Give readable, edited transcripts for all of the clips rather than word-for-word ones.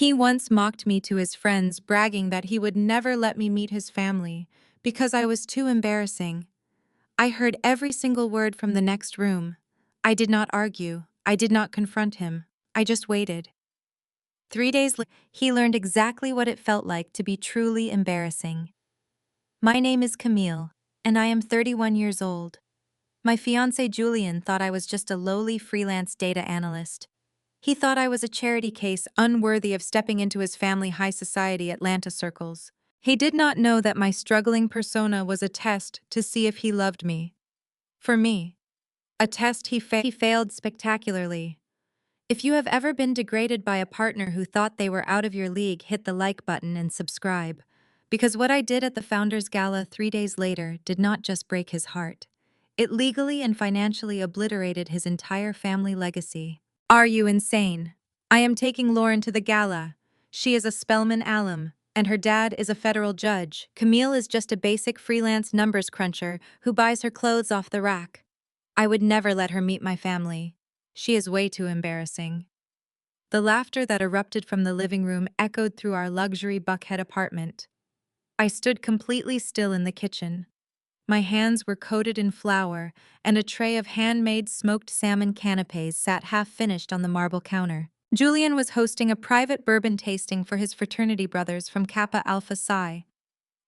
He once mocked me to his friends, bragging that he would never let me meet his family because I was too embarrassing. I heard every single word from the next room. I did not argue. I did not confront him. I just waited. 3 days later, he learned exactly what it felt like to be truly embarrassing. My name is Camille, and I am 31 years old. My fiancé Julian thought I was just a lowly freelance data analyst. He thought I was a charity case unworthy of stepping into his family high society Atlanta circles. He did not know that my struggling persona was a test to see if he loved me. For me, a test he failed spectacularly. If you have ever been degraded by a partner who thought they were out of your league, hit the like button and subscribe. Because what I did at the Founders Gala 3 days later did not just break his heart. It legally and financially obliterated his entire family legacy. Are you insane? I am taking Lauren to the gala. She is a Spelman alum, and her dad is a federal judge. Camille is just a basic freelance numbers cruncher who buys her clothes off the rack. I would never let her meet my family. She is way too embarrassing. The laughter that erupted from the living room echoed through our luxury Buckhead apartment. I stood completely still in the kitchen. My hands were coated in flour, and a tray of handmade smoked salmon canapes sat half-finished on the marble counter. Julian was hosting a private bourbon tasting for his fraternity brothers from Kappa Alpha Psi.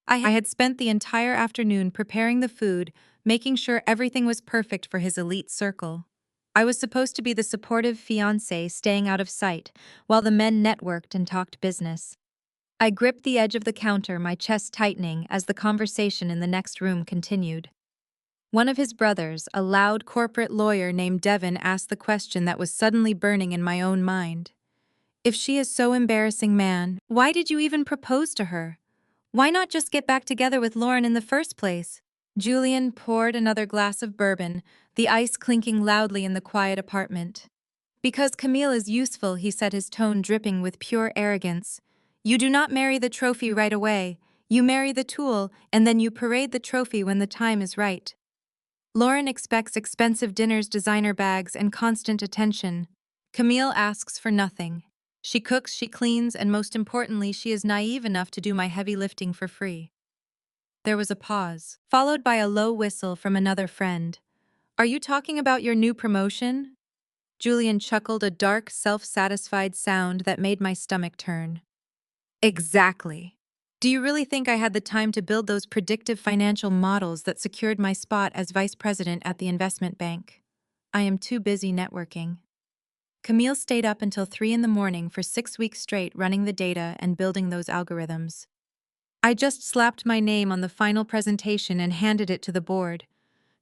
I had spent the entire afternoon preparing the food, making sure everything was perfect for his elite circle. I was supposed to be the supportive fiancé staying out of sight, while the men networked and talked business. I gripped the edge of the counter, my chest tightening as the conversation in the next room continued. One of his brothers, a loud corporate lawyer named Devin, asked the question that was suddenly burning in my own mind. If she is so embarrassing, man, why did you even propose to her? Why not just get back together with Lauren in the first place? Julian poured another glass of bourbon, the ice clinking loudly in the quiet apartment. Because Camille is useful, he said, his tone dripping with pure arrogance. You do not marry the trophy right away. You marry the tool, and then you parade the trophy when the time is right. Lauren expects expensive dinners, designer bags, and constant attention. Camille asks for nothing. She cooks, she cleans, and most importantly, she is naive enough to do my heavy lifting for free. There was a pause, followed by a low whistle from another friend. Are you talking about your new promotion? Julian chuckled, a dark, self-satisfied sound that made my stomach turn. Exactly. Do you really think I had the time to build those predictive financial models that secured my spot as vice president at the investment bank? I am too busy networking. Camille stayed up until 3 in the morning for 6 weeks straight running the data and building those algorithms. I just slapped my name on the final presentation and handed it to the board.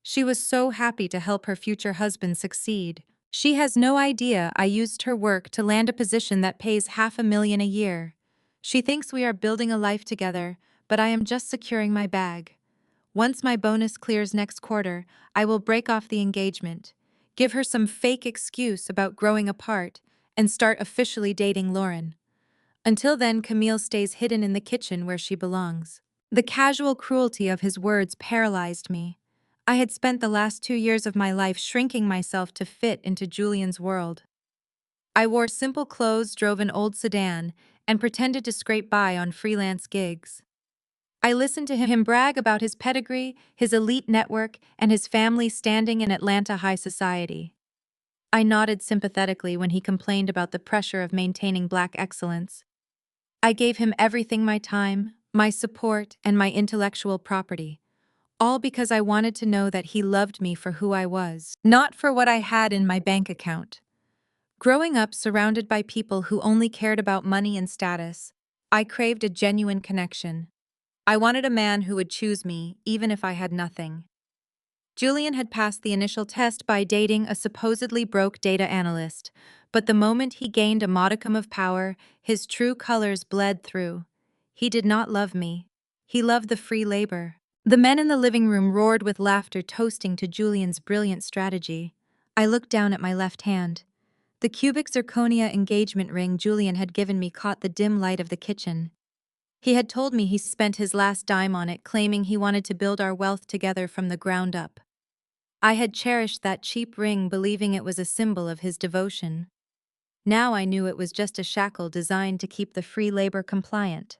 She was so happy to help her future husband succeed. She has no idea I used her work to land a position that pays $500,000 a year. She thinks we are building a life together, but I am just securing my bag. Once my bonus clears next quarter, I will break off the engagement, give her some fake excuse about growing apart, and start officially dating Lauren. Until then, Camille stays hidden in the kitchen where she belongs. The casual cruelty of his words paralyzed me. I had spent the last 2 years of my life shrinking myself to fit into Julian's world. I wore simple clothes, drove an old sedan, and pretended to scrape by on freelance gigs. I listened to him brag about his pedigree, his elite network, and his family standing in Atlanta high society. I nodded sympathetically when he complained about the pressure of maintaining Black excellence. I gave him everything: my time, my support, and my intellectual property. All because I wanted to know that he loved me for who I was, not for what I had in my bank account. Growing up surrounded by people who only cared about money and status, I craved a genuine connection. I wanted a man who would choose me, even if I had nothing. Julian had passed the initial test by dating a supposedly broke data analyst, but the moment he gained a modicum of power, his true colors bled through. He did not love me. He loved the free labor. The men in the living room roared with laughter, toasting to Julian's brilliant strategy. I looked down at my left hand. The cubic zirconia engagement ring Julian had given me caught the dim light of the kitchen. He had told me he spent his last dime on it, claiming he wanted to build our wealth together from the ground up. I had cherished that cheap ring, believing it was a symbol of his devotion. Now I knew it was just a shackle designed to keep the free labor compliant.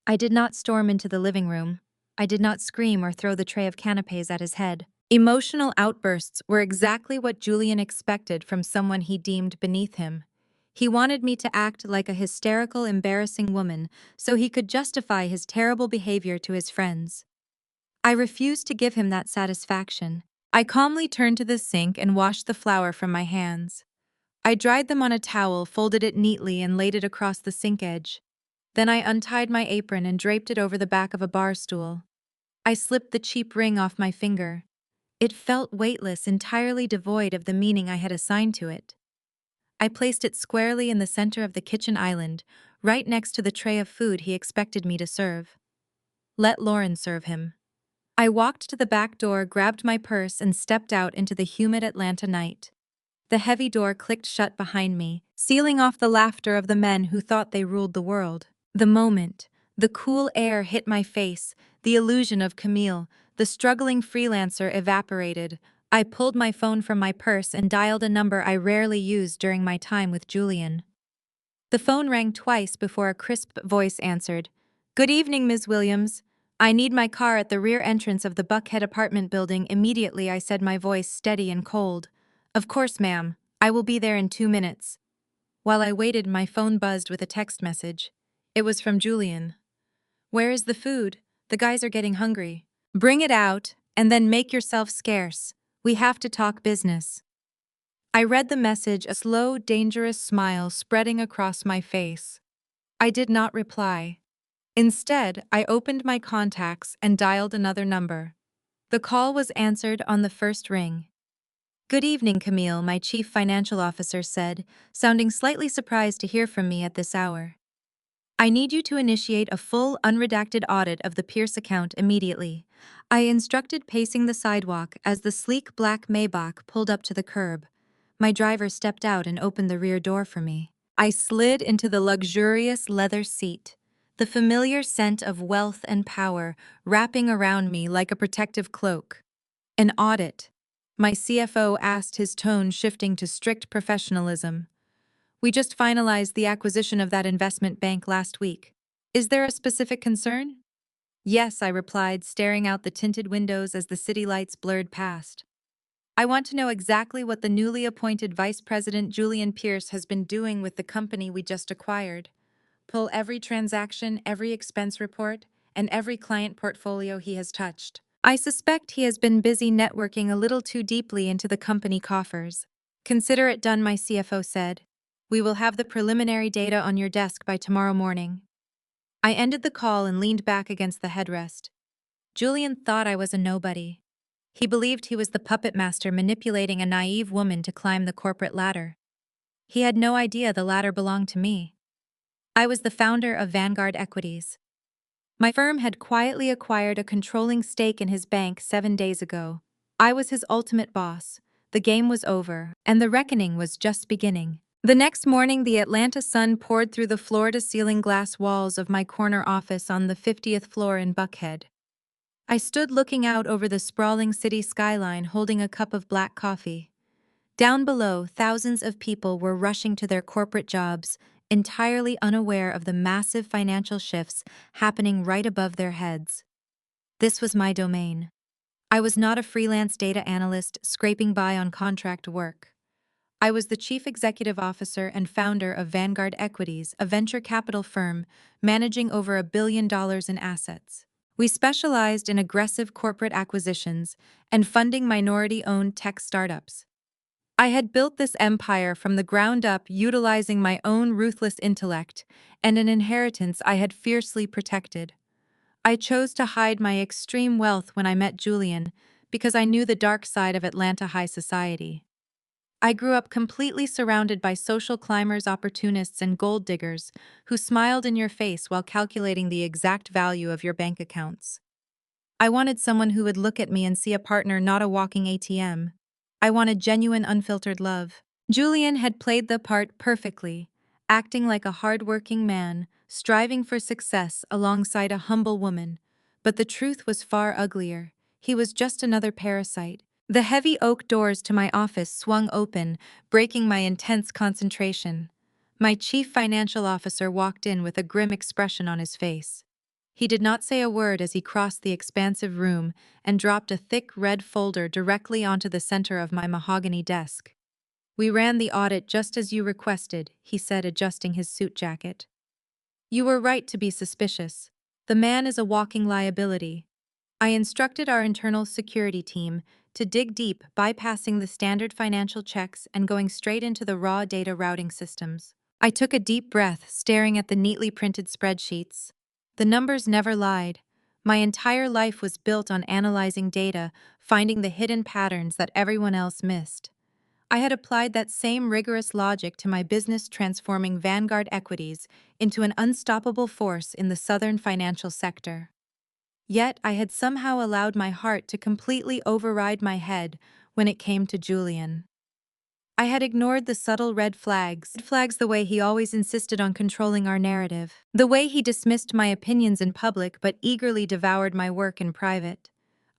I did not storm into the living room. I did not scream or throw the tray of canapes at his head. Emotional outbursts were exactly what Julian expected from someone he deemed beneath him. He wanted me to act like a hysterical, embarrassing woman so he could justify his terrible behavior to his friends. I refused to give him that satisfaction. I calmly turned to the sink and washed the flour from my hands. I dried them on a towel, folded it neatly, and laid it across the sink edge. Then I untied my apron and draped it over the back of a bar stool. I slipped the cheap ring off my finger. It felt weightless, entirely devoid of the meaning I had assigned to it. I placed it squarely in the center of the kitchen island, right next to the tray of food he expected me to serve. Let Lauren serve him. I walked to the back door, grabbed my purse, and stepped out into the humid Atlanta night. The heavy door clicked shut behind me, sealing off the laughter of the men who thought they ruled the world. The moment the cool air hit my face, the illusion of Camille, the struggling freelancer, evaporated. I pulled my phone from my purse and dialed a number I rarely used during my time with Julian. The phone rang twice before a crisp voice answered. "Good evening, Ms. Williams. I need my car at the rear entrance of the Buckhead apartment building immediately," I said, my voice steady and cold. "Of course, ma'am. I will be there in 2 minutes." While I waited, my phone buzzed with a text message. It was from Julian. "Where is the food? The guys are getting hungry. Bring it out, and then make yourself scarce. We have to talk business." I read the message, a slow, dangerous smile spreading across my face. I did not reply. Instead, I opened my contacts and dialed another number. The call was answered on the first ring. "Good evening, Camille," my chief financial officer said, sounding slightly surprised to hear from me at this hour. "I need you to initiate a full, unredacted audit of the Pierce account immediately." I instructed, pacing the sidewalk as the sleek black Maybach pulled up to the curb. My driver stepped out and opened the rear door for me. I slid into the luxurious leather seat, the familiar scent of wealth and power wrapping around me like a protective cloak. "An audit?" my CFO asked, his tone shifting to strict professionalism. "We just finalized the acquisition of that investment bank last week. Is there a specific concern?" "Yes," I replied, staring out the tinted windows as the city lights blurred past. "I want to know exactly what the newly appointed Vice President Julian Pierce has been doing with the company we just acquired. Pull every transaction, every expense report, and every client portfolio he has touched. I suspect he has been busy networking a little too deeply into the company coffers." "Consider it done," my CFO said. "We will have the preliminary data on your desk by tomorrow morning." I ended the call and leaned back against the headrest. Julian thought I was a nobody. He believed he was the puppet master manipulating a naive woman to climb the corporate ladder. He had no idea the ladder belonged to me. I was the founder of Vanguard Equities. My firm had quietly acquired a controlling stake in his bank 7 days ago. I was his ultimate boss. The game was over, and the reckoning was just beginning. The next morning, the Atlanta sun poured through the floor-to-ceiling glass walls of my corner office on the 50th floor in Buckhead. I stood looking out over the sprawling city skyline, holding a cup of black coffee. Down below, thousands of people were rushing to their corporate jobs, entirely unaware of the massive financial shifts happening right above their heads. This was my domain. I was not a freelance data analyst scraping by on contract work. I was the chief executive officer and founder of Vanguard Equities, a venture capital firm managing over $1 billion in assets. We specialized in aggressive corporate acquisitions and funding minority-owned tech startups. I had built this empire from the ground up, utilizing my own ruthless intellect and an inheritance I had fiercely protected. I chose to hide my extreme wealth when I met Julian because I knew the dark side of Atlanta high society. I grew up completely surrounded by social climbers, opportunists, and gold diggers who smiled in your face while calculating the exact value of your bank accounts. I wanted someone who would look at me and see a partner, not a walking ATM. I wanted genuine, unfiltered love. Julian had played the part perfectly, acting like a hard-working man, striving for success alongside a humble woman. But the truth was far uglier. He was just another parasite, The heavy oak doors to my office swung open, breaking my intense concentration. My chief financial officer walked in with a grim expression on his face. He did not say a word as he crossed the expansive room and dropped a thick red folder directly onto the center of my mahogany desk. "We ran the audit just as you requested," he said, adjusting his suit jacket. "You were right to be suspicious. The man is a walking liability." I instructed our internal security team to dig deep, bypassing the standard financial checks and going straight into the raw data routing systems. I took a deep breath, staring at the neatly printed spreadsheets. The numbers never lied. My entire life was built on analyzing data, finding the hidden patterns that everyone else missed. I had applied that same rigorous logic to my business, transforming Vanguard Equities into an unstoppable force in the southern financial sector. Yet I had somehow allowed my heart to completely override my head when it came to Julian. I had ignored the subtle red flags the way he always insisted on controlling our narrative, the way he dismissed my opinions in public but eagerly devoured my work in private.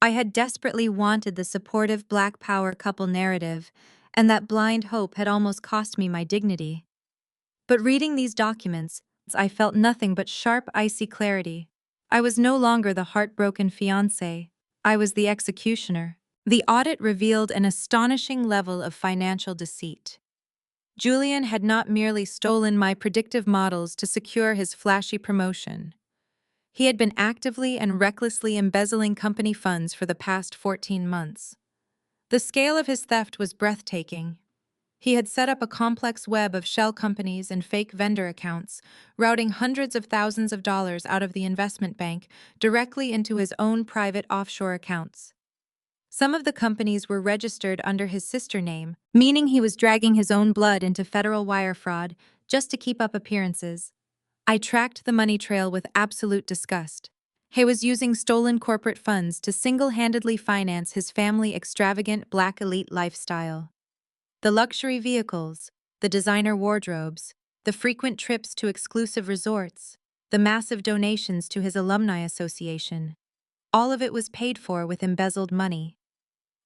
I had desperately wanted the supportive Black Power couple narrative, and that blind hope had almost cost me my dignity. But reading these documents, I felt nothing but sharp, icy clarity. I was no longer the heartbroken fiancé. I was the executioner. The audit revealed an astonishing level of financial deceit. Julian had not merely stolen my predictive models to secure his flashy promotion. He had been actively and recklessly embezzling company funds for the past 14 months. The scale of his theft was breathtaking. He had set up a complex web of shell companies and fake vendor accounts, routing hundreds of thousands of dollars out of the investment bank directly into his own private offshore accounts. Some of the companies were registered under his sister name, meaning he was dragging his own blood into federal wire fraud just to keep up appearances. I tracked the money trail with absolute disgust. He was using stolen corporate funds to single-handedly finance his family extravagant black elite lifestyle. The luxury vehicles, the designer wardrobes, the frequent trips to exclusive resorts, the massive donations to his alumni association. All of it was paid for with embezzled money.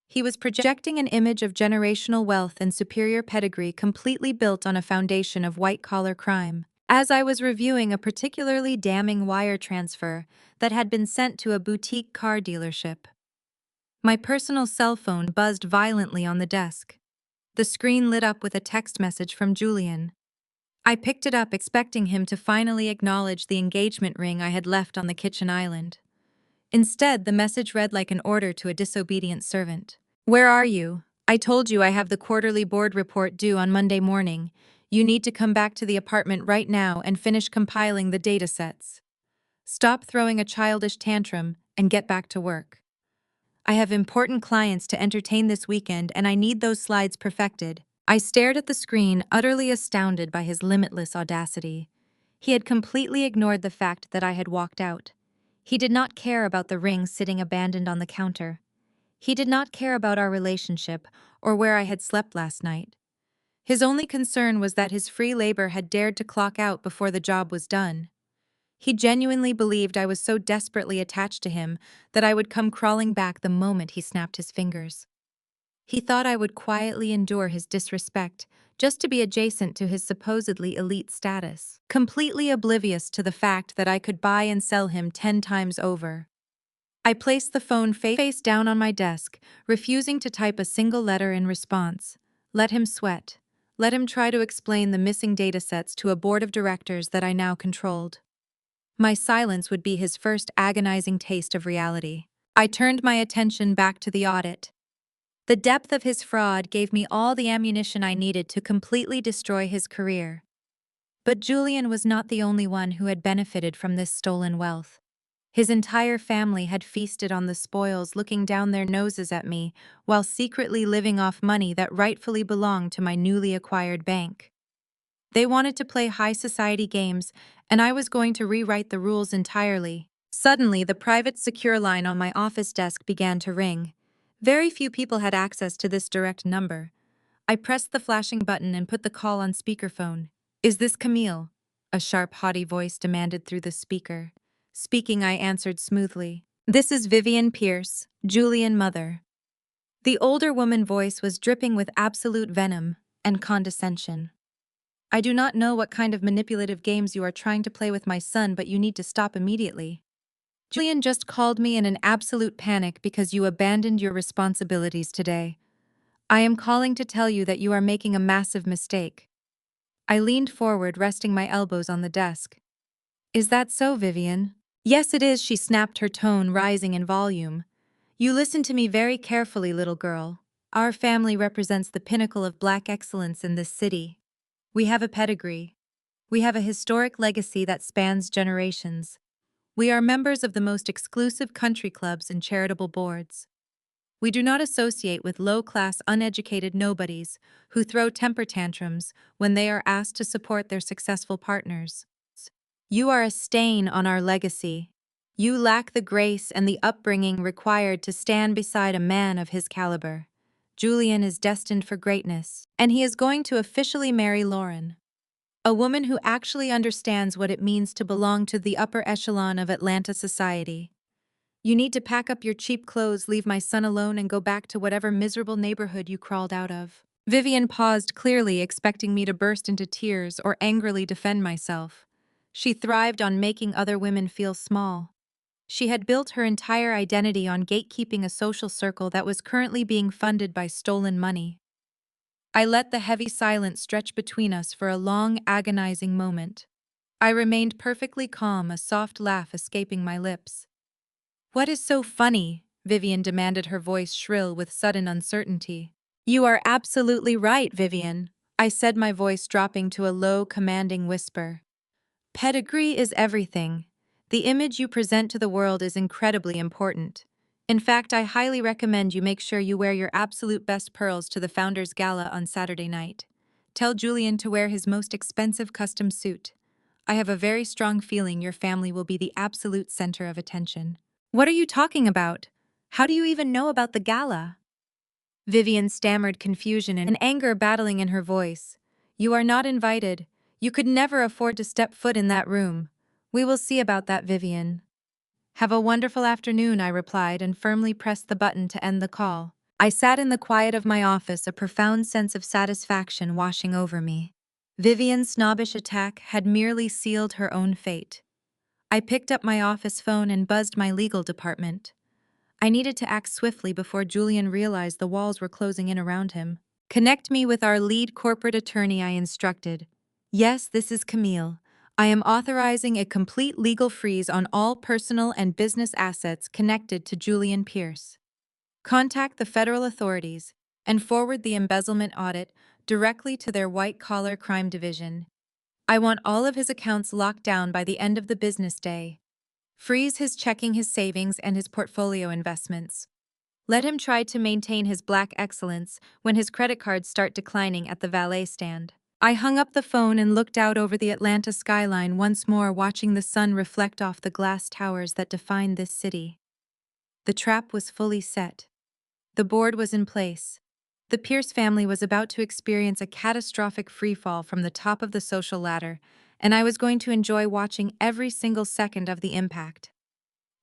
He was projecting an image of generational wealth and superior pedigree completely built on a foundation of white-collar crime. As I was reviewing a particularly damning wire transfer that had been sent to a boutique car dealership, my personal cell phone buzzed violently on the desk. The screen lit up with a text message from Julian. I picked it up, expecting him to finally acknowledge the engagement ring I had left on the kitchen island. Instead, the message read like an order to a disobedient servant. "Where are you? I told you I have the quarterly board report due on Monday morning. You need to come back to the apartment right now and finish compiling the data sets. Stop throwing a childish tantrum and get back to work. I have important clients to entertain this weekend and I need those slides perfected." I stared at the screen, utterly astounded by his limitless audacity. He had completely ignored the fact that I had walked out. He did not care about the ring sitting abandoned on the counter. He did not care about our relationship or where I had slept last night. His only concern was that his free labor had dared to clock out before the job was done. He genuinely believed I was so desperately attached to him that I would come crawling back the moment he snapped his fingers. He thought I would quietly endure his disrespect just to be adjacent to his supposedly elite status, completely oblivious to the fact that I could buy and sell him 10 times over. I placed the phone face down on my desk, refusing to type a single letter in response. Let him sweat. Let him try to explain the missing datasets to a board of directors that I now controlled. My silence would be his first agonizing taste of reality. I turned my attention back to the audit. The depth of his fraud gave me all the ammunition I needed to completely destroy his career. But Julian was not the only one who had benefited from this stolen wealth. His entire family had feasted on the spoils, looking down their noses at me while secretly living off money that rightfully belonged to my newly acquired bank. They wanted to play high society games, and I was going to rewrite the rules entirely. Suddenly, the private secure line on my office desk began to ring. Very few people had access to this direct number. I pressed the flashing button and put the call on speakerphone. "Is this Camille?" a sharp, haughty voice demanded through the speaker. Speaking, I answered smoothly. "This is Vivian Pierce, Julian mother." The older woman's voice was dripping with absolute venom and condescension. I do not know what kind of manipulative games you are trying to play with my son, but you need to stop immediately. Julian just called me in an absolute panic because you abandoned your responsibilities today. I am calling to tell you that you are making a massive mistake. I leaned forward, resting my elbows on the desk. Is that so, Vivian? Yes, it is, she snapped, her tone rising in volume. You listen to me very carefully, little girl. Our family represents the pinnacle of Black excellence in this city. We have a pedigree. We have a historic legacy that spans generations. We are members of the most exclusive country clubs and charitable boards. We do not associate with low-class, uneducated nobodies who throw temper tantrums when they are asked to support their successful partners. You are a stain on our legacy. You lack the grace and the upbringing required to stand beside a man of his caliber. Julian is destined for greatness, and he is going to officially marry Lauren, a woman who actually understands what it means to belong to the upper echelon of Atlanta society. You need to pack up your cheap clothes, leave my son alone, and go back to whatever miserable neighborhood you crawled out of. Vivian paused, clearly expecting me to burst into tears or angrily defend myself. She thrived on making other women feel small. She had built her entire identity on gatekeeping a social circle that was currently being funded by stolen money. I let the heavy silence stretch between us for a long, agonizing moment. I remained perfectly calm, a soft laugh escaping my lips. What is so funny? Vivian demanded, her voice shrill with sudden uncertainty. You are absolutely right, Vivian, I said, my voice dropping to a low, commanding whisper. Pedigree is everything. The image you present to the world is incredibly important. In fact, I highly recommend you make sure you wear your absolute best pearls to the Founders Gala on Saturday night. Tell Julian to wear his most expensive custom suit. I have a very strong feeling your family will be the absolute center of attention. What are you talking about? How do you even know about the gala? Vivian stammered, confusion and anger battling in her voice. You are not invited. You could never afford to step foot in that room. We will see about that, Vivian. Have a wonderful afternoon, I replied and firmly pressed the button to end the call. I sat in the quiet of my office, a profound sense of satisfaction washing over me. Vivian's snobbish attack had merely sealed her own fate. I picked up my office phone and buzzed my legal department. I needed to act swiftly before Julian realized the walls were closing in around him. Connect me with our lead corporate attorney, I instructed. Yes, this is Camille. I am authorizing a complete legal freeze on all personal and business assets connected to Julian Pierce. Contact the federal authorities and forward the embezzlement audit directly to their white-collar crime division. I want all of his accounts locked down by the end of the business day. Freeze his checking, his savings, and his portfolio investments. Let him try to maintain his black excellence when his credit cards start declining at the valet stand. I hung up the phone and looked out over the Atlanta skyline once more, watching the sun reflect off the glass towers that define this city. The trap was fully set. The board was in place. The Pierce family was about to experience a catastrophic freefall from the top of the social ladder, and I was going to enjoy watching every single second of the impact.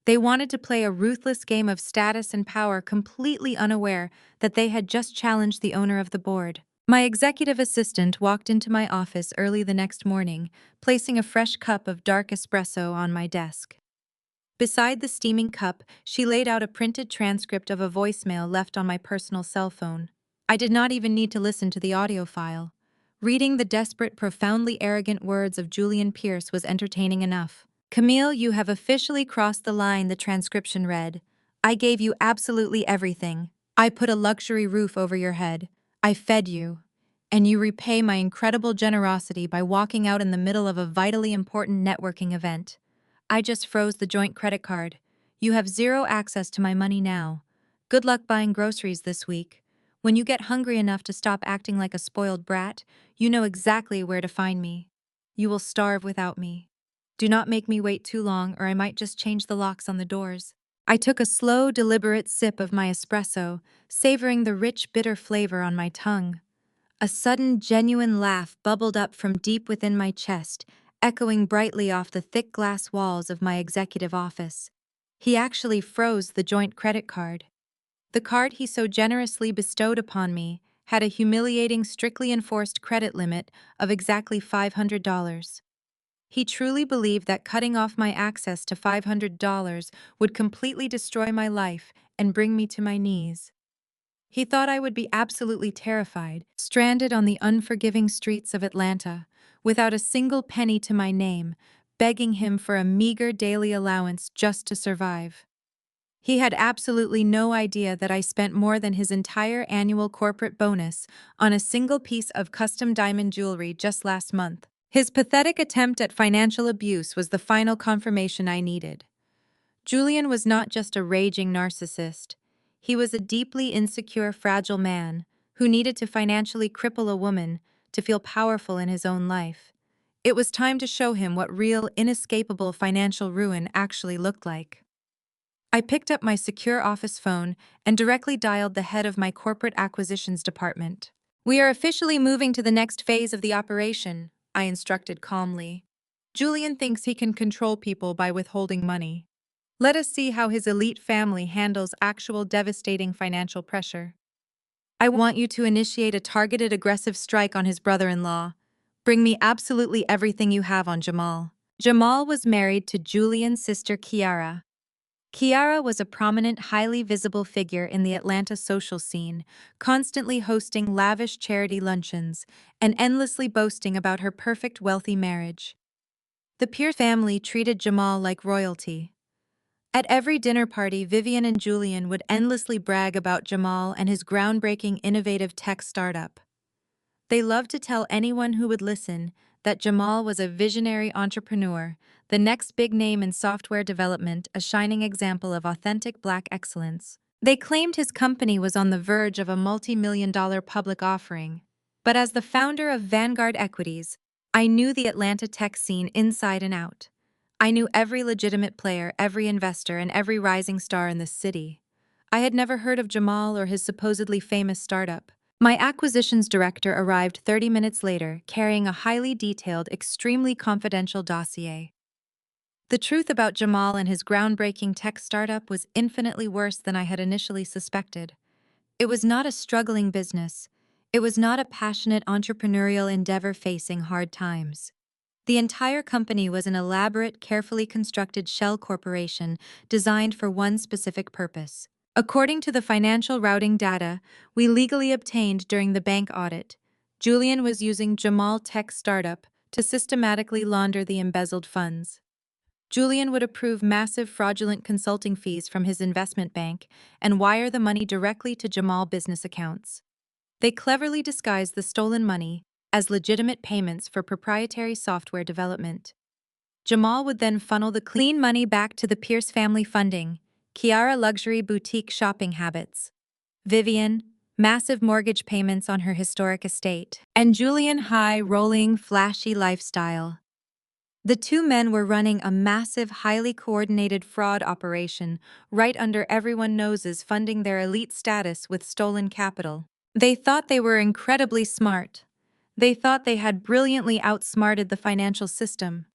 They wanted to play a ruthless game of status and power, completely unaware that they had just challenged the owner of the board. My executive assistant walked into my office early the next morning, placing a fresh cup of dark espresso on my desk. Beside the steaming cup, she laid out a printed transcript of a voicemail left on my personal cell phone. I did not even need to listen to the audio file. Reading the desperate, profoundly arrogant words of Julian Pierce was entertaining enough. Camille, you have officially crossed the line, the transcription read. I gave you absolutely everything. I put a luxury roof over your head. I fed you. And you repay my incredible generosity by walking out in the middle of a vitally important networking event. I just froze the joint credit card. You have zero access to my money now. Good luck buying groceries this week. When you get hungry enough to stop acting like a spoiled brat, you know exactly where to find me. You will starve without me. Do not make me wait too long, or I might just change the locks on the doors. I took a slow, deliberate sip of my espresso, savoring the rich, bitter flavor on my tongue. A sudden, genuine laugh bubbled up from deep within my chest, echoing brightly off the thick glass walls of my executive office. He actually froze the joint credit card. The card he so generously bestowed upon me had a humiliating, strictly enforced credit limit of exactly $500. He truly believed that cutting off my access to $500 would completely destroy my life and bring me to my knees. He thought I would be absolutely terrified, stranded on the unforgiving streets of Atlanta, without a single penny to my name, begging him for a meager daily allowance just to survive. He had absolutely no idea that I spent more than his entire annual corporate bonus on a single piece of custom diamond jewelry just last month. His pathetic attempt at financial abuse was the final confirmation I needed. Julian was not just a raging narcissist. He was a deeply insecure, fragile man who needed to financially cripple a woman to feel powerful in his own life. It was time to show him what real, inescapable financial ruin actually looked like. I picked up my secure office phone and directly dialed the head of my corporate acquisitions department. "We are officially moving to the next phase of the operation," I instructed calmly. "Julian thinks he can control people by withholding money. Let us see how his elite family handles actual devastating financial pressure. I want you to initiate a targeted aggressive strike on his brother-in-law. Bring me absolutely everything you have on Jamal." Jamal was married to Julian's sister Kiara. Kiara was a prominent, highly visible figure in the Atlanta social scene, constantly hosting lavish charity luncheons and endlessly boasting about her perfect wealthy marriage. The Pierce family treated Jamal like royalty. At every dinner party, Vivian and Julian would endlessly brag about Jamal and his groundbreaking innovative tech startup. They loved to tell anyone who would listen that Jamal was a visionary entrepreneur, the next big name in software development, a shining example of authentic Black excellence. They claimed his company was on the verge of a multi-million-dollar public offering. But as the founder of Vanguard Equities, I knew the Atlanta tech scene inside and out. I knew every legitimate player, every investor, and every rising star in the city. I had never heard of Jamal or his supposedly famous startup. My acquisitions director arrived 30 minutes later, carrying a highly detailed, extremely confidential dossier. The truth about Jamal and his groundbreaking tech startup was infinitely worse than I had initially suspected. It was not a struggling business. It was not a passionate entrepreneurial endeavor facing hard times. The entire company was an elaborate, carefully constructed shell corporation designed for one specific purpose. According to the financial routing data we legally obtained during the bank audit, Julian was using Jamal Tech Startup to systematically launder the embezzled funds. Julian would approve massive fraudulent consulting fees from his investment bank and wire the money directly to Jamal business accounts. They cleverly disguised the stolen money as legitimate payments for proprietary software development. Jamal would then funnel the clean money back to the Pierce family funding, Kiara luxury boutique shopping habits, Vivian, massive mortgage payments on her historic estate, and Julian high-rolling, flashy lifestyle. The two men were running a massive, highly coordinated fraud operation right under everyone's noses, funding their elite status with stolen capital. They thought they were incredibly smart. They thought they had brilliantly outsmarted the financial system.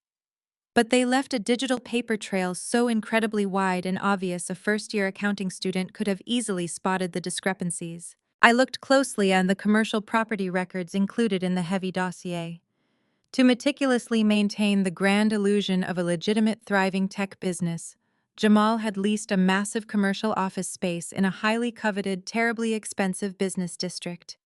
But they left a digital paper trail so incredibly wide and obvious a first-year accounting student could have easily spotted the discrepancies. I looked closely at the commercial property records included in the heavy dossier. To meticulously maintain the grand illusion of a legitimate, thriving tech business, Jamal had leased a massive commercial office space in a highly coveted, terribly expensive business district.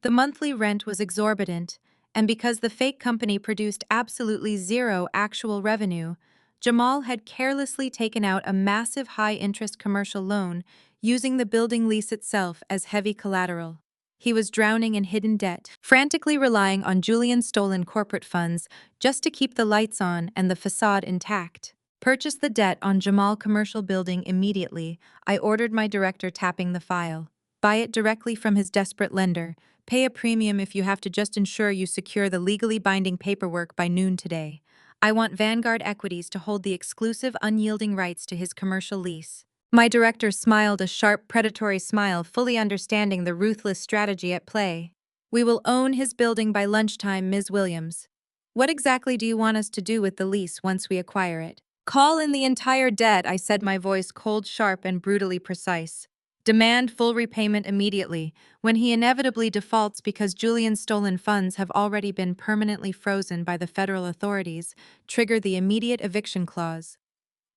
The monthly rent was exorbitant, and because the fake company produced absolutely zero actual revenue, Jamal had carelessly taken out a massive high-interest commercial loan using the building lease itself as heavy collateral. He was drowning in hidden debt, frantically relying on Julian's stolen corporate funds just to keep the lights on and the facade intact. "Purchase the debt on Jamal Commercial Building immediately," I ordered my director, tapping the file. "Buy it directly from his desperate lender. Pay a premium if you have to, just ensure you secure the legally binding paperwork by noon today. I want Vanguard Equities to hold the exclusive, unyielding rights to his commercial lease." My director smiled a sharp, predatory smile, fully understanding the ruthless strategy at play. "We will own his building by lunchtime, Ms. Williams. What exactly do you want us to do with the lease once we acquire it?" "Call in the entire debt," I said, my voice cold, sharp, and brutally precise. Demand full repayment immediately, when he inevitably defaults because Julian's stolen funds have already been permanently frozen by the federal authorities. Trigger the immediate eviction clause.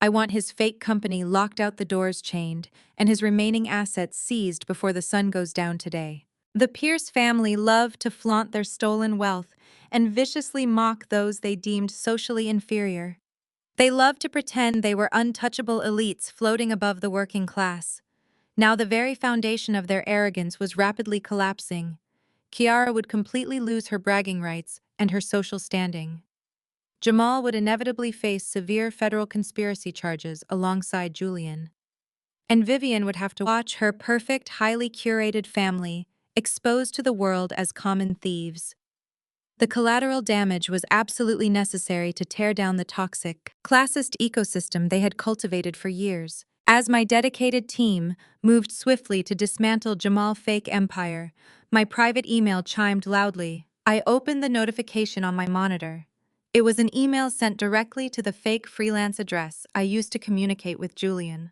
I want his fake company locked out, the doors chained, and his remaining assets seized before the sun goes down today. The Pierce family loved to flaunt their stolen wealth and viciously mock those they deemed socially inferior. They loved to pretend they were untouchable elites floating above the working class. Now the very foundation of their arrogance was rapidly collapsing. Kiara would completely lose her bragging rights and her social standing. Jamal would inevitably face severe federal conspiracy charges alongside Julian. And Vivian would have to watch her perfect, highly curated family exposed to the world as common thieves. The collateral damage was absolutely necessary to tear down the toxic, classist ecosystem they had cultivated for years. As my dedicated team moved swiftly to dismantle Jamal's fake empire, my private email chimed loudly. I opened the notification on my monitor. It was an email sent directly to the fake freelance address I used to communicate with Julian.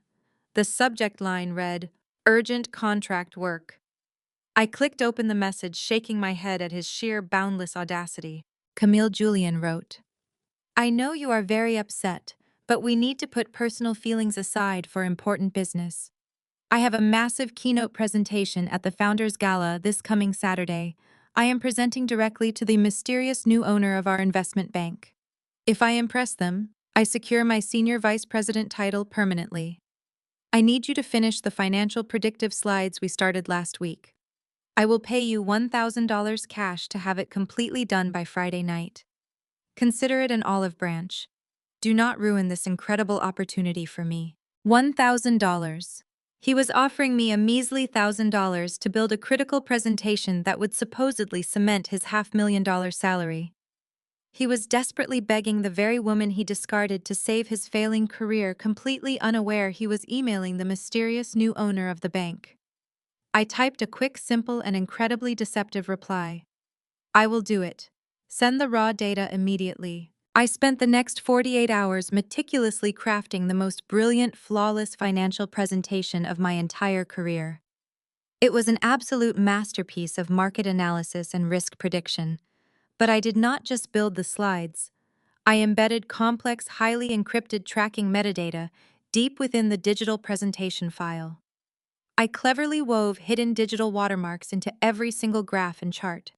The subject line read, "Urgent contract work." I clicked open the message, shaking my head at his sheer boundless audacity. Camille Julian wrote, "I know you are very upset, but we need to put personal feelings aside for important business. I have a massive keynote presentation at the Founders Gala this coming Saturday. I am presenting directly to the mysterious new owner of our investment bank. If I impress them, I secure my senior vice president title permanently. I need you to finish the financial predictive slides we started last week. I will pay you $1,000 cash to have it completely done by Friday night. Consider it an olive branch. Do not ruin this incredible opportunity for me." $1,000. He was offering me a measly $1,000 to build a critical presentation that would supposedly cement his $500,000 salary. He was desperately begging the very woman he discarded to save his failing career, completely unaware he was emailing the mysterious new owner of the bank. I typed a quick, simple, and incredibly deceptive reply. "I will do it. Send the raw data immediately." I spent the next 48 hours meticulously crafting the most brilliant, flawless financial presentation of my entire career. It was an absolute masterpiece of market analysis and risk prediction. But I did not just build the slides. I embedded complex, highly encrypted tracking metadata deep within the digital presentation file. I cleverly wove hidden digital watermarks into every single graph and chart.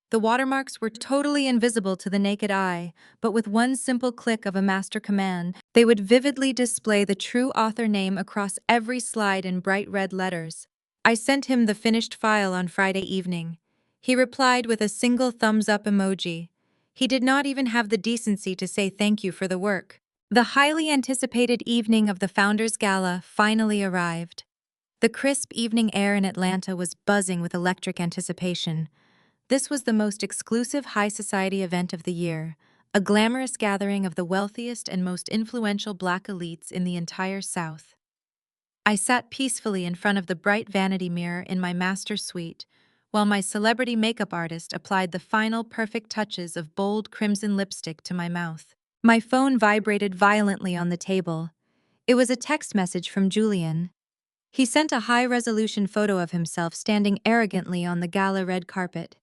The watermarks were totally invisible to the naked eye, but with one simple click of a master command, they would vividly display the true author name across every slide in bright red letters. I sent him the finished file on Friday evening. He replied with a single thumbs-up emoji. He did not even have the decency to say thank you for the work. The highly anticipated evening of the Founders Gala finally arrived. The crisp evening air in Atlanta was buzzing with electric anticipation. This was the most exclusive high society event of the year, a glamorous gathering of the wealthiest and most influential Black elites in the entire South. I sat peacefully in front of the bright vanity mirror in my master suite, while my celebrity makeup artist applied the final perfect touches of bold crimson lipstick to my mouth. My phone vibrated violently on the table. It was a text message from Julian. He sent a high-resolution photo of himself standing arrogantly on the gala red carpet.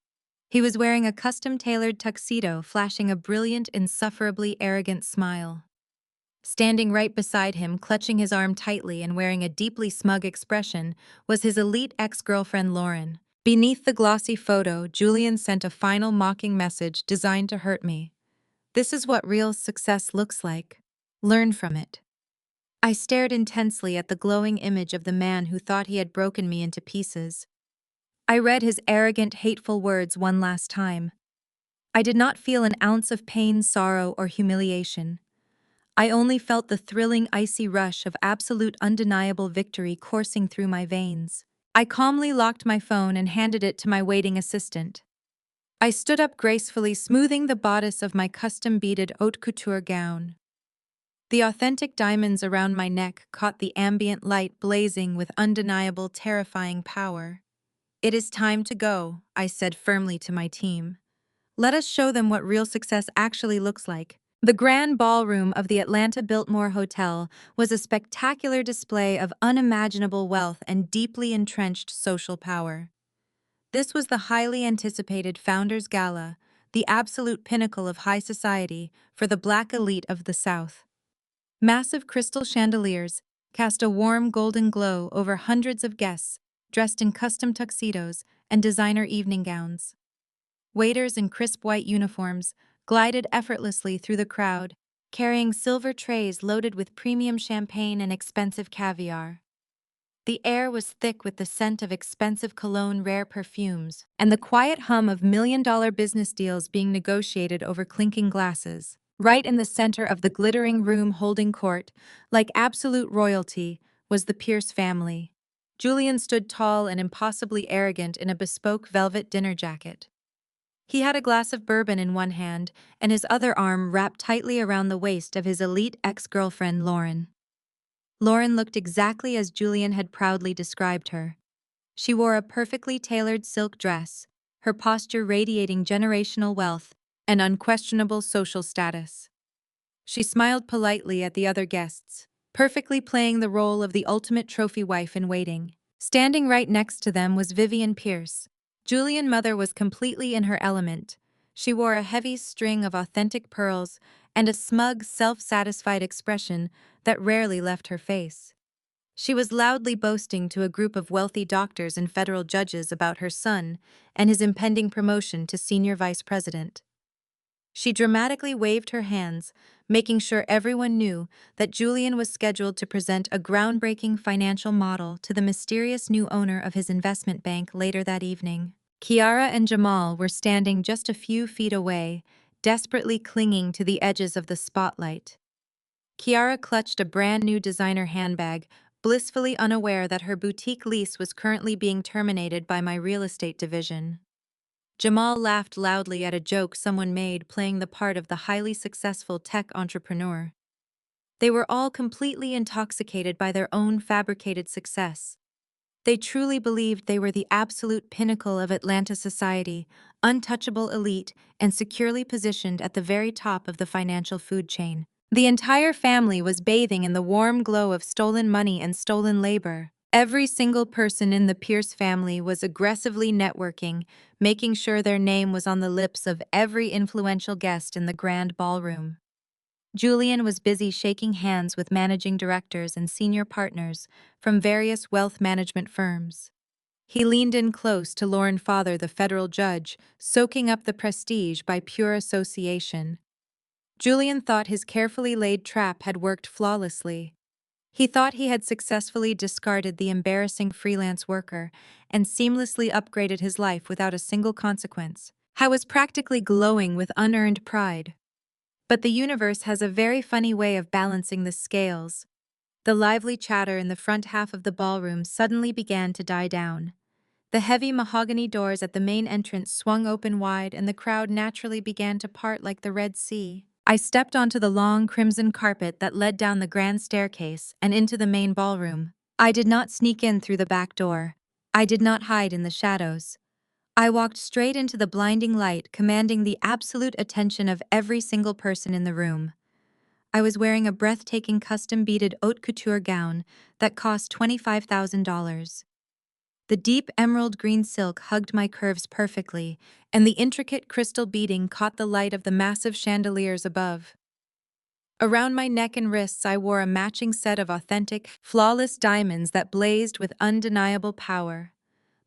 He was wearing a custom-tailored tuxedo, flashing a brilliant, insufferably arrogant smile. Standing right beside him, clutching his arm tightly and wearing a deeply smug expression, was his elite ex-girlfriend Lauren. Beneath the glossy photo, Julian sent a final mocking message designed to hurt me. "This is what real success looks like. Learn from it." I stared intensely at the glowing image of the man who thought he had broken me into pieces. I read his arrogant, hateful words one last time. I did not feel an ounce of pain, sorrow, or humiliation. I only felt the thrilling, icy rush of absolute, undeniable victory coursing through my veins. I calmly locked my phone and handed it to my waiting assistant. I stood up gracefully, smoothing the bodice of my custom-beaded haute couture gown. The authentic diamonds around my neck caught the ambient light, blazing with undeniable, terrifying power. "It is time to go," I said firmly to my team. "Let us show them what real success actually looks like." The grand ballroom of the Atlanta Biltmore Hotel was a spectacular display of unimaginable wealth and deeply entrenched social power. This was the highly anticipated Founders Gala, the absolute pinnacle of high society for the Black elite of the South. Massive crystal chandeliers cast a warm golden glow over hundreds of guests dressed in custom tuxedos and designer evening gowns. Waiters in crisp white uniforms glided effortlessly through the crowd, carrying silver trays loaded with premium champagne and expensive caviar. The air was thick with the scent of expensive cologne, rare perfumes, and the quiet hum of million-dollar business deals being negotiated over clinking glasses. Right in the center of the glittering room holding court, like absolute royalty, was the Pierce family. Julian stood tall and impossibly arrogant in a bespoke velvet dinner jacket. He had a glass of bourbon in one hand and his other arm wrapped tightly around the waist of his elite ex-girlfriend, Lauren. Lauren looked exactly as Julian had proudly described her. She wore a perfectly tailored silk dress, her posture radiating generational wealth and unquestionable social status. She smiled politely at the other guests, perfectly playing the role of the ultimate trophy wife in waiting. Standing right next to them was Vivian Pierce. Julian's mother was completely in her element. She wore a heavy string of authentic pearls and a smug, self-satisfied expression that rarely left her face. She was loudly boasting to a group of wealthy doctors and federal judges about her son and his impending promotion to senior vice president. She dramatically waved her hands, making sure everyone knew that Julian was scheduled to present a groundbreaking financial model to the mysterious new owner of his investment bank later that evening. Kiara and Jamal were standing just a few feet away, desperately clinging to the edges of the spotlight. Kiara clutched a brand new designer handbag, blissfully unaware that her boutique lease was currently being terminated by my real estate division. Jamal laughed loudly at a joke someone made playing the part of the highly successful tech entrepreneur. They were all completely intoxicated by their own fabricated success. They truly believed they were the absolute pinnacle of Atlanta society, untouchable elite, and securely positioned at the very top of the financial food chain. The entire family was bathing in the warm glow of stolen money and stolen labor. Every single person in the Pierce family was aggressively networking, making sure their name was on the lips of every influential guest in the grand ballroom. Julian was busy shaking hands with managing directors and senior partners from various wealth management firms. He leaned in close to Lauren's father, the federal judge, soaking up the prestige by pure association. Julian thought his carefully laid trap had worked flawlessly. He thought he had successfully discarded the embarrassing freelance worker and seamlessly upgraded his life without a single consequence. I was practically glowing with unearned pride. But the universe has a very funny way of balancing the scales. The lively chatter in the front half of the ballroom suddenly began to die down. The heavy mahogany doors at the main entrance swung open wide and the crowd naturally began to part like the Red Sea. I stepped onto the long crimson carpet that led down the grand staircase and into the main ballroom. I did not sneak in through the back door. I did not hide in the shadows. I walked straight into the blinding light, commanding the absolute attention of every single person in the room. I was wearing a breathtaking custom-beaded haute couture gown that cost $25,000. The deep emerald green silk hugged my curves perfectly, and the intricate crystal beading caught the light of the massive chandeliers above. Around my neck and wrists I wore a matching set of authentic, flawless diamonds that blazed with undeniable power.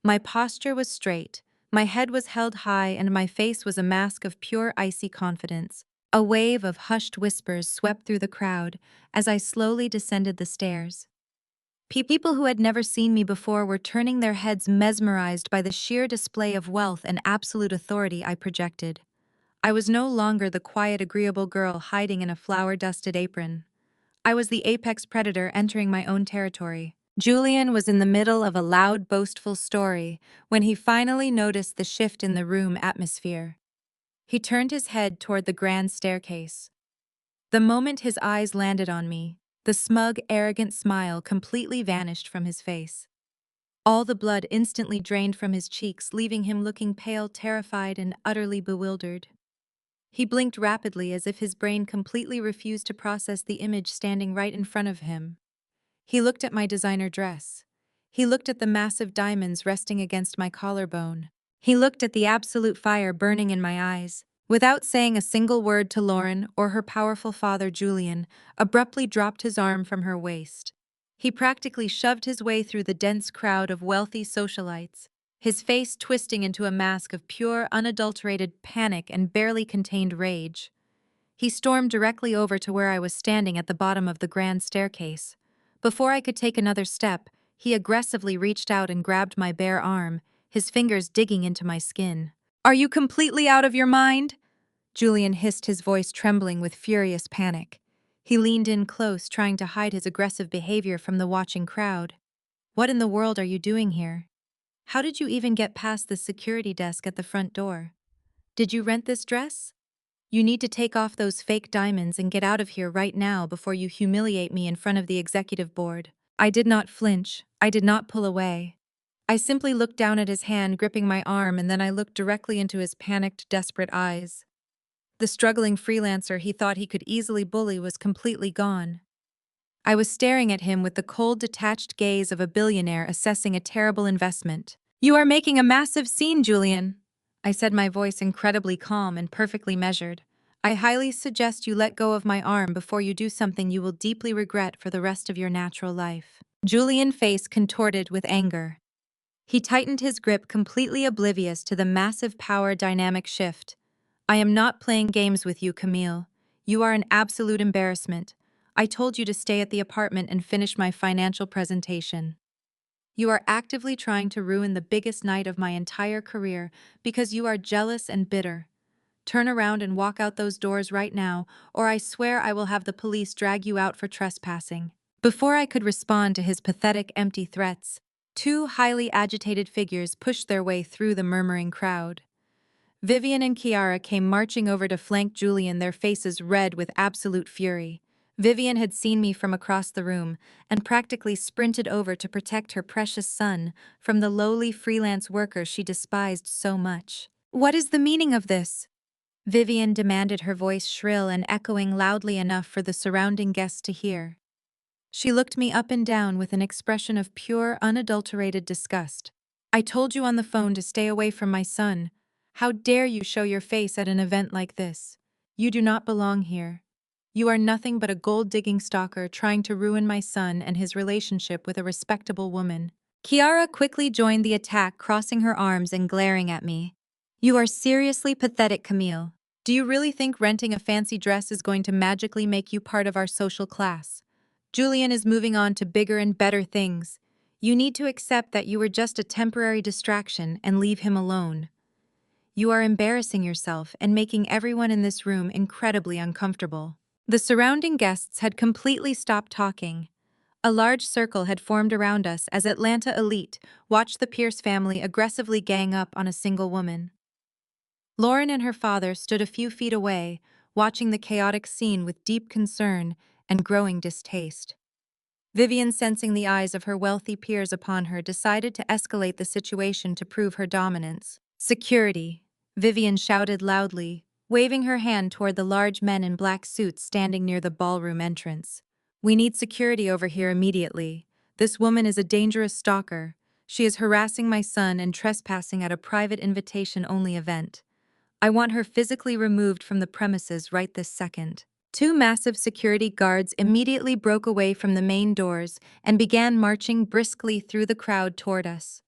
My posture was straight, my head was held high, and my face was a mask of pure icy confidence. A wave of hushed whispers swept through the crowd as I slowly descended the stairs. People who had never seen me before were turning their heads mesmerized by the sheer display of wealth and absolute authority I projected. I was no longer the quiet, agreeable girl hiding in a flower-dusted apron. I was the apex predator entering my own territory. Julian was in the middle of a loud, boastful story when he finally noticed the shift in the room atmosphere. He turned his head toward the grand staircase. The moment his eyes landed on me, the smug, arrogant smile completely vanished from his face. All the blood instantly drained from his cheeks, leaving him looking pale, terrified, and utterly bewildered. He blinked rapidly as if his brain completely refused to process the image standing right in front of him. He looked at my designer dress. He looked at the massive diamonds resting against my collarbone. He looked at the absolute fire burning in my eyes. Without saying a single word to Lauren or her powerful father Julian, abruptly dropped his arm from her waist. He practically shoved his way through the dense crowd of wealthy socialites, his face twisting into a mask of pure, unadulterated panic and barely contained rage. He stormed directly over to where I was standing at the bottom of the grand staircase. Before I could take another step, he aggressively reached out and grabbed my bare arm, his fingers digging into my skin. "Are you completely out of your mind?" Julian hissed, his voice trembling with furious panic. He leaned in close, trying to hide his aggressive behavior from the watching crowd. "What in the world are you doing here? How did you even get past the security desk at the front door? Did you rent this dress? You need to take off those fake diamonds and get out of here right now before you humiliate me in front of the executive board." I did not flinch. I did not pull away. I simply looked down at his hand gripping my arm, and then I looked directly into his panicked, desperate eyes. The struggling freelancer he thought he could easily bully was completely gone. I was staring at him with the cold, detached gaze of a billionaire assessing a terrible investment. "You are making a massive scene, Julian," I said, my voice incredibly calm and perfectly measured. "I highly suggest you let go of my arm before you do something you will deeply regret for the rest of your natural life." Julian's face contorted with anger. He tightened his grip, completely oblivious to the massive power dynamic shift. "I am not playing games with you, Camille. You are an absolute embarrassment. I told you to stay at the apartment and finish my financial presentation. You are actively trying to ruin the biggest night of my entire career because you are jealous and bitter. Turn around and walk out those doors right now, or I swear I will have the police drag you out for trespassing." Before I could respond to his pathetic, empty threats, two highly agitated figures pushed their way through the murmuring crowd. Vivian and Kiara came marching over to flank Julian, their faces red with absolute fury. Vivian had seen me from across the room and practically sprinted over to protect her precious son from the lowly freelance worker she despised so much. "What is the meaning of this?" Vivian demanded, her voice shrill and echoing loudly enough for the surrounding guests to hear. She looked me up and down with an expression of pure, unadulterated disgust. "I told you on the phone to stay away from my son. How dare you show your face at an event like this? You do not belong here. You are nothing but a gold-digging stalker trying to ruin my son and his relationship with a respectable woman." Kiara quickly joined the attack, crossing her arms and glaring at me. "You are seriously pathetic, Camille. Do you really think renting a fancy dress is going to magically make you part of our social class? Julian is moving on to bigger and better things. You need to accept that you were just a temporary distraction and leave him alone. You are embarrassing yourself and making everyone in this room incredibly uncomfortable." The surrounding guests had completely stopped talking. A large circle had formed around us as Atlanta elite watched the Pierce family aggressively gang up on a single woman. Lauren and her father stood a few feet away, watching the chaotic scene with deep concern and growing distaste. Vivian, sensing the eyes of her wealthy peers upon her, decided to escalate the situation to prove her dominance. "Security!" Vivian shouted loudly, waving her hand toward the large men in black suits standing near the ballroom entrance. "We need security over here immediately. This woman is a dangerous stalker. She is harassing my son and trespassing at a private invitation-only event. I want her physically removed from the premises right this second." Two massive security guards immediately broke away from the main doors and began marching briskly through the crowd toward us.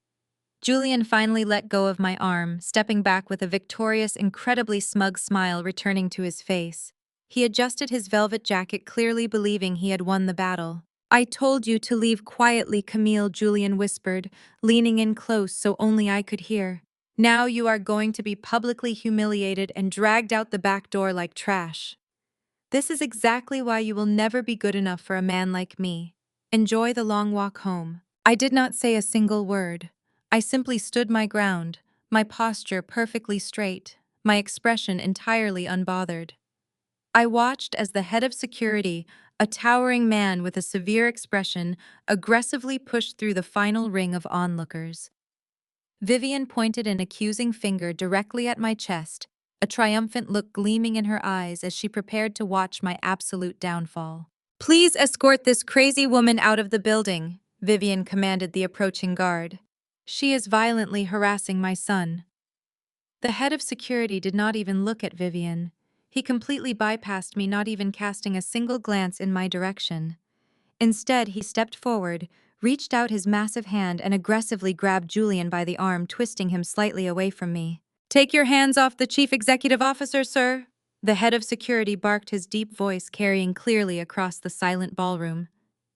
Julian finally let go of my arm, stepping back with a victorious, incredibly smug smile returning to his face. He adjusted his velvet jacket, clearly believing he had won the battle. "I told you to leave quietly, Camille," Julian whispered, leaning in close so only I could hear. "Now you are going to be publicly humiliated and dragged out the back door like trash. This is exactly why you will never be good enough for a man like me. Enjoy the long walk home." I did not say a single word. I simply stood my ground, my posture perfectly straight, my expression entirely unbothered. I watched as the head of security, a towering man with a severe expression, aggressively pushed through the final ring of onlookers. Vivian pointed an accusing finger directly at my chest, a triumphant look gleaming in her eyes as she prepared to watch my absolute downfall. "Please escort this crazy woman out of the building," Vivian commanded the approaching guard. "She is violently harassing my son." The head of security did not even look at Vivian. He completely bypassed me, not even casting a single glance in my direction. Instead, he stepped forward, reached out his massive hand, and aggressively grabbed Julian by the arm, twisting him slightly away from me. "Take your hands off the chief executive officer, sir!" The head of security barked, his deep voice carrying clearly across the silent ballroom.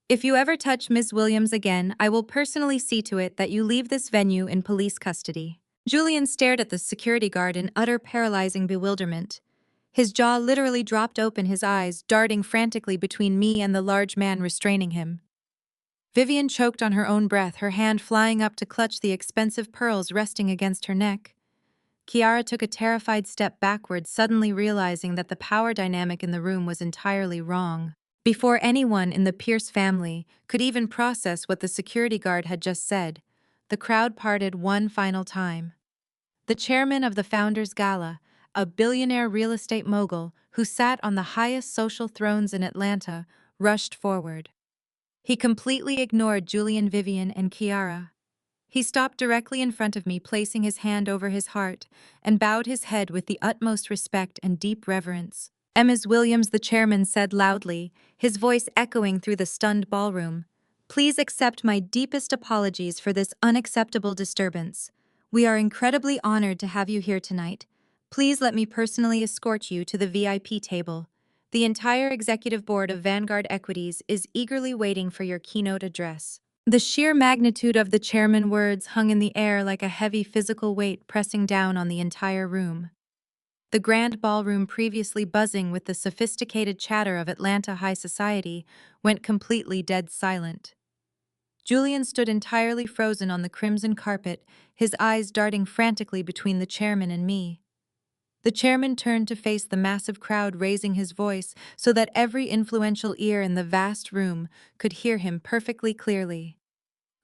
"If you ever touch Miss Williams again, I will personally see to it that you leave this venue in police custody." Julian stared at the security guard in utter paralyzing bewilderment. His jaw literally dropped open, his eyes darting frantically between me and the large man restraining him. Vivian choked on her own breath, her hand flying up to clutch the expensive pearls resting against her neck. Kiara took a terrified step backward, suddenly realizing that the power dynamic in the room was entirely wrong. Before anyone in the Pierce family could even process what the security guard had just said, the crowd parted one final time. The chairman of the Founders Gala, a billionaire real estate mogul who sat on the highest social thrones in Atlanta, rushed forward. He completely ignored Julian, Vivian, and Kiara. He stopped directly in front of me, placing his hand over his heart, and bowed his head with the utmost respect and deep reverence. "Ms. Williams," the chairman said loudly, his voice echoing through the stunned ballroom, "please accept my deepest apologies for this unacceptable disturbance. We are incredibly honored to have you here tonight. Please let me personally escort you to the VIP table. The entire executive board of Vanguard Equities is eagerly waiting for your keynote address." The sheer magnitude of the chairman's words hung in the air like a heavy physical weight pressing down on the entire room. The grand ballroom, previously buzzing with the sophisticated chatter of Atlanta high society, went completely dead silent. Julian stood entirely frozen on the crimson carpet, his eyes darting frantically between the chairman and me. The chairman turned to face the massive crowd, raising his voice so that every influential ear in the vast room could hear him perfectly clearly.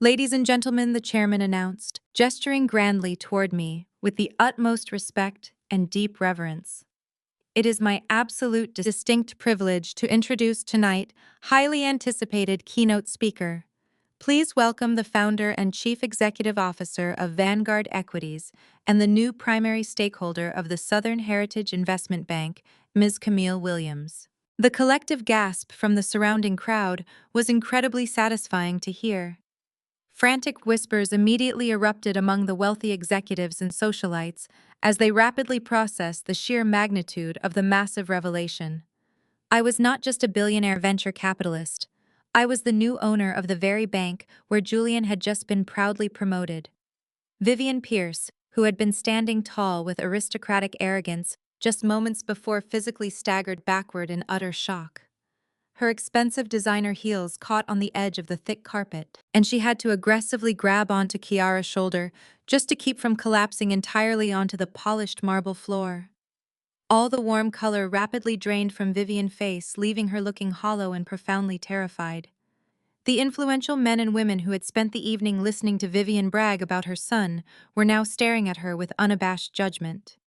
"Ladies and gentlemen," the chairman announced, gesturing grandly toward me with the utmost respect and deep reverence. "It is my absolute distinct privilege to introduce tonight highly anticipated keynote speaker. Please welcome the founder and chief executive officer of Vanguard Equities and the new primary stakeholder of the Southern Heritage Investment Bank, Ms. Camille Williams." The collective gasp from the surrounding crowd was incredibly satisfying to hear. Frantic whispers immediately erupted among the wealthy executives and socialites as they rapidly processed the sheer magnitude of the massive revelation. I was not just a billionaire venture capitalist. I was the new owner of the very bank where Julian had just been proudly promoted. Vivian Pierce, who had been standing tall with aristocratic arrogance just moments before, physically staggered backward in utter shock. Her expensive designer heels caught on the edge of the thick carpet, and she had to aggressively grab onto Kiara's shoulder just to keep from collapsing entirely onto the polished marble floor. All the warm color rapidly drained from Vivian's face, leaving her looking hollow and profoundly terrified. The influential men and women who had spent the evening listening to Vivian brag about her son were now staring at her with unabashed judgment.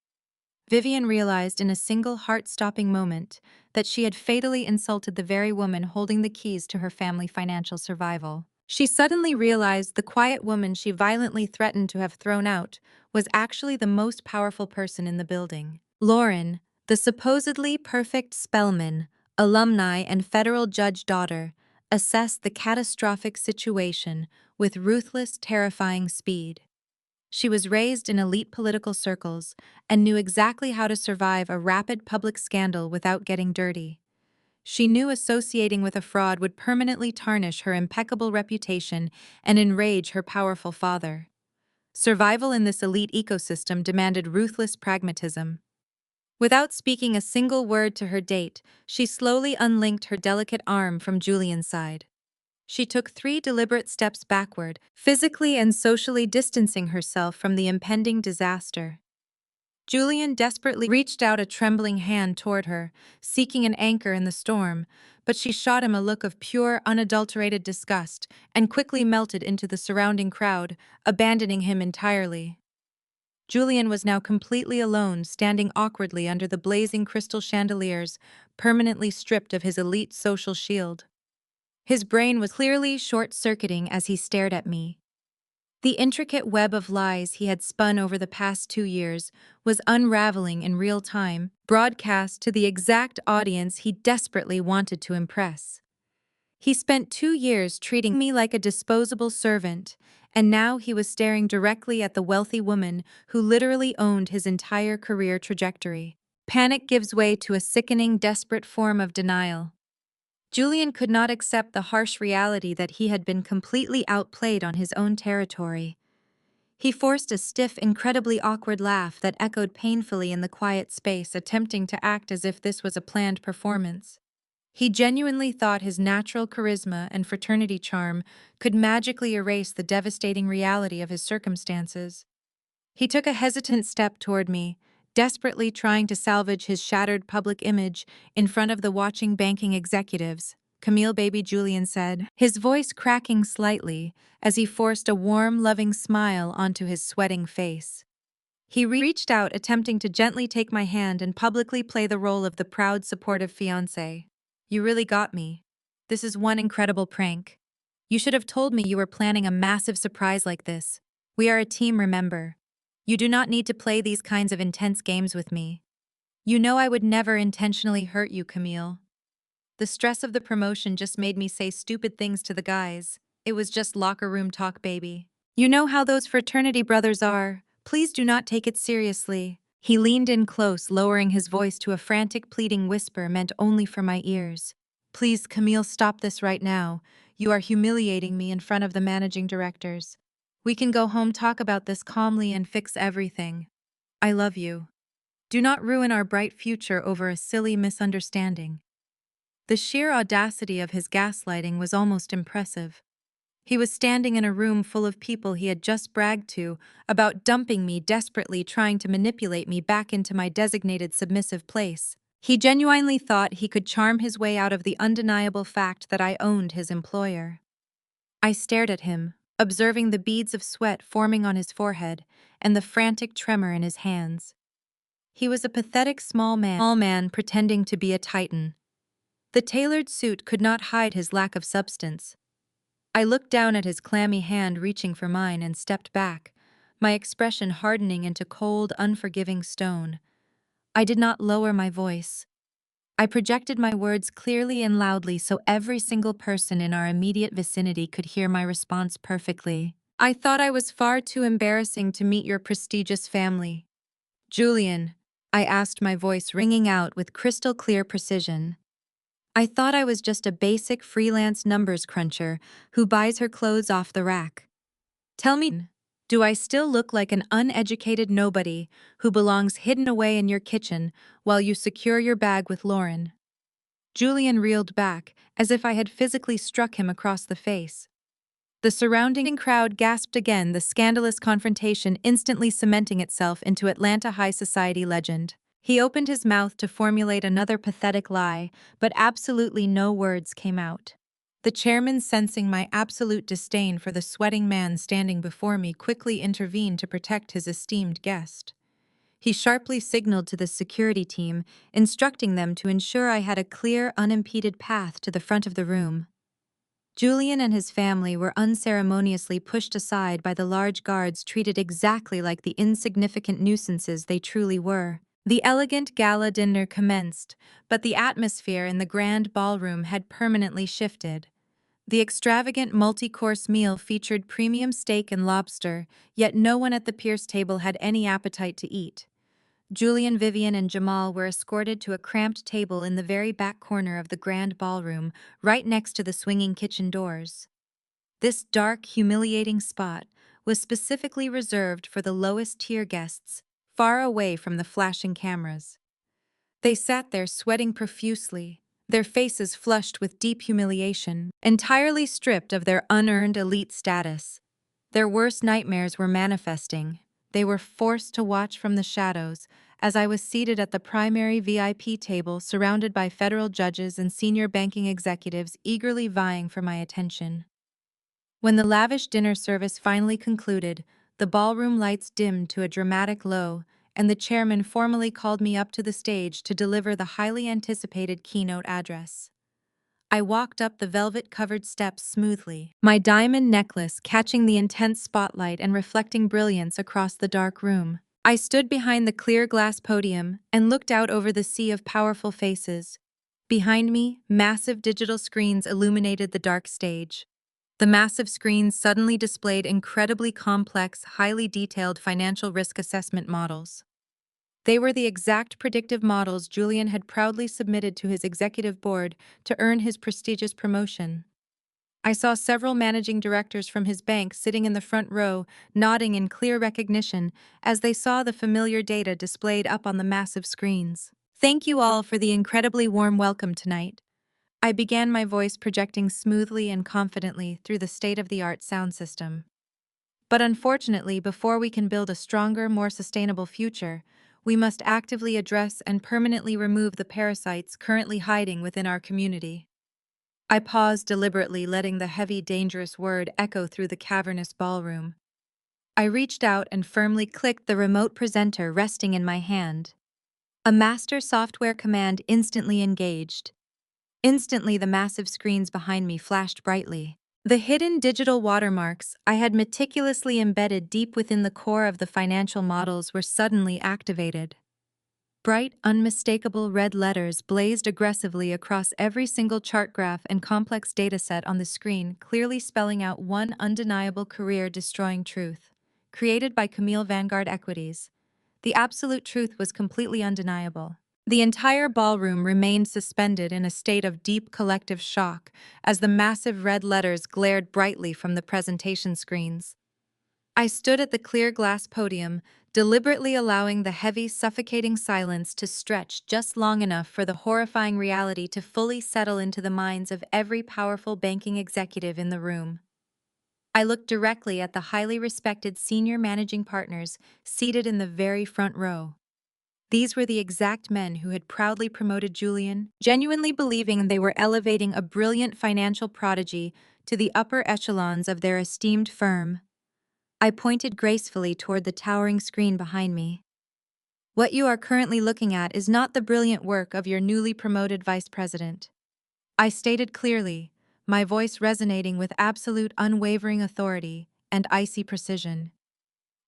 Vivian realized in a single heart-stopping moment that she had fatally insulted the very woman holding the keys to her family financial survival. She suddenly realized the quiet woman she violently threatened to have thrown out was actually the most powerful person in the building. Lauren, the supposedly perfect Spelman, alumni and federal judge daughter, assessed the catastrophic situation with ruthless, terrifying speed. She was raised in elite political circles and knew exactly how to survive a rapid public scandal without getting dirty. She knew associating with a fraud would permanently tarnish her impeccable reputation and enrage her powerful father. Survival in this elite ecosystem demanded ruthless pragmatism. Without speaking a single word to her date, she slowly unlinked her delicate arm from Julian's side. She took 3 deliberate steps backward, physically and socially distancing herself from the impending disaster. Julian desperately reached out a trembling hand toward her, seeking an anchor in the storm, but she shot him a look of pure, unadulterated disgust and quickly melted into the surrounding crowd, abandoning him entirely. Julian was now completely alone, standing awkwardly under the blazing crystal chandeliers, permanently stripped of his elite social shield. His brain was clearly short-circuiting as he stared at me. The intricate web of lies he had spun over the past 2 years was unraveling in real time, broadcast to the exact audience he desperately wanted to impress. He spent 2 years treating me like a disposable servant, and now he was staring directly at the wealthy woman who literally owned his entire career trajectory. Panic gives way to a sickening, desperate form of denial. Julian could not accept the harsh reality that he had been completely outplayed on his own territory. He forced a stiff, incredibly awkward laugh that echoed painfully in the quiet space, attempting to act as if this was a planned performance. He genuinely thought his natural charisma and fraternity charm could magically erase the devastating reality of his circumstances. He took a hesitant step toward me, desperately trying to salvage his shattered public image in front of the watching banking executives. "Camille, baby," Julian said, his voice cracking slightly as he forced a warm, loving smile onto his sweating face. He reached out, attempting to gently take my hand and publicly play the role of the proud, supportive fiancé. "You really got me. This is one incredible prank. You should have told me you were planning a massive surprise like this. We are a team, remember. You do not need to play these kinds of intense games with me. You know I would never intentionally hurt you, Camille." The stress of the promotion just made me say stupid things to the guys. It was just locker room talk, baby. "You know how those fraternity brothers are. Please do not take it seriously." He leaned in close, lowering his voice to a frantic, pleading whisper meant only for my ears. "Please, Camille, stop this right now. You are humiliating me in front of the managing directors. We can go home, talk about this calmly, and fix everything. I love you. Do not ruin our bright future over a silly misunderstanding." The sheer audacity of his gaslighting was almost impressive. He was standing in a room full of people he had just bragged to about dumping me, desperately trying to manipulate me back into my designated submissive place. He genuinely thought he could charm his way out of the undeniable fact that I owned his employer. I stared at him, observing the beads of sweat forming on his forehead and the frantic tremor in his hands. He was a pathetic small man pretending to be a titan. The tailored suit could not hide his lack of substance. I looked down at his clammy hand reaching for mine and stepped back, my expression hardening into cold, unforgiving stone. I did not lower my voice. I projected my words clearly and loudly so every single person in our immediate vicinity could hear my response perfectly. "I thought I was far too embarrassing to meet your prestigious family. Julian," I asked, my voice ringing out with crystal clear precision. "I thought I was just a basic freelance numbers cruncher who buys her clothes off the rack. Tell me, do I still look like an uneducated nobody who belongs hidden away in your kitchen while you secure your bag with Lauren?" Julian reeled back, as if I had physically struck him across the face. The surrounding crowd gasped again, the scandalous confrontation instantly cementing itself into Atlanta high society legend. He opened his mouth to formulate another pathetic lie, but absolutely no words came out. The chairman, sensing my absolute disdain for the sweating man standing before me, quickly intervened to protect his esteemed guest. He sharply signaled to the security team, instructing them to ensure I had a clear, unimpeded path to the front of the room. Julian and his family were unceremoniously pushed aside by the large guards, treated exactly like the insignificant nuisances they truly were. The elegant gala dinner commenced, but the atmosphere in the grand ballroom had permanently shifted. The extravagant multi-course meal featured premium steak and lobster, yet no one at the Pierce table had any appetite to eat. Julian, Vivian, and Jamal were escorted to a cramped table in the very back corner of the grand ballroom, right next to the swinging kitchen doors. This dark, humiliating spot was specifically reserved for the lowest-tier guests, far away from the flashing cameras. They sat there sweating profusely, their faces flushed with deep humiliation, entirely stripped of their unearned elite status. Their worst nightmares were manifesting. They were forced to watch from the shadows as I was seated at the primary VIP table, surrounded by federal judges and senior banking executives eagerly vying for my attention. When the lavish dinner service finally concluded, The ballroom lights dimmed to a dramatic low, and the chairman formally called me up to the stage to deliver the highly anticipated keynote address. I walked up the velvet-covered steps smoothly, my diamond necklace catching the intense spotlight and reflecting brilliance across the dark room. I stood behind the clear glass podium and looked out over the sea of powerful faces. Behind me, massive digital screens illuminated the dark stage. The massive screens suddenly displayed incredibly complex, highly detailed financial risk assessment models. They were the exact predictive models Julian had proudly submitted to his executive board to earn his prestigious promotion. I saw several managing directors from his bank sitting in the front row, nodding in clear recognition as they saw the familiar data displayed up on the massive screens. Thank you all for the incredibly warm welcome tonight. I began, my voice projecting smoothly and confidently through the state-of-the-art sound system. But unfortunately, before we can build a stronger, more sustainable future, we must actively address and permanently remove the parasites currently hiding within our community. I paused deliberately, letting the heavy, dangerous word echo through the cavernous ballroom. I reached out and firmly clicked the remote presenter resting in my hand. A master software command instantly engaged. Instantly, the massive screens behind me flashed brightly. The hidden digital watermarks I had meticulously embedded deep within the core of the financial models were suddenly activated. Bright, unmistakable red letters blazed aggressively across every single chart graph and complex dataset on the screen, clearly spelling out one undeniable career-destroying truth. Created by Camille Vanguard Equities, the absolute truth was completely undeniable. The entire ballroom remained suspended in a state of deep collective shock as the massive red letters glared brightly from the presentation screens. I stood at the clear glass podium, deliberately allowing the heavy, suffocating silence to stretch just long enough for the horrifying reality to fully settle into the minds of every powerful banking executive in the room. I looked directly at the highly respected senior managing partners seated in the very front row. These were the exact men who had proudly promoted Julian, genuinely believing they were elevating a brilliant financial prodigy to the upper echelons of their esteemed firm. I pointed gracefully toward the towering screen behind me. What you are currently looking at is not the brilliant work of your newly promoted vice president. I stated clearly, my voice resonating with absolute unwavering authority and icy precision.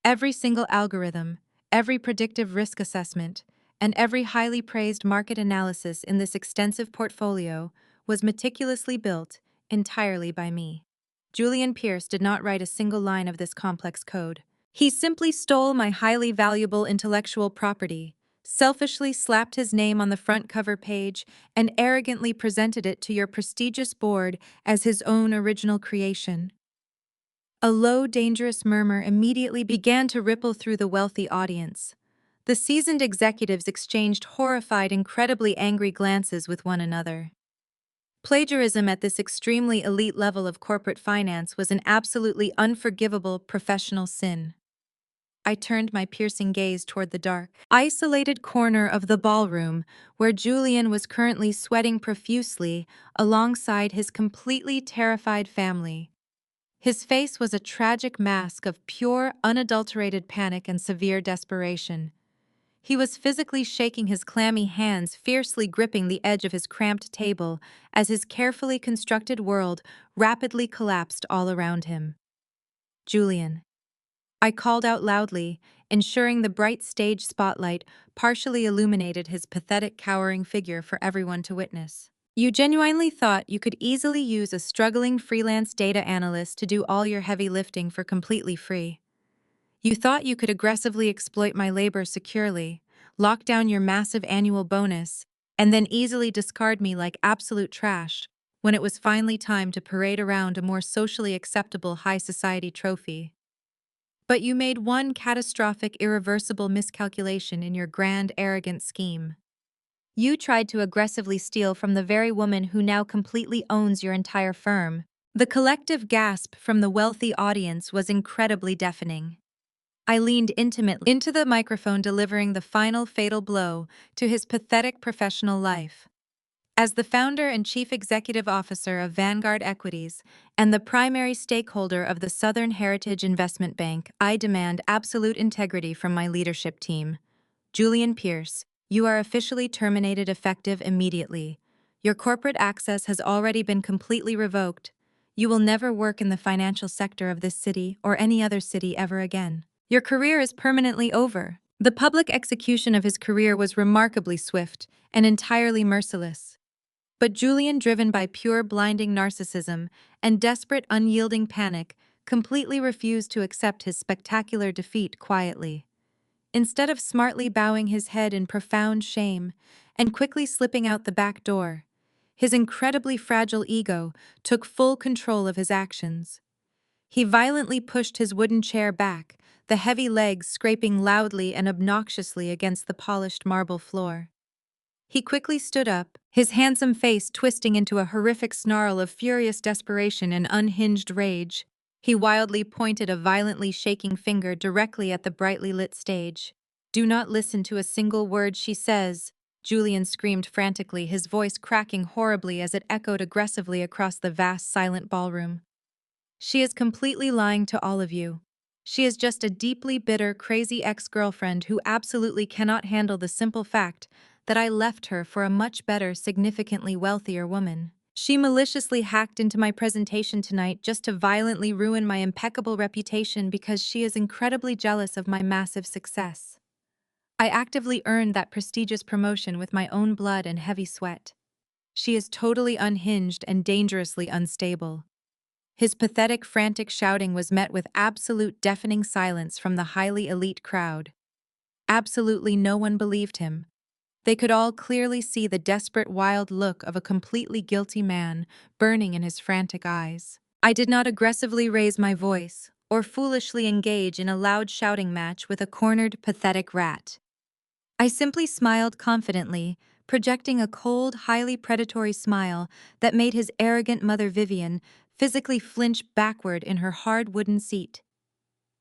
Every single algorithm, every predictive risk assessment, and every highly praised market analysis in this extensive portfolio was meticulously built entirely by me. Julian Pierce did not write a single line of this complex code. He simply stole my highly valuable intellectual property, selfishly slapped his name on the front cover page, and arrogantly presented it to your prestigious board as his own original creation. A low, dangerous murmur immediately began to ripple through the wealthy audience. The seasoned executives exchanged horrified, incredibly angry glances with one another. Plagiarism at this extremely elite level of corporate finance was an absolutely unforgivable professional sin. I turned my piercing gaze toward the dark, isolated corner of the ballroom where Julian was currently sweating profusely alongside his completely terrified family. His face was a tragic mask of pure, unadulterated panic and severe desperation. He was physically shaking his clammy hands, fiercely gripping the edge of his cramped table as his carefully constructed world rapidly collapsed all around him. Julian. I called out loudly, ensuring the bright stage spotlight partially illuminated his pathetic, cowering figure for everyone to witness. You genuinely thought you could easily use a struggling freelance data analyst to do all your heavy lifting for completely free. You thought you could aggressively exploit my labor securely, lock down your massive annual bonus, and then easily discard me like absolute trash when it was finally time to parade around a more socially acceptable high society trophy. But you made one catastrophic, irreversible miscalculation in your grand, arrogant scheme. You tried to aggressively steal from the very woman who now completely owns your entire firm. The collective gasp from the wealthy audience was incredibly deafening. I leaned intimately into the microphone, delivering the final fatal blow to his pathetic professional life. As the founder and chief executive officer of Vanguard Equities and the primary stakeholder of the Southern Heritage Investment Bank, I demand absolute integrity from my leadership team. Julian Pierce, you are officially terminated effective immediately. Your corporate access has already been completely revoked. You will never work in the financial sector of this city or any other city ever again. Your career is permanently over. The public execution of his career was remarkably swift and entirely merciless. But Julian, driven by pure blinding narcissism and desperate unyielding panic, completely refused to accept his spectacular defeat quietly. Instead of smartly bowing his head in profound shame and quickly slipping out the back door, his incredibly fragile ego took full control of his actions. He violently pushed his wooden chair back, the heavy legs scraping loudly and obnoxiously against the polished marble floor. He quickly stood up, his handsome face twisting into a horrific snarl of furious desperation and unhinged rage. He wildly pointed a violently shaking finger directly at the brightly lit stage. "Do not listen to a single word she says," Julian screamed frantically, his voice cracking horribly as it echoed aggressively across the vast, silent ballroom. "She is completely lying to all of you. She is just a deeply bitter, crazy ex-girlfriend who absolutely cannot handle the simple fact that I left her for a much better, significantly wealthier woman. She maliciously hacked into my presentation tonight just to violently ruin my impeccable reputation because she is incredibly jealous of my massive success. I actively earned that prestigious promotion with my own blood and heavy sweat. She is totally unhinged and dangerously unstable." His pathetic, frantic shouting was met with absolute deafening silence from the highly elite crowd. Absolutely no one believed him. They could all clearly see the desperate, wild look of a completely guilty man burning in his frantic eyes. I did not aggressively raise my voice or foolishly engage in a loud shouting match with a cornered, pathetic rat. I simply smiled confidently, projecting a cold, highly predatory smile that made his arrogant mother Vivian physically flinch backward in her hard wooden seat.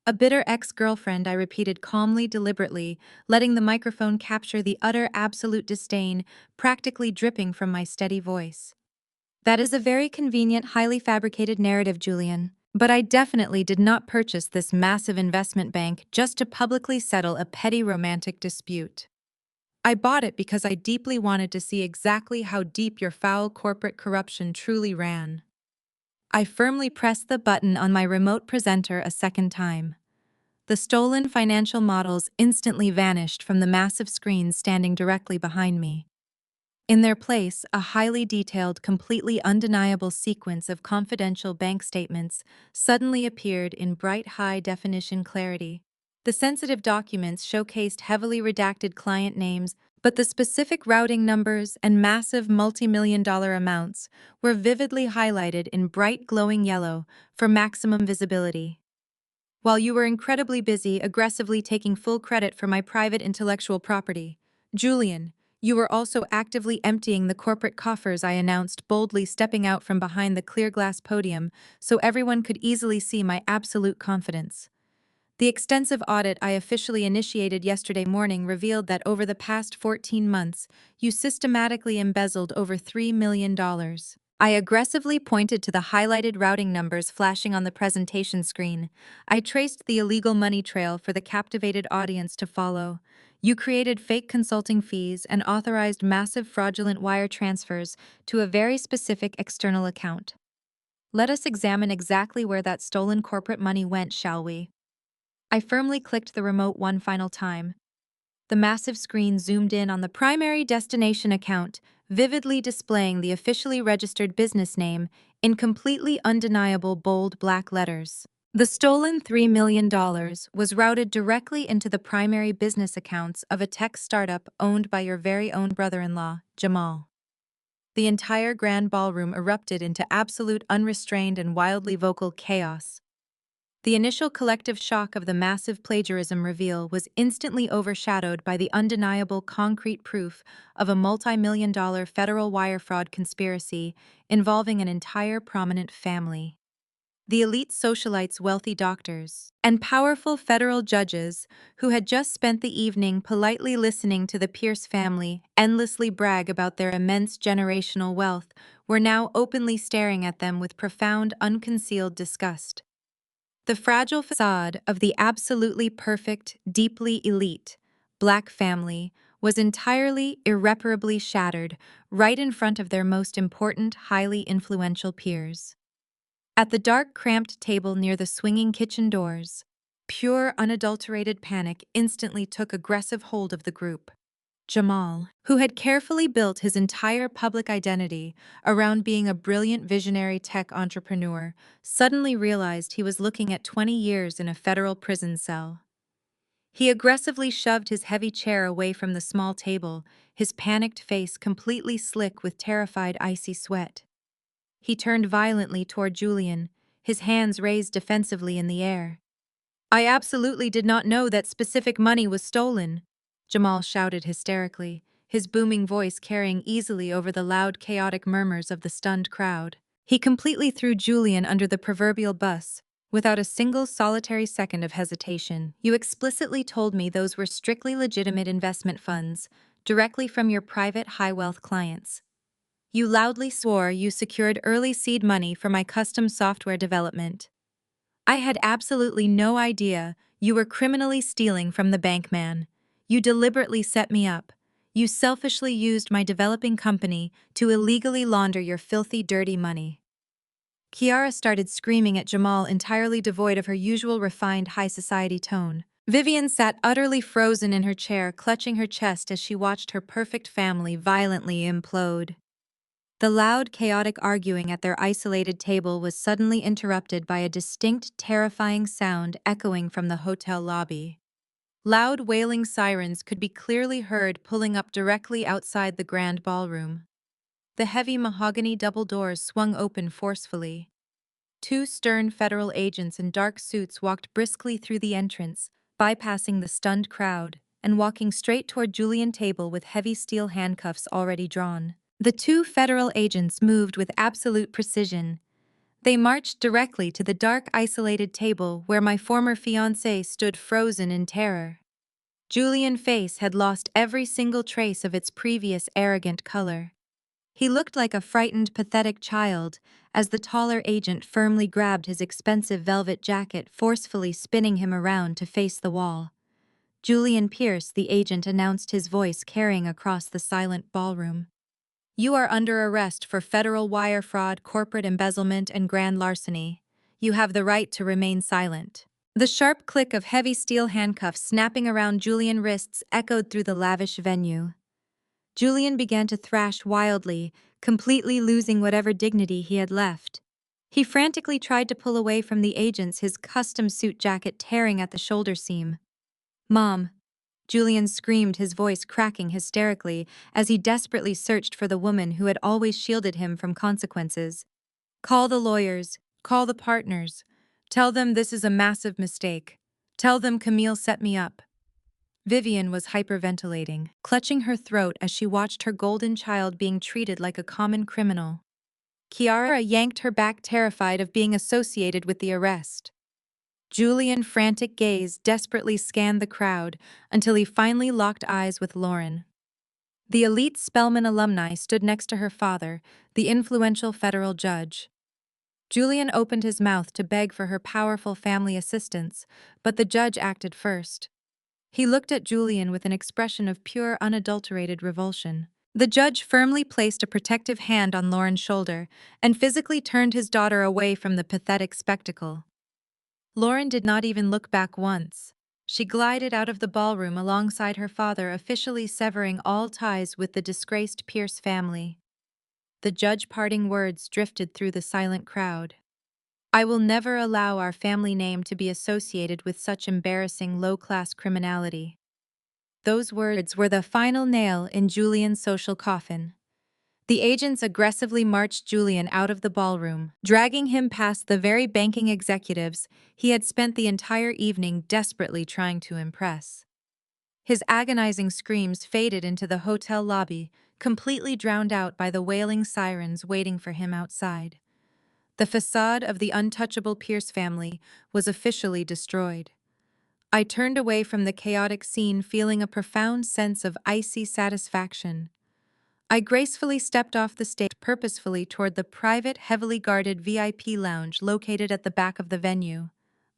"A bitter ex-girlfriend," I repeated calmly, deliberately, letting the microphone capture the utter absolute disdain practically dripping from my steady voice. "That is a very convenient, highly fabricated narrative, Julian. But I definitely did not purchase this massive investment bank just to publicly settle a petty romantic dispute. I bought it because I deeply wanted to see exactly how deep your foul corporate corruption truly ran." I firmly pressed the button on my remote presenter a second time. The stolen financial models instantly vanished from the massive screens standing directly behind me. In their place, a highly detailed, completely undeniable sequence of confidential bank statements suddenly appeared in bright high-definition clarity. The sensitive documents showcased heavily redacted client names, but the specific routing numbers and massive multi-million-dollar amounts were vividly highlighted in bright glowing yellow for maximum visibility. "While you were incredibly busy aggressively taking full credit for my private intellectual property, Julian, you were also actively emptying the corporate coffers," I announced, boldly stepping out from behind the clear glass podium so everyone could easily see my absolute confidence. "The extensive audit I officially initiated yesterday morning revealed that over the past 14 months, you systematically embezzled over $3 million. I aggressively pointed to the highlighted routing numbers flashing on the presentation screen. I traced the illegal money trail for the captivated audience to follow. You created fake consulting fees and authorized massive fraudulent wire transfers to a very specific external account. Let us examine exactly where that stolen corporate money went, shall we?" I firmly clicked the remote one final time. The massive screen zoomed in on the primary destination account, vividly displaying the officially registered business name in completely undeniable bold black letters. The stolen $3 million was routed directly into the primary business accounts of a tech startup owned by your very own brother-in-law, Jamal. The entire grand ballroom erupted into absolute unrestrained and wildly vocal chaos. The initial collective shock of the massive plagiarism reveal was instantly overshadowed by the undeniable concrete proof of a multi-million-dollar federal wire fraud conspiracy involving an entire prominent family. The elite socialites, wealthy doctors, and powerful federal judges who had just spent the evening politely listening to the Pierce family endlessly brag about their immense generational wealth were now openly staring at them with profound, unconcealed disgust. The fragile facade of the absolutely perfect, deeply elite, Black family was entirely, irreparably shattered right in front of their most important, highly influential peers. At the dark, cramped table near the swinging kitchen doors, pure, unadulterated panic instantly took aggressive hold of the group. Jamal, who had carefully built his entire public identity around being a brilliant visionary tech entrepreneur, suddenly realized he was looking at 20 years in a federal prison cell. He aggressively shoved his heavy chair away from the small table, his panicked face completely slick with terrified icy sweat. He turned violently toward Julian, his hands raised defensively in the air. "I absolutely did not know that specific money was stolen," Jamal shouted hysterically, his booming voice carrying easily over the loud, chaotic murmurs of the stunned crowd. He completely threw Julian under the proverbial bus, without a single solitary second of hesitation. "You explicitly told me those were strictly legitimate investment funds, directly from your private high-wealth clients. You loudly swore you secured early seed money for my custom software development. I had absolutely no idea you were criminally stealing from the bankman. You deliberately set me up. You selfishly used my developing company to illegally launder your filthy, dirty money." Kiara started screaming at Jamal, entirely devoid of her usual refined high society tone. Vivian sat utterly frozen in her chair, clutching her chest as she watched her perfect family violently implode. The loud, chaotic arguing at their isolated table was suddenly interrupted by a distinct, terrifying sound echoing from the hotel lobby. Loud, wailing sirens could be clearly heard pulling up directly outside the grand ballroom. The heavy mahogany double doors swung open forcefully. Two stern federal agents in dark suits walked briskly through the entrance, bypassing the stunned crowd, and walking straight toward Julian's table with heavy steel handcuffs already drawn. The two federal agents moved with absolute precision. They marched directly to the dark, isolated table where my former fiancé stood frozen in terror. Julian's face had lost every single trace of its previous arrogant color. He looked like a frightened, pathetic child as the taller agent firmly grabbed his expensive velvet jacket, forcefully spinning him around to face the wall. "Julian Pierce," the agent announced, his voice carrying across the silent ballroom. "You are under arrest for federal wire fraud, corporate embezzlement, and grand larceny. You have the right to remain silent." The sharp click of heavy steel handcuffs snapping around Julian's wrists echoed through the lavish venue. Julian began to thrash wildly, completely losing whatever dignity he had left. He frantically tried to pull away from the agents, his custom suit jacket tearing at the shoulder seam. "Mom!" Julian screamed, his voice cracking hysterically as he desperately searched for the woman who had always shielded him from consequences. "Call the lawyers. Call the partners. Tell them this is a massive mistake. Tell them Camille set me up." Vivian was hyperventilating, clutching her throat as she watched her golden child being treated like a common criminal. Kiara yanked her back, terrified of being associated with the arrest. Julian's frantic gaze desperately scanned the crowd until he finally locked eyes with Lauren. The elite Spelman alumni stood next to her father, the influential federal judge. Julian opened his mouth to beg for her powerful family assistance, but the judge acted first. He looked at Julian with an expression of pure, unadulterated revulsion. The judge firmly placed a protective hand on Lauren's shoulder and physically turned his daughter away from the pathetic spectacle. Lauren did not even look back once. She glided out of the ballroom alongside her father, officially severing all ties with the disgraced Pierce family. The judge's parting words drifted through the silent crowd. "I will never allow our family name to be associated with such embarrassing low-class criminality." Those words were the final nail in Julian's social coffin. The agents aggressively marched Julian out of the ballroom, dragging him past the very banking executives he had spent the entire evening desperately trying to impress. His agonizing screams faded into the hotel lobby, completely drowned out by the wailing sirens waiting for him outside. The facade of the untouchable Pierce family was officially destroyed. I turned away from the chaotic scene feeling a profound sense of icy satisfaction. I gracefully stepped off the stage purposefully toward the private, heavily guarded VIP lounge located at the back of the venue.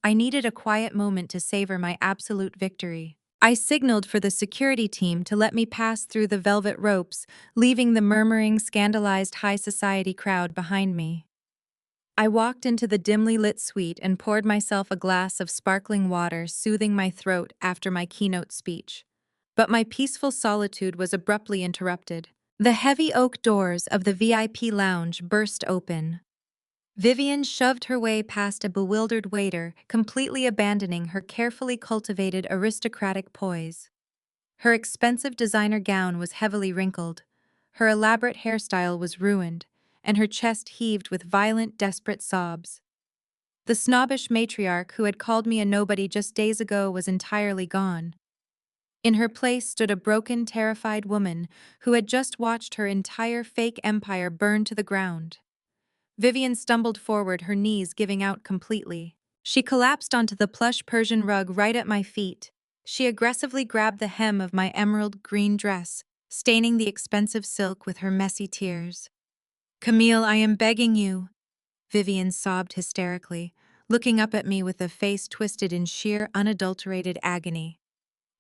I needed a quiet moment to savor my absolute victory. I signaled for the security team to let me pass through the velvet ropes, leaving the murmuring, scandalized high society crowd behind me. I walked into the dimly lit suite and poured myself a glass of sparkling water, soothing my throat after my keynote speech. But my peaceful solitude was abruptly interrupted. The heavy oak doors of the VIP lounge burst open. Vivian shoved her way past a bewildered waiter, completely abandoning her carefully cultivated aristocratic poise. Her expensive designer gown was heavily wrinkled, her elaborate hairstyle was ruined, and her chest heaved with violent, desperate sobs. The snobbish matriarch who had called me a nobody just days ago was entirely gone. In her place stood a broken, terrified woman who had just watched her entire fake empire burn to the ground. Vivian stumbled forward, her knees giving out completely. She collapsed onto the plush Persian rug right at my feet. She aggressively grabbed the hem of my emerald green dress, staining the expensive silk with her messy tears. "Camille, I am begging you," Vivian sobbed hysterically, looking up at me with a face twisted in sheer, unadulterated agony.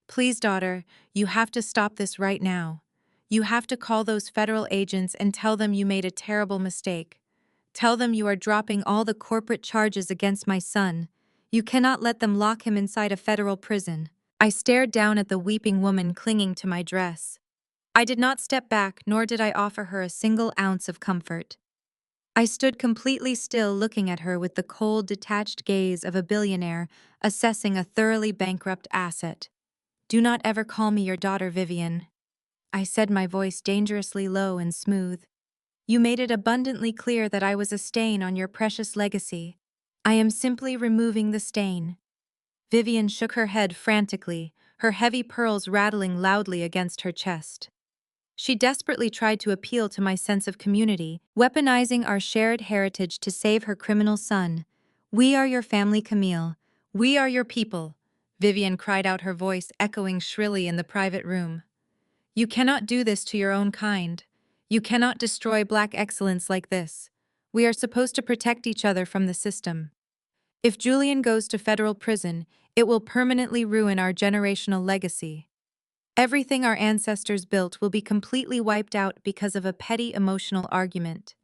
"Please, daughter, you have to stop this right now. You have to call those federal agents and tell them you made a terrible mistake. Tell them you are dropping all the corporate charges against my son. You cannot let them lock him inside a federal prison." I stared down at the weeping woman clinging to my dress. I did not step back, nor did I offer her a single ounce of comfort. I stood completely still, looking at her with the cold, detached gaze of a billionaire assessing a thoroughly bankrupt asset. "Do not ever call me your daughter, Vivian," I said, my voice dangerously low and smooth. "You made it abundantly clear that I was a stain on your precious legacy. I am simply removing the stain." Vivian shook her head frantically, her heavy pearls rattling loudly against her chest. She desperately tried to appeal to my sense of community, weaponizing our shared heritage to save her criminal son. "We are your family, Camille. We are your people," Vivian cried out, her voice echoing shrilly in the private room. "You cannot do this to your own kind. You cannot destroy Black excellence like this. We are supposed to protect each other from the system. If Julian goes to federal prison, it will permanently ruin our generational legacy. Everything our ancestors built will be completely wiped out because of a petty emotional argument.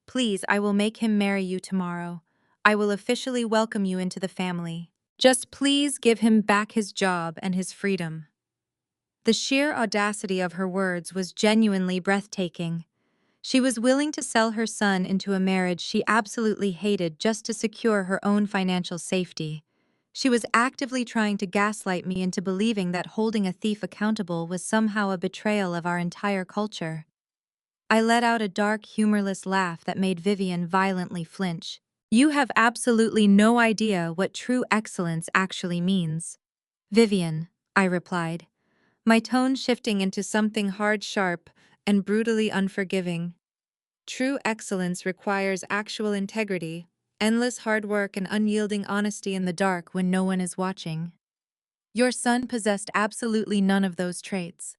Please, I will make him marry you tomorrow. I will officially welcome you into the family. Just please give him back his job and his freedom." The sheer audacity of her words was genuinely breathtaking. She was willing to sell her son into a marriage she absolutely hated just to secure her own financial safety. She was actively trying to gaslight me into believing that holding a thief accountable was somehow a betrayal of our entire culture. I let out a dark, humorless laugh that made Vivian violently flinch. "You have absolutely no idea what true excellence actually means." "Vivian," I replied, my tone shifting into something hard, sharp, and brutally unforgiving. "True excellence requires actual integrity, endless hard work, and unyielding honesty in the dark when no one is watching. Your son possessed absolutely none of those traits.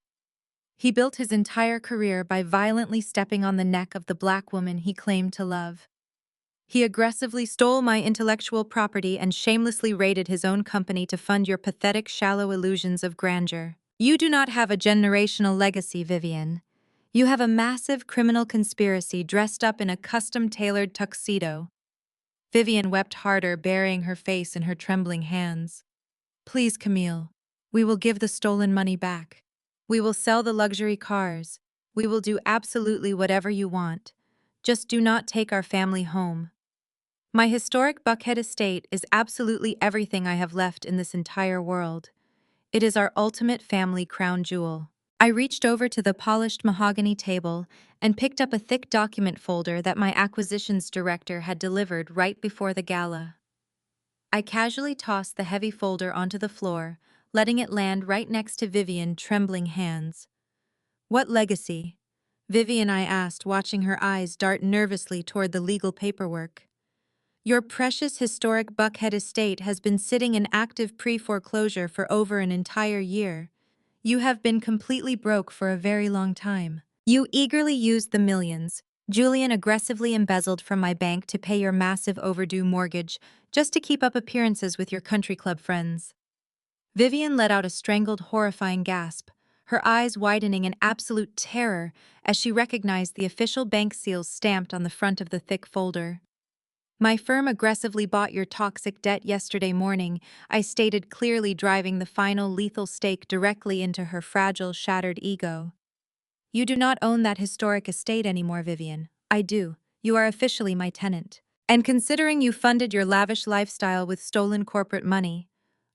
He built his entire career by violently stepping on the neck of the Black woman he claimed to love. He aggressively stole my intellectual property and shamelessly raided his own company to fund your pathetic, shallow illusions of grandeur. You do not have a generational legacy, Vivian. You have a massive criminal conspiracy dressed up in a custom-tailored tuxedo." Vivian wept harder, burying her face in her trembling hands. "Please, Camille. We will give the stolen money back. We will sell the luxury cars. We will do absolutely whatever you want. Just do not take our family home. My historic Buckhead estate is absolutely everything I have left in this entire world. It is our ultimate family crown jewel." I reached over to the polished mahogany table and picked up a thick document folder that my acquisitions director had delivered right before the gala. I casually tossed the heavy folder onto the floor, letting it land right next to Vivian's trembling hands. "What legacy?" Vivian, I asked, watching her eyes dart nervously toward the legal paperwork. Your precious historic Buckhead estate has been sitting in active pre-foreclosure for over an entire year. You have been completely broke for a very long time. You eagerly used the millions Julian aggressively embezzled from my bank to pay your massive overdue mortgage just to keep up appearances with your country club friends. Vivian let out a strangled, horrifying gasp, her eyes widening in absolute terror as she recognized the official bank seals stamped on the front of the thick folder. My firm aggressively bought your toxic debt yesterday morning, I stated clearly, driving the final lethal stake directly into her fragile, shattered ego. You do not own that historic estate anymore, Vivian. I do. You are officially my tenant. And considering you funded your lavish lifestyle with stolen corporate money,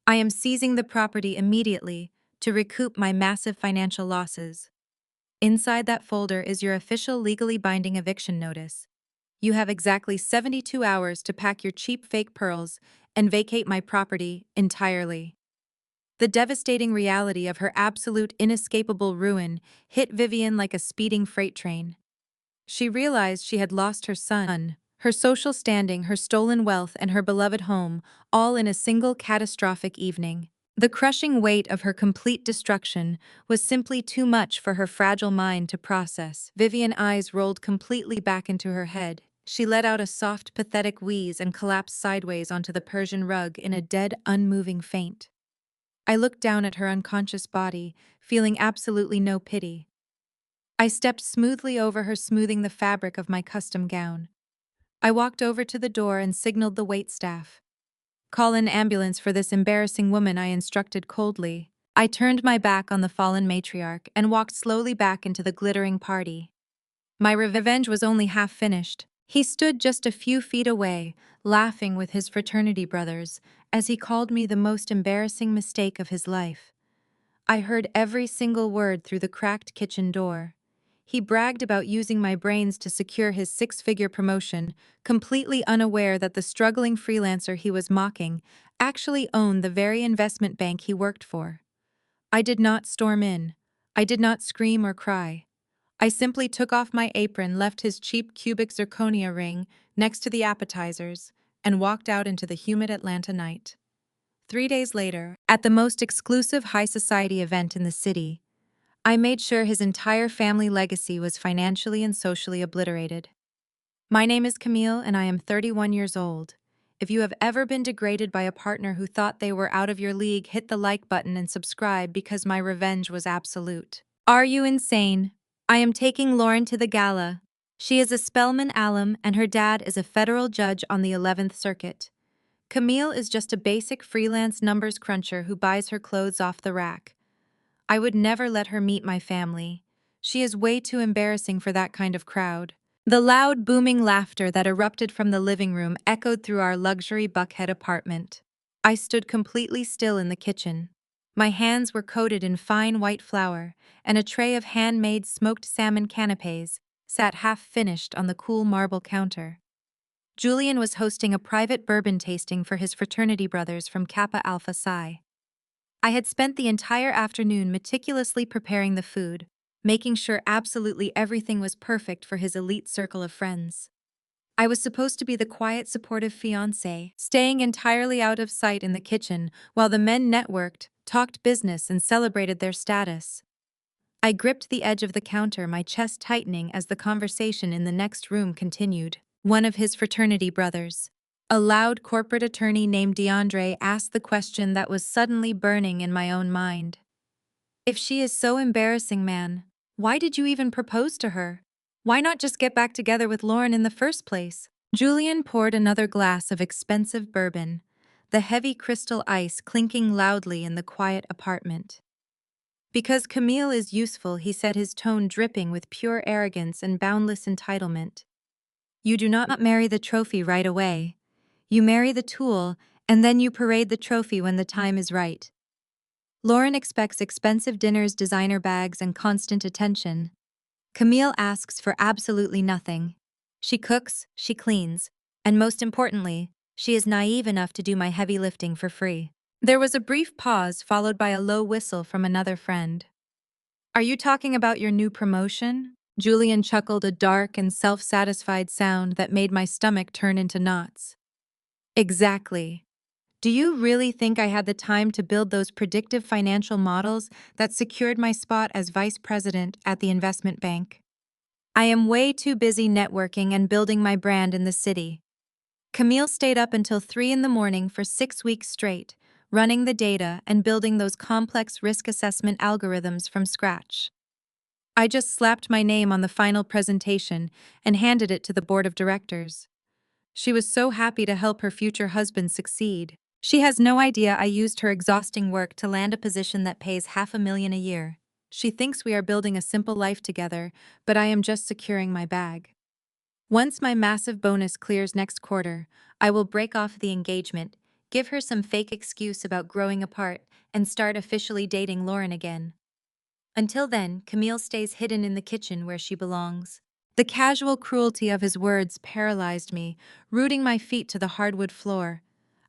I am seizing the property immediately to recoup my massive financial losses. Inside that folder is your official legally binding eviction notice. You have exactly 72 hours to pack your cheap fake pearls and vacate my property entirely. The devastating reality of her absolute inescapable ruin hit Vivian like a speeding freight train. She realized she had lost her son, her social standing, her stolen wealth, and her beloved home, all in a single catastrophic evening. The crushing weight of her complete destruction was simply too much for her fragile mind to process. Vivian's eyes rolled completely back into her head. She let out a soft, pathetic wheeze and collapsed sideways onto the Persian rug in a dead, unmoving faint. I looked down at her unconscious body, feeling absolutely no pity. I stepped smoothly over her, smoothing the fabric of my custom gown. I walked over to the door and signaled the waitstaff. "Call an ambulance for this embarrassing woman," I instructed coldly. I turned my back on the fallen matriarch and walked slowly back into the glittering party. My revenge was only half finished. He stood just a few feet away, laughing with his fraternity brothers, as he called me the most embarrassing mistake of his life. I heard every single word through the cracked kitchen door. He bragged about using my brains to secure his six-figure promotion, completely unaware that the struggling freelancer he was mocking actually owned the very investment bank he worked for. I did not storm in. I did not scream or cry. I simply took off my apron, left his cheap cubic zirconia ring next to the appetizers, and walked out into the humid Atlanta night. 3 days later, at the most exclusive high society event in the city, I made sure his entire family legacy was financially and socially obliterated. My name is Camille, and I am 31 years old. If you have ever been degraded by a partner who thought they were out of your league, hit the like button and subscribe, because my revenge was absolute. Are you insane? I am taking Lauren to the gala. She is a Spelman alum, and her dad is a federal judge on the 11th Circuit. Camille is just a basic freelance numbers cruncher who buys her clothes off the rack. I would never let her meet my family. She is way too embarrassing for that kind of crowd. The loud, booming laughter that erupted from the living room echoed through our luxury Buckhead apartment. I stood completely still in the kitchen. My hands were coated in fine white flour, and a tray of handmade smoked salmon canapés sat half-finished on the cool marble counter. Julian was hosting a private bourbon tasting for his fraternity brothers from Kappa Alpha Psi. I had spent the entire afternoon meticulously preparing the food, making sure absolutely everything was perfect for his elite circle of friends. I was supposed to be the quiet, supportive fiancé, staying entirely out of sight in the kitchen while the men networked, talked business, and celebrated their status. I gripped the edge of the counter, my chest tightening as the conversation in the next room continued. One of his fraternity brothers, a loud corporate attorney named DeAndre, asked the question that was suddenly burning in my own mind. "If she is so embarrassing, man, why did you even propose to her? Why not just get back together with Lauren in the first place?" Julian poured another glass of expensive bourbon, the heavy crystal ice clinking loudly in the quiet apartment. "Because Camille is useful," he said, his tone dripping with pure arrogance and boundless entitlement. "You do not marry the trophy right away. You marry the tool, and then you parade the trophy when the time is right. Lauren expects expensive dinners, designer bags, and constant attention. Camille asks for absolutely nothing. She cooks, she cleans, and most importantly, she is naive enough to do my heavy lifting for free." There was a brief pause, followed by a low whistle from another friend. "Are you talking about your new promotion?" Julian chuckled, a dark and self-satisfied sound that made my stomach turn into knots. Exactly. Do you really think I had the time to build those predictive financial models that secured my spot as vice president at the investment bank? I am way too busy networking and building my brand in the city. Camille stayed up until 3 in the morning for 6 weeks straight, running the data and building those complex risk assessment algorithms from scratch. I just slapped my name on the final presentation and handed it to the board of directors. She was so happy to help her future husband succeed. She has no idea I used her exhausting work to land a position that pays $500,000 a year. She thinks we are building a simple life together, but I am just securing my bag. Once my massive bonus clears next quarter, I will break off the engagement, give her some fake excuse about growing apart, and start officially dating Lauren again. Until then, Camille stays hidden in the kitchen where she belongs. The casual cruelty of his words paralyzed me, rooting my feet to the hardwood floor.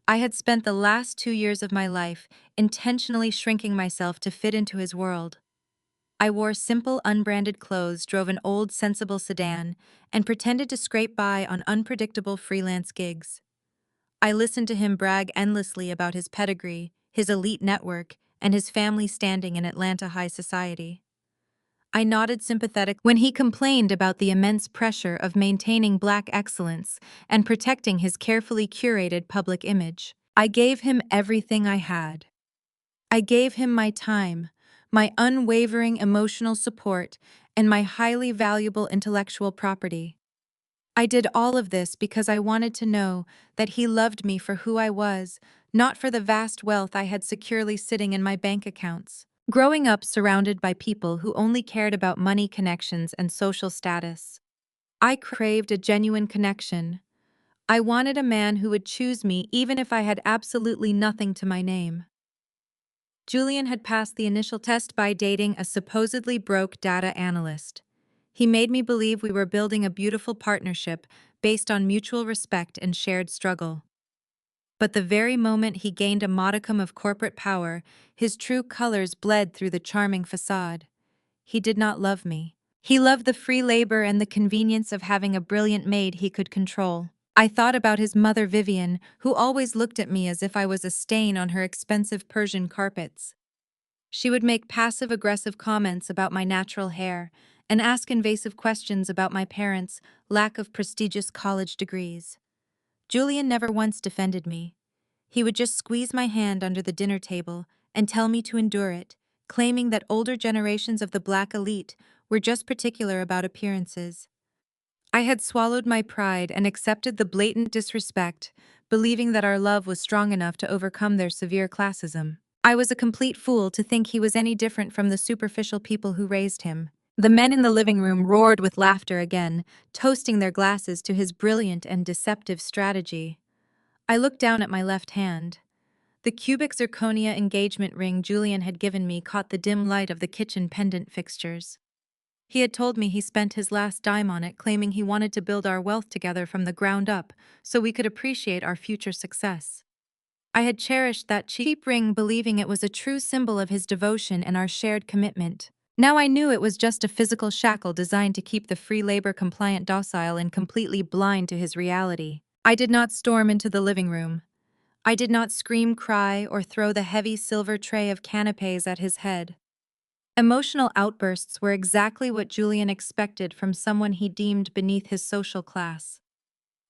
I had spent the last 2 years of my life intentionally shrinking myself to fit into his world. I wore simple, unbranded clothes, drove an old, sensible sedan, and pretended to scrape by on unpredictable freelance gigs. I listened to him brag endlessly about his pedigree, his elite network, and his family standing in Atlanta high society. I nodded sympathetic when he complained about the immense pressure of maintaining Black excellence and protecting his carefully curated public image. I gave him everything I had. I gave him my time, my unwavering emotional support, and my highly valuable intellectual property. I did all of this because I wanted to know that he loved me for who I was, not for the vast wealth I had securely sitting in my bank accounts. Growing up surrounded by people who only cared about money connections and social status, I craved a genuine connection. I wanted a man who would choose me even if I had absolutely nothing to my name. Julian had passed the initial test by dating a supposedly broke data analyst. He made me believe we were building a beautiful partnership based on mutual respect and shared struggle. But the very moment he gained a modicum of corporate power, his true colors bled through the charming facade. He did not love me. He loved the free labor and the convenience of having a brilliant maid he could control. I thought about his mother Vivian, who always looked at me as if I was a stain on her expensive Persian carpets. She would make passive-aggressive comments about my natural hair and ask invasive questions about my parents' lack of prestigious college degrees. Julian never once defended me. He would just squeeze my hand under the dinner table and tell me to endure it, claiming that older generations of the Black elite were just particular about appearances. I had swallowed my pride and accepted the blatant disrespect, believing that our love was strong enough to overcome their severe classism. I was a complete fool to think he was any different from the superficial people who raised him. The men in the living room roared with laughter again, toasting their glasses to his brilliant and deceptive strategy. I looked down at my left hand. The cubic zirconia engagement ring Julian had given me caught the dim light of the kitchen pendant fixtures. He had told me he spent his last dime on it, claiming he wanted to build our wealth together from the ground up so we could appreciate our future success. I had cherished that cheap ring, believing it was a true symbol of his devotion and our shared commitment. Now I knew it was just a physical shackle designed to keep the free labor compliant docile and completely blind to his reality. I did not storm into the living room. I did not scream, cry, or throw the heavy silver tray of canapes at his head. Emotional outbursts were exactly what Julian expected from someone he deemed beneath his social class.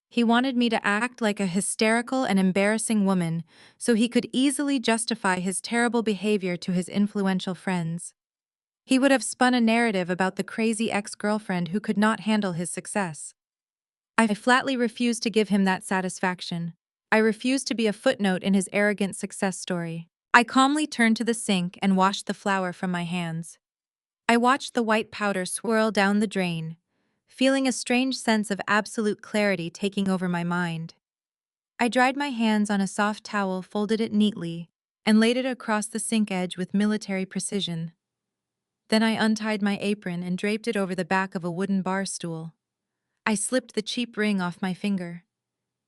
He wanted me to act like a hysterical and embarrassing woman so he could easily justify his terrible behavior to his influential friends. He would have spun a narrative about the crazy ex-girlfriend who could not handle his success. I flatly refused to give him that satisfaction. I refused to be a footnote in his arrogant success story. I calmly turned to the sink and washed the flour from my hands. I watched the white powder swirl down the drain, feeling a strange sense of absolute clarity taking over my mind. I dried my hands on a soft towel, folded it neatly, and laid it across the sink edge with military precision. Then I untied my apron and draped it over the back of a wooden bar stool. I slipped the cheap ring off my finger.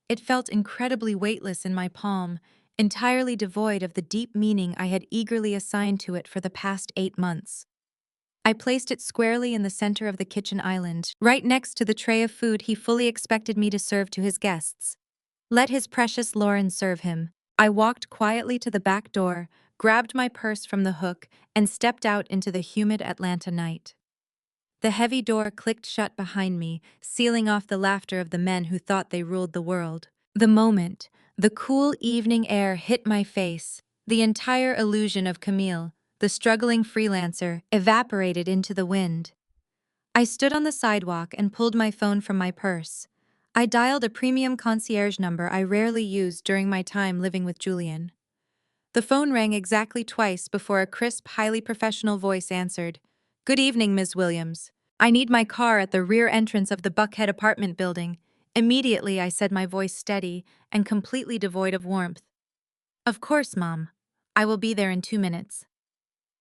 It felt incredibly weightless in my palm, entirely devoid of the deep meaning I had eagerly assigned to it for the past 8 months. I placed it squarely in the center of the kitchen island, right next to the tray of food he fully expected me to serve to his guests. Let his precious Lauren serve him. I walked quietly to the back door, grabbed my purse from the hook, and stepped out into the humid Atlanta night. The heavy door clicked shut behind me, sealing off the laughter of the men who thought they ruled the world. The moment, the cool evening air hit my face, the entire illusion of Camille, the struggling freelancer, evaporated into the wind. I stood on the sidewalk and pulled my phone from my purse. I dialed a premium concierge number I rarely used during my time living with Julian. The phone rang exactly twice before a crisp, highly professional voice answered. "Good evening, Ms. Williams. I need my car at the rear entrance of the Buckhead apartment building." Immediately, I said, my voice steady and completely devoid of warmth. "Of course, Mom. I will be there in 2 minutes."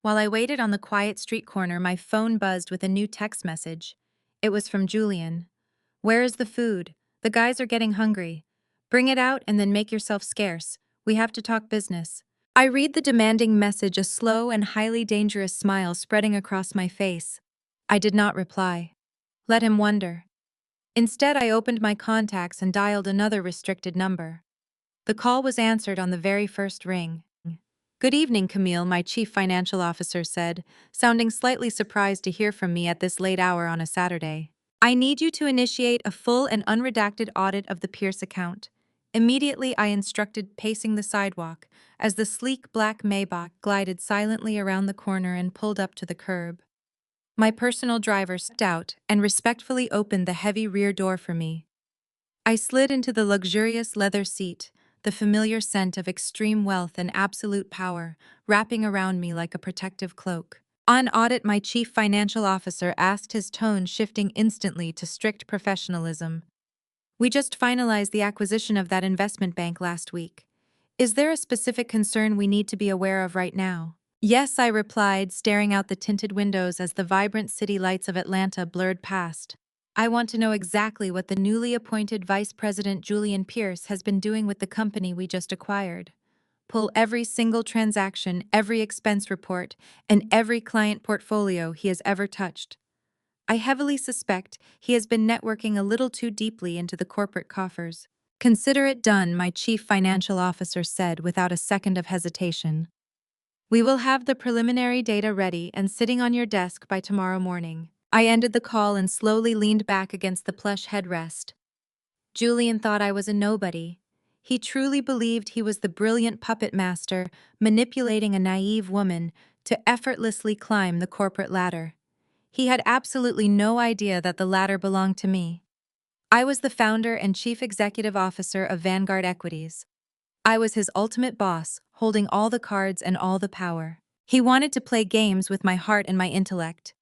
While I waited on the quiet street corner, my phone buzzed with a new text message. It was from Julian. "Where is the food? The guys are getting hungry. Bring it out and then make yourself scarce. We have to talk business." I read the demanding message, a slow and highly dangerous smile spreading across my face. I did not reply. Let him wonder. Instead, I opened my contacts and dialed another restricted number. The call was answered on the very first ring. "Good evening, Camille," my chief financial officer said, sounding slightly surprised to hear from me at this late hour on a Saturday. "I need you to initiate a full and unredacted audit of the Pierce account." Immediately, I instructed, pacing the sidewalk, as the sleek black Maybach glided silently around the corner and pulled up to the curb. My personal driver stepped out and respectfully opened the heavy rear door for me. I slid into the luxurious leather seat, the familiar scent of extreme wealth and absolute power wrapping around me like a protective cloak. On audit, my chief financial officer asked, his tone shifting instantly to strict professionalism. "We just finalized the acquisition of that investment bank last week. Is there a specific concern we need to be aware of right now?" "Yes," I replied, staring out the tinted windows as the vibrant city lights of Atlanta blurred past. "I want to know exactly what the newly appointed Vice President Julian Pierce has been doing with the company we just acquired. Pull every single transaction, every expense report, and every client portfolio he has ever touched. I heavily suspect he has been networking a little too deeply into the corporate coffers." "Consider it done," my chief financial officer said without a second of hesitation. "We will have the preliminary data ready and sitting on your desk by tomorrow morning." I ended the call and slowly leaned back against the plush headrest. Julian thought I was a nobody. He truly believed he was the brilliant puppet master, manipulating a naive woman to effortlessly climb the corporate ladder. He had absolutely no idea that the ladder belonged to me. I was the founder and chief executive officer of Vanguard Equities. I was his ultimate boss, holding all the cards and all the power. He wanted to play games with my heart and my intellect.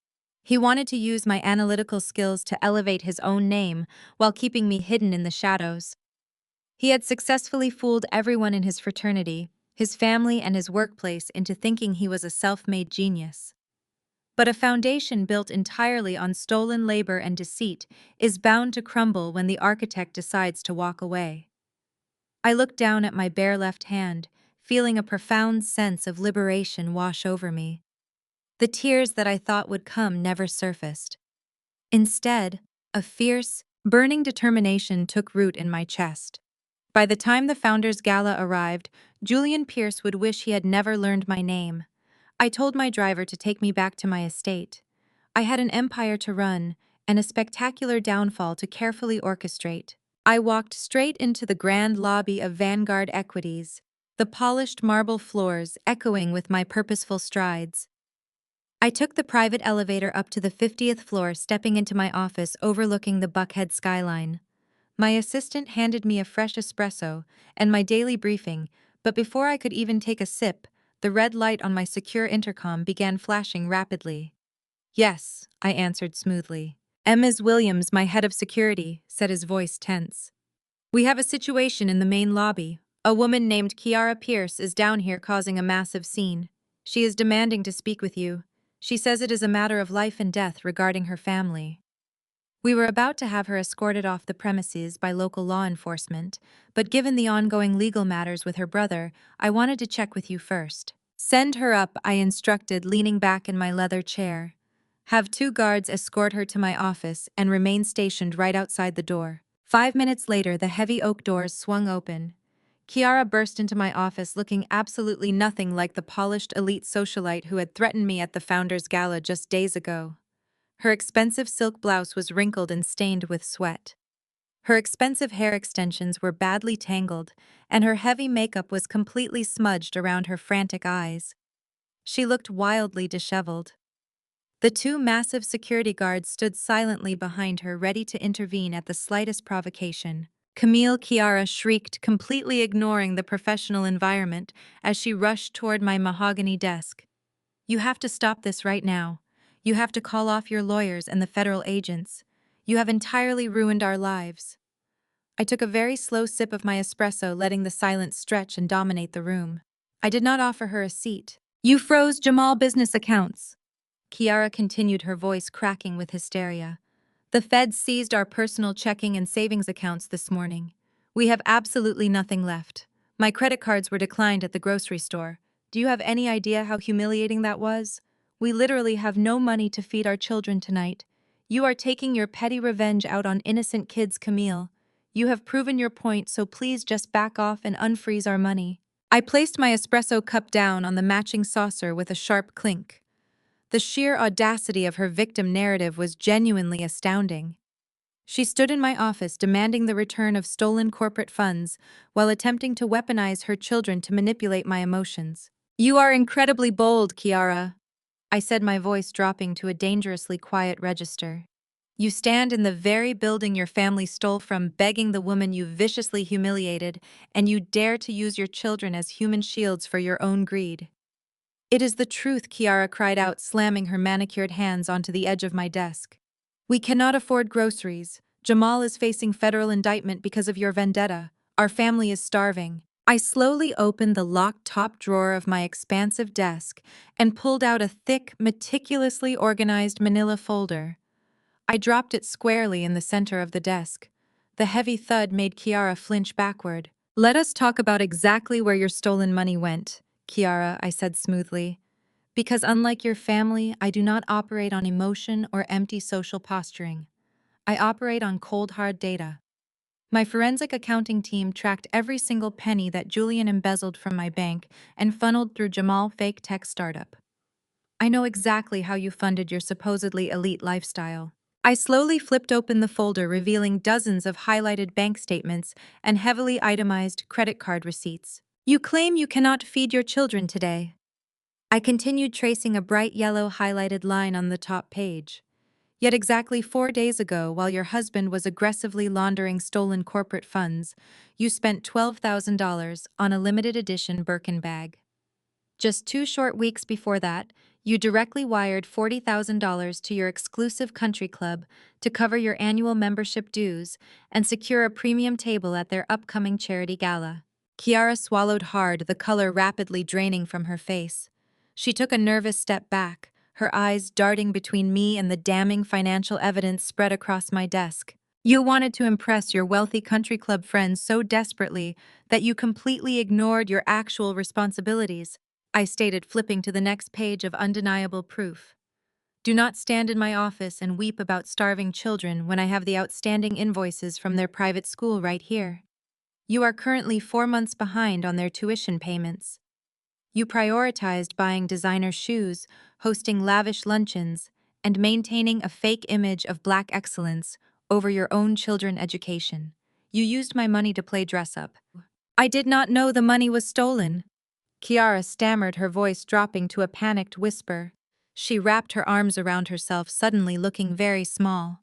He wanted to use my analytical skills to elevate his own name while keeping me hidden in the shadows. He had successfully fooled everyone in his fraternity, his family, and his workplace into thinking he was a self-made genius. But a foundation built entirely on stolen labor and deceit is bound to crumble when the architect decides to walk away. I looked down at my bare left hand, feeling a profound sense of liberation wash over me. The tears that I thought would come never surfaced. Instead, a fierce, burning determination took root in my chest. By the time the Founders Gala arrived, Julian Pierce would wish he had never learned my name. I told my driver to take me back to my estate. I had an empire to run and a spectacular downfall to carefully orchestrate. I walked straight into the grand lobby of Vanguard Equities, the polished marble floors echoing with my purposeful strides. I took the private elevator up to the 50th floor, stepping into my office overlooking the Buckhead skyline. My assistant handed me a fresh espresso and my daily briefing, but before I could even take a sip, the red light on my secure intercom began flashing rapidly. "Yes," I answered smoothly. "Ms. Williams, my head of security," said his voice tense. "We have a situation in the main lobby. A woman named Kiara Pierce is down here causing a massive scene. She is demanding to speak with you. She says it is a matter of life and death regarding her family." We were about to have her escorted off the premises by local law enforcement, but given the ongoing legal matters with her brother, I wanted to check with you first. "Send her up," I instructed, leaning back in my leather chair. "Have 2 guards escort her to my office and remain stationed right outside the door." 5 minutes later, the heavy oak doors swung open. Kiara burst into my office looking absolutely nothing like the polished elite socialite who had threatened me at the Founders Gala just days ago. Her expensive silk blouse was wrinkled and stained with sweat. Her expensive hair extensions were badly tangled, and her heavy makeup was completely smudged around her frantic eyes. She looked wildly disheveled. The two massive security guards stood silently behind her, ready to intervene at the slightest provocation. Kiara shrieked, completely ignoring the professional environment as she rushed toward my mahogany desk. "You have to stop this right now. You have to call off your lawyers and the federal agents. You have entirely ruined our lives." I took a very slow sip of my espresso, letting the silence stretch and dominate the room. I did not offer her a seat. "You froze Jamal business accounts," Kiara continued, her voice cracking with hysteria. "The feds seized our personal checking and savings accounts this morning. We have absolutely nothing left. My credit cards were declined at the grocery store. Do you have any idea how humiliating that was? We literally have no money to feed our children tonight. You are taking your petty revenge out on innocent kids, Camille. You have proven your point, so please just back off and unfreeze our money." I placed my espresso cup down on the matching saucer with a sharp clink. The sheer audacity of her victim narrative was genuinely astounding. She stood in my office demanding the return of stolen corporate funds while attempting to weaponize her children to manipulate my emotions. "You are incredibly bold, Kiara," I said, my voice dropping to a dangerously quiet register. "You stand in the very building your family stole from, begging the woman you viciously humiliated, and you dare to use your children as human shields for your own greed." "It is the truth," Kiara cried out, slamming her manicured hands onto the edge of my desk. "We cannot afford groceries. Jamal is facing federal indictment because of your vendetta. Our family is starving." I slowly opened the locked top drawer of my expansive desk and pulled out a thick, meticulously organized manila folder. I dropped it squarely in the center of the desk. The heavy thud made Kiara flinch backward. "Let us talk about exactly where your stolen money went, Kiara," I said smoothly. "Because unlike your family, I do not operate on emotion or empty social posturing. I operate on cold, hard data. My forensic accounting team tracked every single penny that Julian embezzled from my bank and funneled through Jamal fake tech startup. I know exactly how you funded your supposedly elite lifestyle." I slowly flipped open the folder, revealing dozens of highlighted bank statements and heavily itemized credit card receipts. "You claim you cannot feed your children today." I continued, tracing a bright yellow highlighted line on the top page. "Yet exactly 4 days ago, while your husband was aggressively laundering stolen corporate funds, you spent $12,000 on a limited edition Birkin bag. Just 2 short weeks before that, you directly wired $40,000 to your exclusive country club to cover your annual membership dues and secure a premium table at their upcoming charity gala." Kiara swallowed hard, the color rapidly draining from her face. She took a nervous step back, her eyes darting between me and the damning financial evidence spread across my desk. "You wanted to impress your wealthy country club friends so desperately that you completely ignored your actual responsibilities," I stated, flipping to the next page of undeniable proof. "Do not stand in my office and weep about starving children when I have the outstanding invoices from their private school right here. You are currently 4 months behind on their tuition payments. You prioritized buying designer shoes, hosting lavish luncheons, and maintaining a fake image of Black excellence over your own children's education. You used my money to play dress up." "I did not know the money was stolen," Kiara stammered, her voice dropping to a panicked whisper. She wrapped her arms around herself, suddenly looking very small.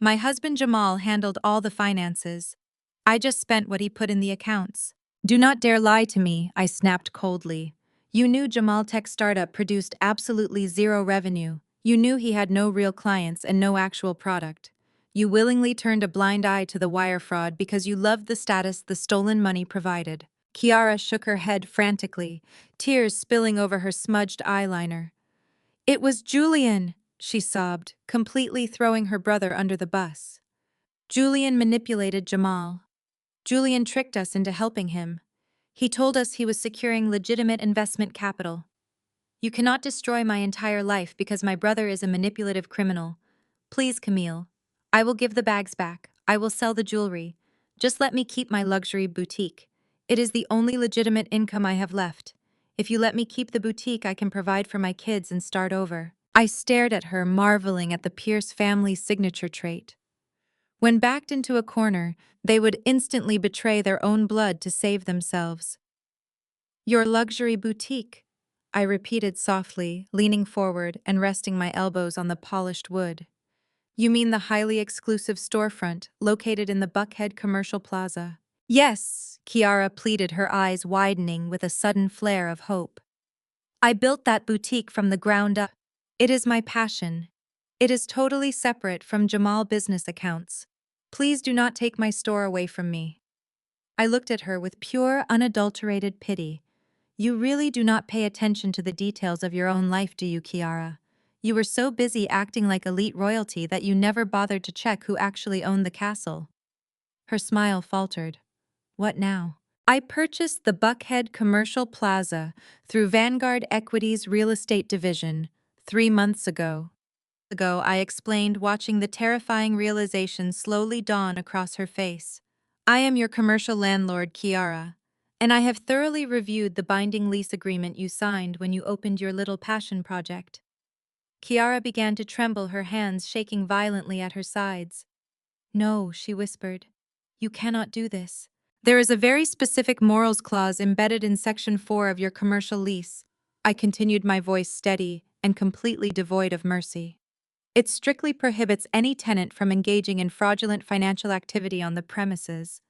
"My husband Jamal handled all the finances. I just spent what he put in the accounts." "Do not dare lie to me," I snapped coldly. "You knew Jamal Tech Startup produced absolutely zero revenue. You knew he had no real clients and no actual product. You willingly turned a blind eye to the wire fraud because you loved the status the stolen money provided." Kiara shook her head frantically, tears spilling over her smudged eyeliner. "It was Julian," she sobbed, completely throwing her brother under the bus. "Julian manipulated Jamal. Julian tricked us into helping him. He told us he was securing legitimate investment capital. You cannot destroy my entire life because my brother is a manipulative criminal. Please, Camille. I will give the bags back. I will sell the jewelry. Just let me keep my luxury boutique. It is the only legitimate income I have left. If you let me keep the boutique, I can provide for my kids and start over. I stared at her, marveling at the Pierce family's signature trait. When backed into a corner, they would instantly betray their own blood to save themselves. Your luxury boutique, I repeated softly, leaning forward and resting my elbows on the polished wood. You mean the highly exclusive storefront located in the Buckhead Commercial Plaza? Yes, Kiara pleaded, her eyes widening with a sudden flare of hope. I built that boutique from the ground up. It is my passion. It is totally separate from Jamal business accounts. Please do not take my store away from me. I looked at her with pure, unadulterated pity. You really do not pay attention to the details of your own life, do you, Kiara? You were so busy acting like elite royalty that you never bothered to check who actually owned the castle. Her smile faltered. What now? I purchased the Buckhead Commercial Plaza through Vanguard Equities Real Estate Division 3 months ago. I explained, watching the terrifying realization slowly dawn across her face. I am your commercial landlord, Kiara, and I have thoroughly reviewed the binding lease agreement you signed when you opened your little passion project. Kiara began to tremble, her hands shaking violently at her sides. No, she whispered. You cannot do this. There is a very specific morals clause embedded in Section 4 of your commercial lease. I continued, my voice steady and completely devoid of mercy. It strictly prohibits any tenant from engaging in fraudulent financial activity on the premises.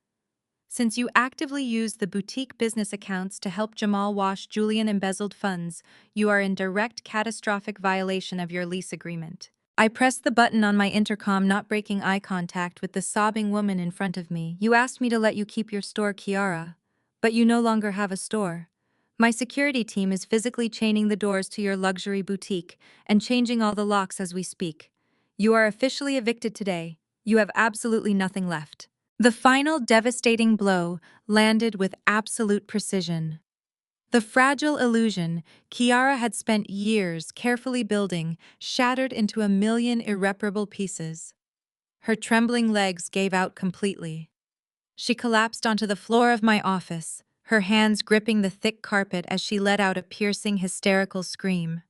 Since you actively used the boutique business accounts to help Jamal wash Julian embezzled funds, you are in direct catastrophic violation of your lease agreement. I pressed the button on my intercom, not breaking eye contact with the sobbing woman in front of me. You asked me to let you keep your store, Kiara, but you no longer have a store. My security team is physically chaining the doors to your luxury boutique and changing all the locks as we speak. You are officially evicted today. You have absolutely nothing left. The final devastating blow landed with absolute precision. The fragile illusion Kiara had spent years carefully building shattered into a million irreparable pieces. Her trembling legs gave out completely. She collapsed onto the floor of my office, her hands gripping the thick carpet as she let out a piercing, hysterical scream.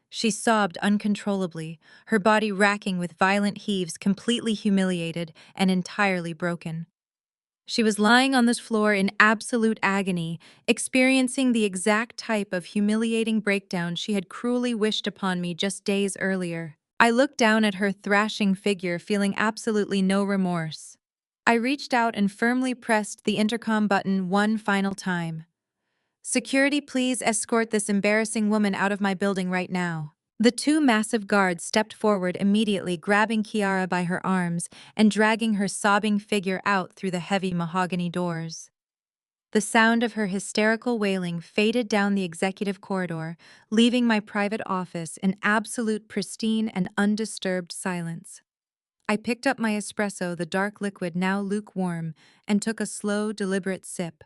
She sobbed uncontrollably, her body racking with violent heaves, completely humiliated and entirely broken. She was lying on this floor in absolute agony, experiencing the exact type of humiliating breakdown she had cruelly wished upon me just days earlier. I looked down at her thrashing figure, feeling absolutely no remorse. I reached out and firmly pressed the intercom button one final time. Security, please escort this embarrassing woman out of my building right now. The two massive guards stepped forward immediately, grabbing Kiara by her arms and dragging her sobbing figure out through the heavy mahogany doors. The sound of her hysterical wailing faded down the executive corridor, leaving my private office in absolute pristine and undisturbed silence. I picked up my espresso, the dark liquid now lukewarm, and took a slow, deliberate sip.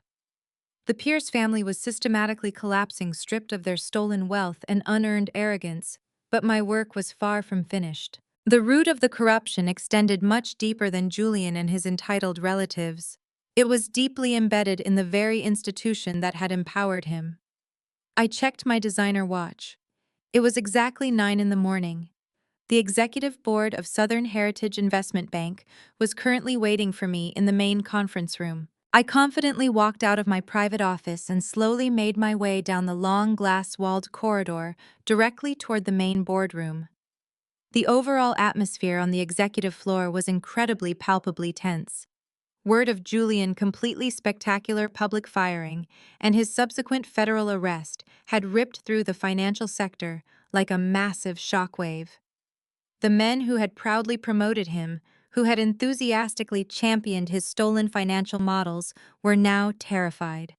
The Pierce family was systematically collapsing, stripped of their stolen wealth and unearned arrogance, but my work was far from finished. The root of the corruption extended much deeper than Julian and his entitled relatives. It was deeply embedded in the very institution that had empowered him. I checked my designer watch. It was exactly 9 in the morning. The executive board of Southern Heritage Investment Bank was currently waiting for me in the main conference room. I confidently walked out of my private office and slowly made my way down the long glass-walled corridor directly toward the main boardroom. The overall atmosphere on the executive floor was incredibly palpably tense. Word of Julian's completely spectacular public firing and his subsequent federal arrest had ripped through the financial sector like a massive shockwave. The men who had proudly promoted him, who had enthusiastically championed his stolen financial models, were now terrified.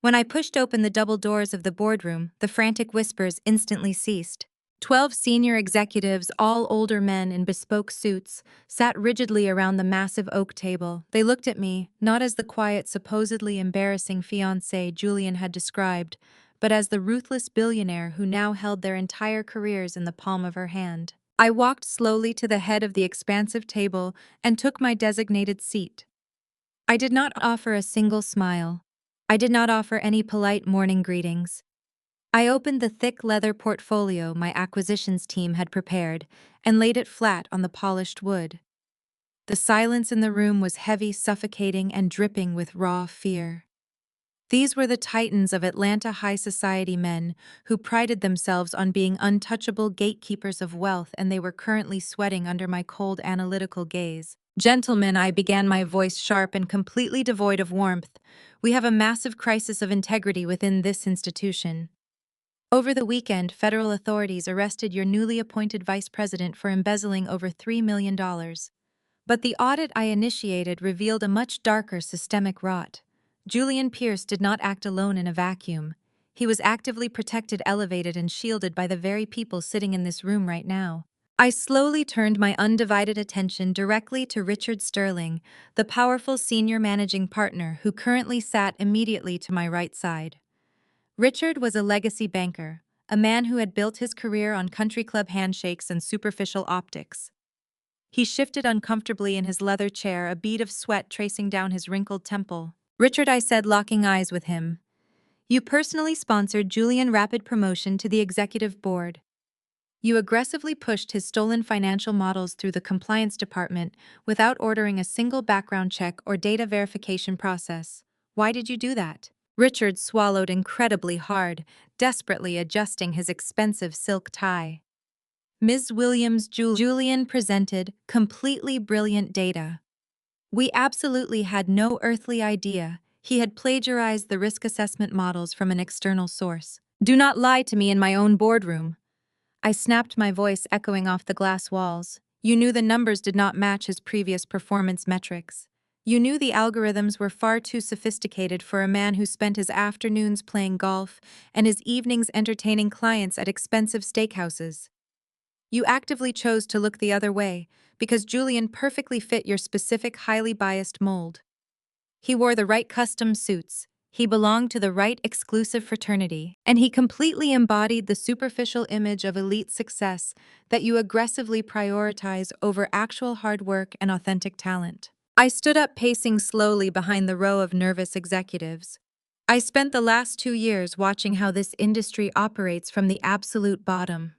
When I pushed open the double doors of the boardroom, the frantic whispers instantly ceased. 12 senior executives, all older men in bespoke suits, sat rigidly around the massive oak table. They looked at me, not as the quiet, supposedly embarrassing fiancé Julian had described, but as the ruthless billionaire who now held their entire careers in the palm of her hand. I walked slowly to the head of the expansive table and took my designated seat. I did not offer a single smile. I did not offer any polite morning greetings. I opened the thick leather portfolio my acquisitions team had prepared and laid it flat on the polished wood. The silence in the room was heavy, suffocating, and dripping with raw fear. These were the titans of Atlanta high society men who prided themselves on being untouchable gatekeepers of wealth, and they were currently sweating under my cold, analytical gaze. Gentlemen, I began, my voice sharp and completely devoid of warmth. We have a massive crisis of integrity within this institution. Over the weekend, federal authorities arrested your newly appointed vice president for embezzling over $3 million. But the audit I initiated revealed a much darker systemic rot. Julian Pierce did not act alone in a vacuum. He was actively protected, elevated, and shielded by the very people sitting in this room right now. I slowly turned my undivided attention directly to Richard Sterling, the powerful senior managing partner who currently sat immediately to my right side. Richard was a legacy banker, a man who had built his career on country club handshakes and superficial optics. He shifted uncomfortably in his leather chair, a bead of sweat tracing down his wrinkled temple. "Richard," I said, locking eyes with him, "you personally sponsored Julian's rapid promotion to the executive board. You aggressively pushed his stolen financial models through the compliance department without ordering a single background check or data verification process. Why did you do that?" Richard swallowed incredibly hard, desperately adjusting his expensive silk tie. Ms. Williams, Julian presented completely brilliant data. We absolutely had no earthly idea he had plagiarized the risk assessment models from an external source. "Do not lie to me in my own boardroom." I snapped, my voice echoing off the glass walls. "You knew the numbers did not match his previous performance metrics. You knew the algorithms were far too sophisticated for a man who spent his afternoons playing golf and his evenings entertaining clients at expensive steakhouses. You actively chose to look the other way because Julian perfectly fit your specific, highly biased mold. He wore the right custom suits, he belonged to the right exclusive fraternity, and he completely embodied the superficial image of elite success that you aggressively prioritize over actual hard work and authentic talent." I stood up, pacing slowly behind the row of nervous executives. I spent the last 2 years watching how this industry operates from the absolute bottom.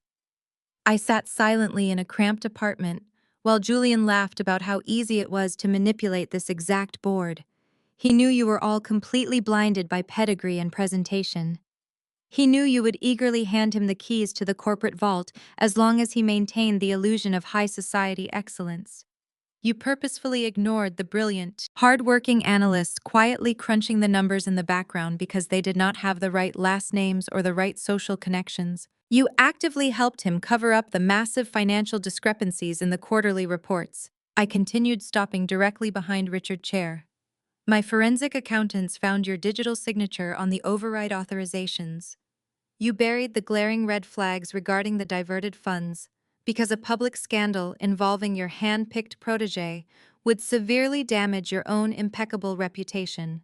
I sat silently in a cramped apartment while Julian laughed about how easy it was to manipulate this exact board. He knew you were all completely blinded by pedigree and presentation. He knew you would eagerly hand him the keys to the corporate vault as long as he maintained the illusion of high society excellence. You purposefully ignored the brilliant, hard-working analysts quietly crunching the numbers in the background because they did not have the right last names or the right social connections. You actively helped him cover up the massive financial discrepancies in the quarterly reports. I continued, stopping directly behind Richard's chair. "My forensic accountants found your digital signature on the override authorizations. You buried the glaring red flags regarding the diverted funds because a public scandal involving your hand-picked protege would severely damage your own impeccable reputation.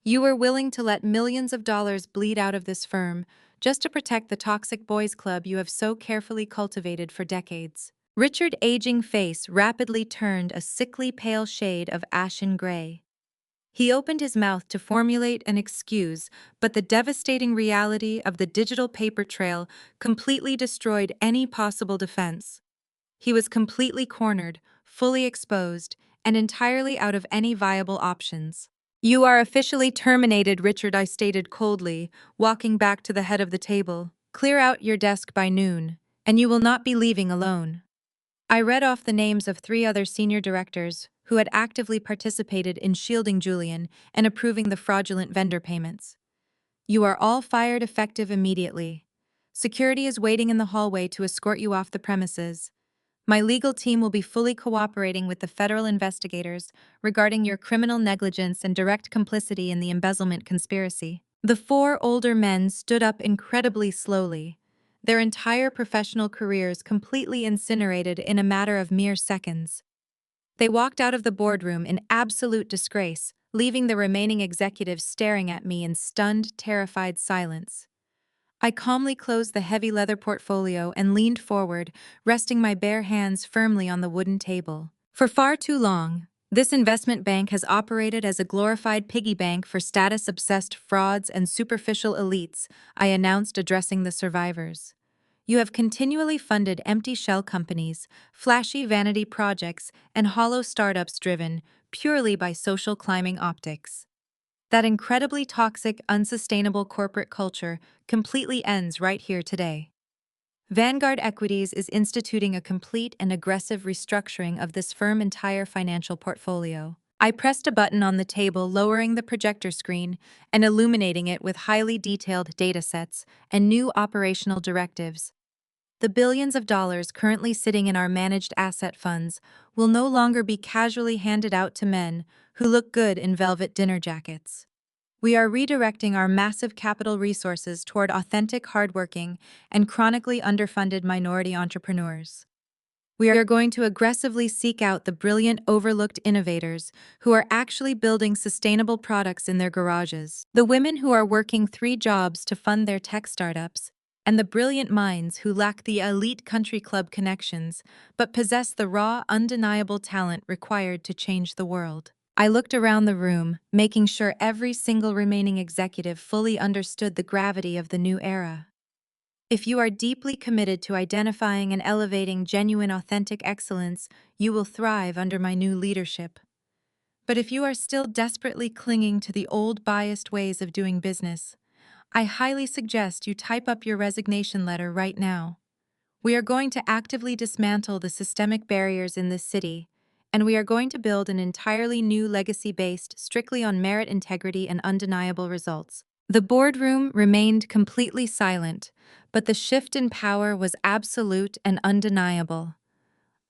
You were willing to let millions of dollars bleed out of this firm just to protect the toxic boys' club you have so carefully cultivated for decades." Richard's aging face rapidly turned a sickly pale shade of ashen gray. He opened his mouth to formulate an excuse, but the devastating reality of the digital paper trail completely destroyed any possible defense. He was completely cornered, fully exposed, and entirely out of any viable options. "You are officially terminated, Richard," I stated coldly, walking back to the head of the table. "Clear out your desk by noon, and you will not be leaving alone." I read off the names of 3 other senior directors who had actively participated in shielding Julian and approving the fraudulent vendor payments. "You are all fired, effective immediately. Security is waiting in the hallway to escort you off the premises. My legal team will be fully cooperating with the federal investigators regarding your criminal negligence and direct complicity in the embezzlement conspiracy." The 4 older men stood up incredibly slowly, their entire professional careers completely incinerated in a matter of mere seconds. They walked out of the boardroom in absolute disgrace, leaving the remaining executives staring at me in stunned, terrified silence. I calmly closed the heavy leather portfolio and leaned forward, resting my bare hands firmly on the wooden table. For far too long, this investment bank has operated as a glorified piggy bank for status-obsessed frauds and superficial elites, I announced, addressing the survivors. You have continually funded empty shell companies, flashy vanity projects, and hollow startups driven purely by social climbing optics. That incredibly toxic, unsustainable corporate culture completely ends right here today. Vanguard Equities is instituting a complete and aggressive restructuring of this firm's entire financial portfolio. I pressed a button on the table, lowering the projector screen and illuminating it with highly detailed datasets and new operational directives. The billions of dollars currently sitting in our managed asset funds will no longer be casually handed out to men who look good in velvet dinner jackets. We are redirecting our massive capital resources toward authentic, hardworking, and chronically underfunded minority entrepreneurs. We are going to aggressively seek out the brilliant, overlooked innovators who are actually building sustainable products in their garages, the women who are working 3 jobs to fund their tech startups, and the brilliant minds who lack the elite country club connections but possess the raw, undeniable talent required to change the world. I looked around the room, making sure every single remaining executive fully understood the gravity of the new era. If you are deeply committed to identifying and elevating genuine, authentic excellence, you will thrive under my new leadership. But if you are still desperately clinging to the old, biased ways of doing business, I highly suggest you type up your resignation letter right now. We are going to actively dismantle the systemic barriers in this city, and we are going to build an entirely new legacy based strictly on merit, integrity, and undeniable results. The boardroom remained completely silent, but the shift in power was absolute and undeniable.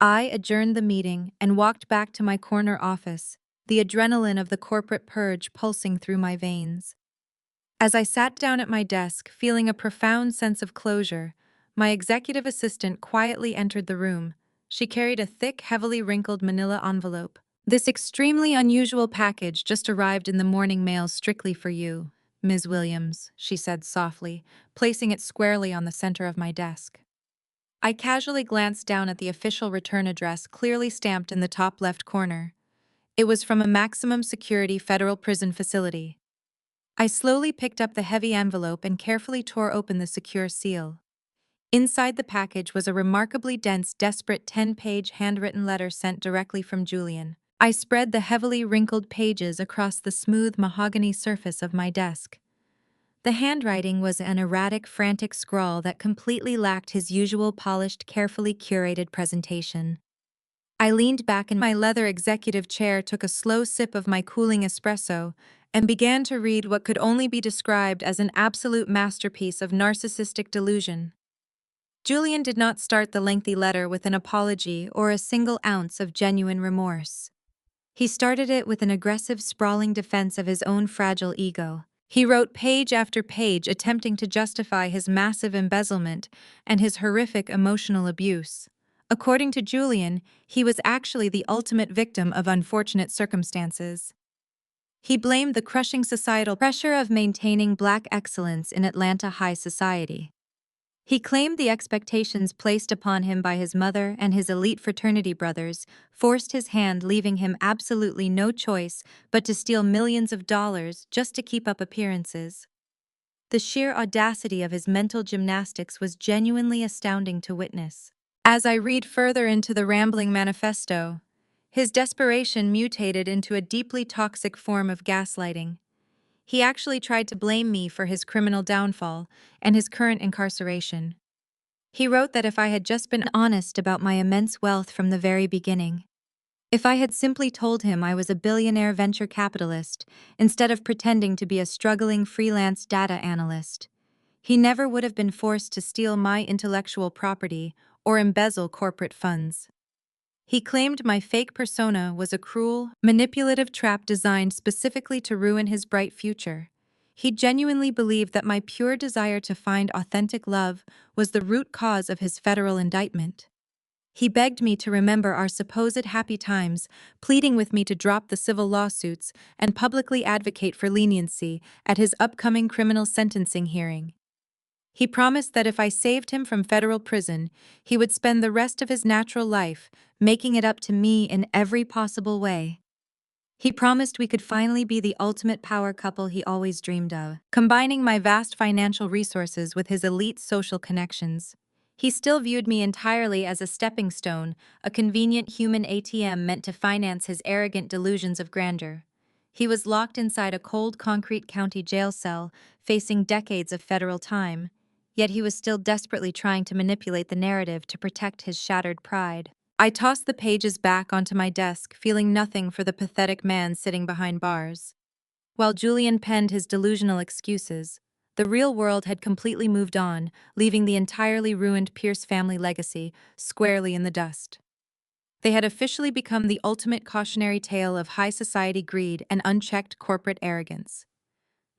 I adjourned the meeting and walked back to my corner office, the adrenaline of the corporate purge pulsing through my veins. As I sat down at my desk, feeling a profound sense of closure, my executive assistant quietly entered the room. She carried a thick, heavily wrinkled manila envelope. "This extremely unusual package just arrived in the morning mail strictly for you, Ms. Williams," she said softly, placing it squarely on the center of my desk. I casually glanced down at the official return address clearly stamped in the top left corner. It was from a maximum security federal prison facility. I slowly picked up the heavy envelope and carefully tore open the secure seal. Inside the package was a remarkably dense, desperate 10-page handwritten letter sent directly from Julian. I spread the heavily wrinkled pages across the smooth mahogany surface of my desk. The handwriting was an erratic, frantic scrawl that completely lacked his usual polished, carefully curated presentation. I leaned back in my leather executive chair, took a slow sip of my cooling espresso, and began to read what could only be described as an absolute masterpiece of narcissistic delusion. Julian did not start the lengthy letter with an apology or a single ounce of genuine remorse. He started it with an aggressive, sprawling defense of his own fragile ego. He wrote page after page attempting to justify his massive embezzlement and his horrific emotional abuse. According to Julian, he was actually the ultimate victim of unfortunate circumstances. He blamed the crushing societal pressure of maintaining Black excellence in Atlanta high society. He claimed the expectations placed upon him by his mother and his elite fraternity brothers forced his hand, leaving him absolutely no choice but to steal millions of dollars just to keep up appearances. The sheer audacity of his mental gymnastics was genuinely astounding to witness. As I read further into the rambling manifesto, his desperation mutated into a deeply toxic form of gaslighting. He actually tried to blame me for his criminal downfall and his current incarceration. He wrote that if I had just been honest about my immense wealth from the very beginning, if I had simply told him I was a billionaire venture capitalist instead of pretending to be a struggling freelance data analyst, he never would have been forced to steal my intellectual property or embezzle corporate funds. He claimed my fake persona was a cruel, manipulative trap designed specifically to ruin his bright future. He genuinely believed that my pure desire to find authentic love was the root cause of his federal indictment. He begged me to remember our supposed happy times, pleading with me to drop the civil lawsuits and publicly advocate for leniency at his upcoming criminal sentencing hearing. He promised that if I saved him from federal prison, he would spend the rest of his natural life making it up to me in every possible way. He promised we could finally be the ultimate power couple he always dreamed of. Combining my vast financial resources with his elite social connections, he still viewed me entirely as a stepping stone, a convenient human ATM meant to finance his arrogant delusions of grandeur. He was locked inside a cold concrete county jail cell, facing decades of federal time, yet he was still desperately trying to manipulate the narrative to protect his shattered pride. I tossed the pages back onto my desk, feeling nothing for the pathetic man sitting behind bars. While Julian penned his delusional excuses, the real world had completely moved on, leaving the entirely ruined Pierce family legacy squarely in the dust. They had officially become the ultimate cautionary tale of high society greed and unchecked corporate arrogance.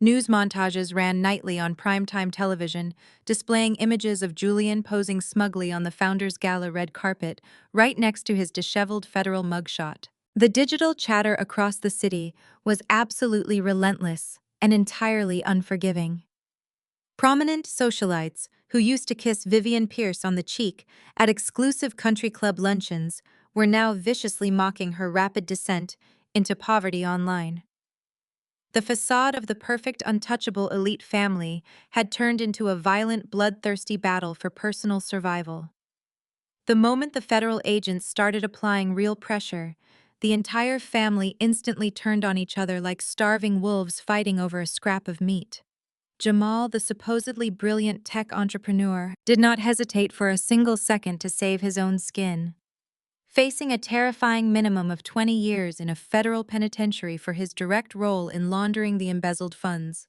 News montages ran nightly on primetime television, displaying images of Julian posing smugly on the founder's gala red carpet, right next to his disheveled federal mugshot. The digital chatter across the city was absolutely relentless and entirely unforgiving. Prominent socialites, who used to kiss Vivian Pierce on the cheek at exclusive country club luncheons, were now viciously mocking her rapid descent into poverty online. The facade of the perfect, untouchable elite family had turned into a violent, bloodthirsty battle for personal survival. The moment the federal agents started applying real pressure, the entire family instantly turned on each other like starving wolves fighting over a scrap of meat. Jamal, the supposedly brilliant tech entrepreneur, did not hesitate for a single second to save his own skin. Facing a terrifying minimum of 20 years in a federal penitentiary for his direct role in laundering the embezzled funds,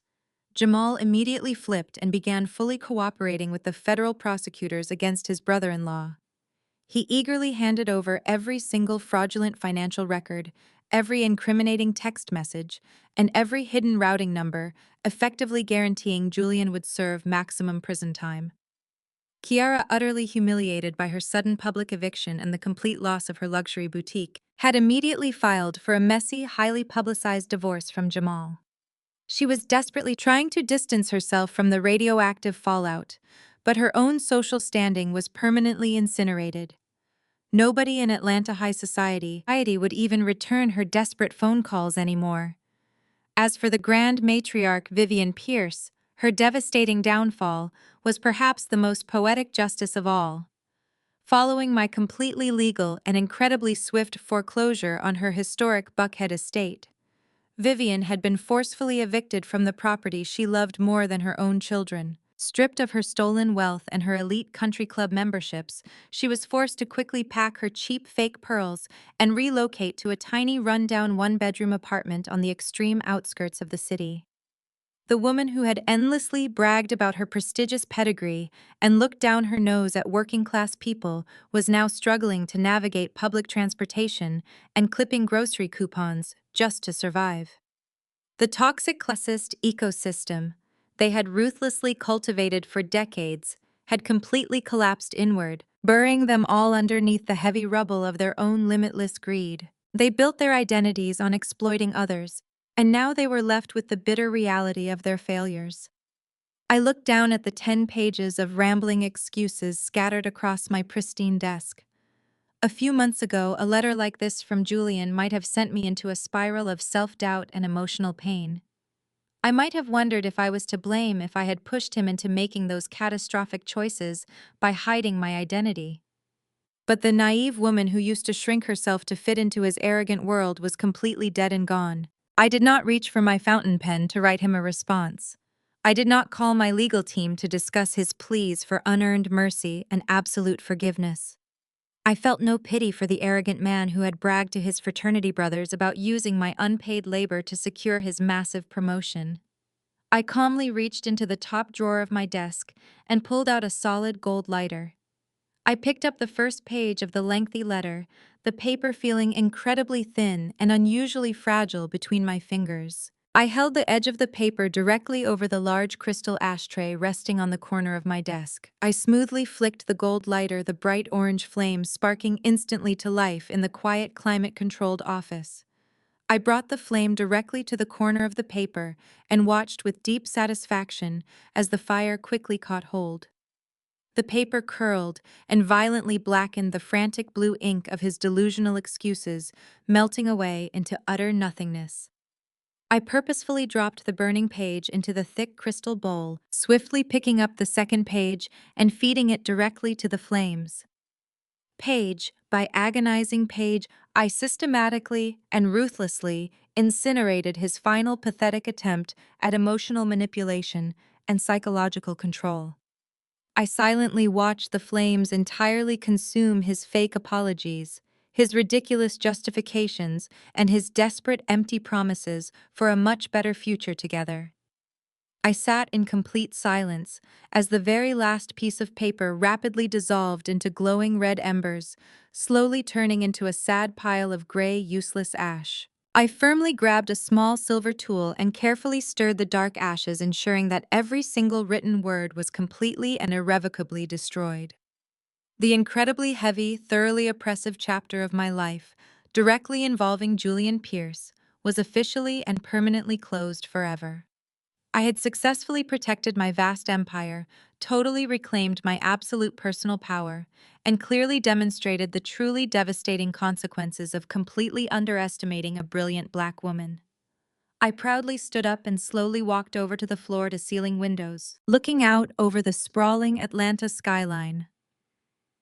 Jamal immediately flipped and began fully cooperating with the federal prosecutors against his brother-in-law. He eagerly handed over every single fraudulent financial record, every incriminating text message, and every hidden routing number, effectively guaranteeing Julian would serve maximum prison time. Kiara, utterly humiliated by her sudden public eviction and the complete loss of her luxury boutique, had immediately filed for a messy, highly publicized divorce from Jamal. She was desperately trying to distance herself from the radioactive fallout, but her own social standing was permanently incinerated. Nobody in Atlanta high society would even return her desperate phone calls anymore. As for the grand matriarch Vivian Pierce, her devastating downfall was perhaps the most poetic justice of all. Following my completely legal and incredibly swift foreclosure on her historic Buckhead estate, Vivian had been forcefully evicted from the property she loved more than her own children. Stripped of her stolen wealth and her elite country club memberships, she was forced to quickly pack her cheap fake pearls and relocate to a tiny rundown one-bedroom apartment on the extreme outskirts of the city. The woman who had endlessly bragged about her prestigious pedigree and looked down her nose at working-class people was now struggling to navigate public transportation and clipping grocery coupons just to survive. The toxic classist ecosystem they had ruthlessly cultivated for decades had completely collapsed inward, burying them all underneath the heavy rubble of their own limitless greed. They built their identities on exploiting others, and now they were left with the bitter reality of their failures. I looked down at the 10 pages of rambling excuses scattered across my pristine desk. A few months ago, a letter like this from Julian might have sent me into a spiral of self-doubt and emotional pain. I might have wondered if I was to blame if I had pushed him into making those catastrophic choices by hiding my identity. But the naive woman who used to shrink herself to fit into his arrogant world was completely dead and gone. I did not reach for my fountain pen to write him a response. I did not call my legal team to discuss his pleas for unearned mercy and absolute forgiveness. I felt no pity for the arrogant man who had bragged to his fraternity brothers about using my unpaid labor to secure his massive promotion. I calmly reached into the top drawer of my desk and pulled out a solid gold lighter. I picked up the first page of the lengthy letter, the paper feeling incredibly thin and unusually fragile between my fingers. I held the edge of the paper directly over the large crystal ashtray resting on the corner of my desk. I smoothly flicked the gold lighter, the bright orange flame sparking instantly to life in the quiet, climate-controlled office. I brought the flame directly to the corner of the paper and watched with deep satisfaction as the fire quickly caught hold. The paper curled and violently blackened the frantic blue ink of his delusional excuses, melting away into utter nothingness. I purposefully dropped the burning page into the thick crystal bowl, swiftly picking up the second page and feeding it directly to the flames. Page by agonizing page, I systematically and ruthlessly incinerated his final pathetic attempt at emotional manipulation and psychological control. I silently watched the flames entirely consume his fake apologies, his ridiculous justifications, and his desperate empty promises for a much better future together. I sat in complete silence as the very last piece of paper rapidly dissolved into glowing red embers, slowly turning into a sad pile of gray, useless ash. I firmly grabbed a small silver tool and carefully stirred the dark ashes, ensuring that every single written word was completely and irrevocably destroyed. The incredibly heavy, thoroughly oppressive chapter of my life, directly involving Julian Pierce, was officially and permanently closed forever. I had successfully protected my vast empire, totally reclaimed my absolute personal power, and clearly demonstrated the truly devastating consequences of completely underestimating a brilliant black woman. I proudly stood up and slowly walked over to the floor-to-ceiling windows, looking out over the sprawling Atlanta skyline.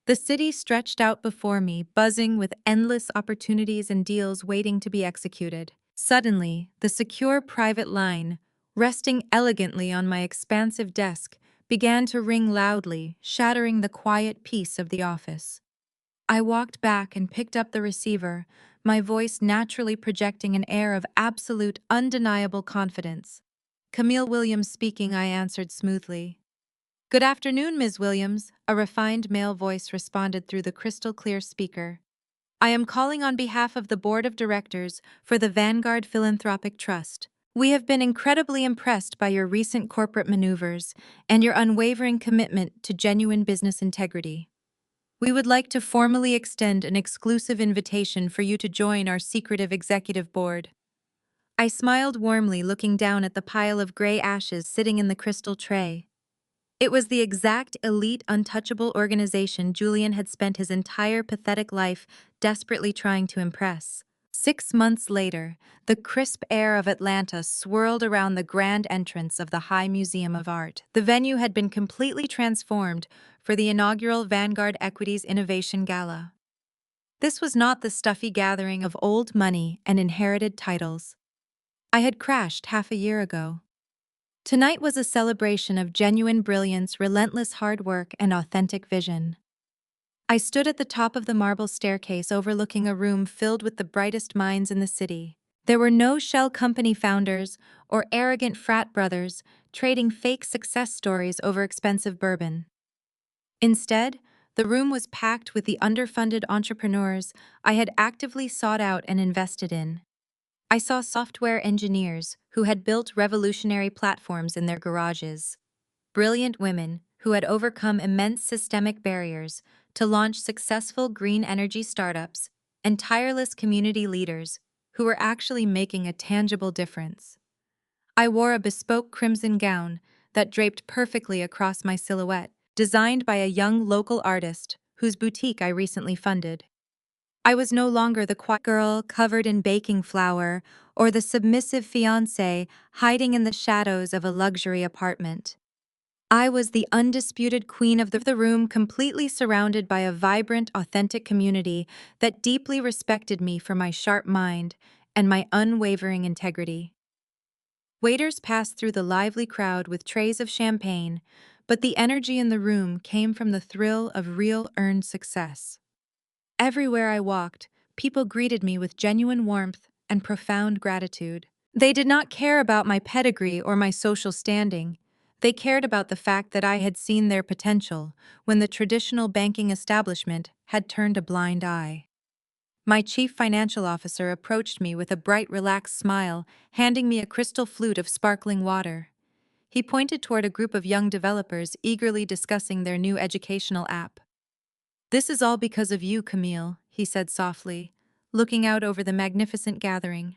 The city stretched out before me, buzzing with endless opportunities and deals waiting to be executed. Suddenly, the secure private line, resting elegantly on my expansive desk, began to ring loudly, shattering the quiet peace of the office. I walked back and picked up the receiver, my voice naturally projecting an air of absolute, undeniable confidence. "Camille Williams speaking," I answered smoothly. "Good afternoon, Ms. Williams," a refined male voice responded through the crystal-clear speaker. "I am calling on behalf of the Board of Directors for the Vanguard Philanthropic Trust. We have been incredibly impressed by your recent corporate maneuvers and your unwavering commitment to genuine business integrity. We would like to formally extend an exclusive invitation for you to join our secretive executive board." I smiled warmly, looking down at the pile of gray ashes sitting in the crystal tray. It was the exact elite, untouchable organization Julian had spent his entire pathetic life desperately trying to impress. 6 months later, the crisp air of Atlanta swirled around the grand entrance of the High Museum of Art. The venue had been completely transformed for the inaugural Vanguard Equities Innovation Gala. This was not the stuffy gathering of old money and inherited titles I had crashed half a year ago. Tonight was a celebration of genuine brilliance, relentless hard work, and authentic vision. I stood at the top of the marble staircase overlooking a room filled with the brightest minds in the city. There were no shell company founders or arrogant frat brothers trading fake success stories over expensive bourbon. Instead, the room was packed with the underfunded entrepreneurs I had actively sought out and invested in. I saw software engineers who had built revolutionary platforms in their garages, brilliant women who had overcome immense systemic barriers to launch successful green energy startups, and tireless community leaders who were actually making a tangible difference. I wore a bespoke crimson gown that draped perfectly across my silhouette, designed by a young local artist whose boutique I recently funded. I was no longer the quiet girl covered in baking flour or the submissive fiancé hiding in the shadows of a luxury apartment. I was the undisputed queen of the room, completely surrounded by a vibrant, authentic community that deeply respected me for my sharp mind and my unwavering integrity. Waiters passed through the lively crowd with trays of champagne, but the energy in the room came from the thrill of real earned success. Everywhere I walked, people greeted me with genuine warmth and profound gratitude. They did not care about my pedigree or my social standing. They cared about the fact that I had seen their potential when the traditional banking establishment had turned a blind eye. My chief financial officer approached me with a bright, relaxed smile, handing me a crystal flute of sparkling water. He pointed toward a group of young developers eagerly discussing their new educational app. "This is all because of you, Camille," he said softly, looking out over the magnificent gathering.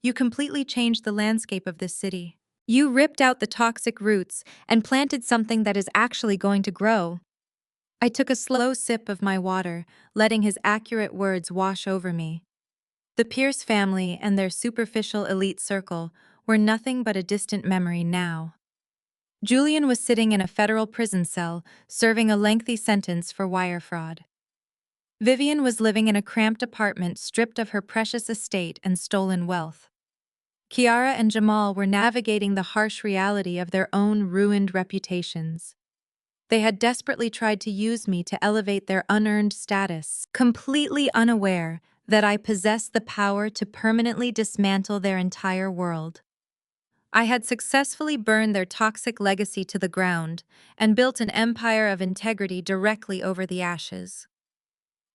You completely changed the landscape of this city. You ripped out the toxic roots and planted something that is actually going to grow. I took a slow sip of my water, letting his accurate words wash over me. The Pierce family and their superficial elite circle were nothing but a distant memory now. Julian was sitting in a federal prison cell, serving a lengthy sentence for wire fraud. Vivian was living in a cramped apartment stripped of her precious estate and stolen wealth. Kiara and Jamal were navigating the harsh reality of their own ruined reputations. They had desperately tried to use me to elevate their unearned status, completely unaware that I possessed the power to permanently dismantle their entire world. I had successfully burned their toxic legacy to the ground and built an empire of integrity directly over the ashes.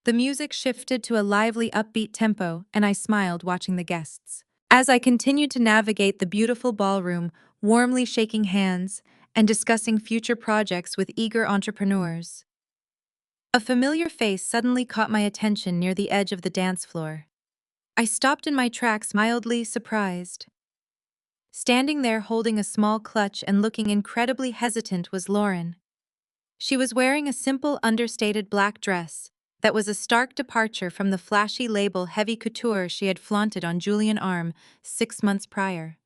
The music shifted to a lively, upbeat tempo, and I smiled watching the guests. As I continued to navigate the beautiful ballroom, warmly shaking hands and discussing future projects with eager entrepreneurs, a familiar face suddenly caught my attention near the edge of the dance floor. I stopped in my tracks, mildly surprised. Standing there holding a small clutch and looking incredibly hesitant was Lauren. She was wearing a simple, understated black dress that was a stark departure from the flashy label heavy couture she had flaunted on Julian's arm 6 months prior.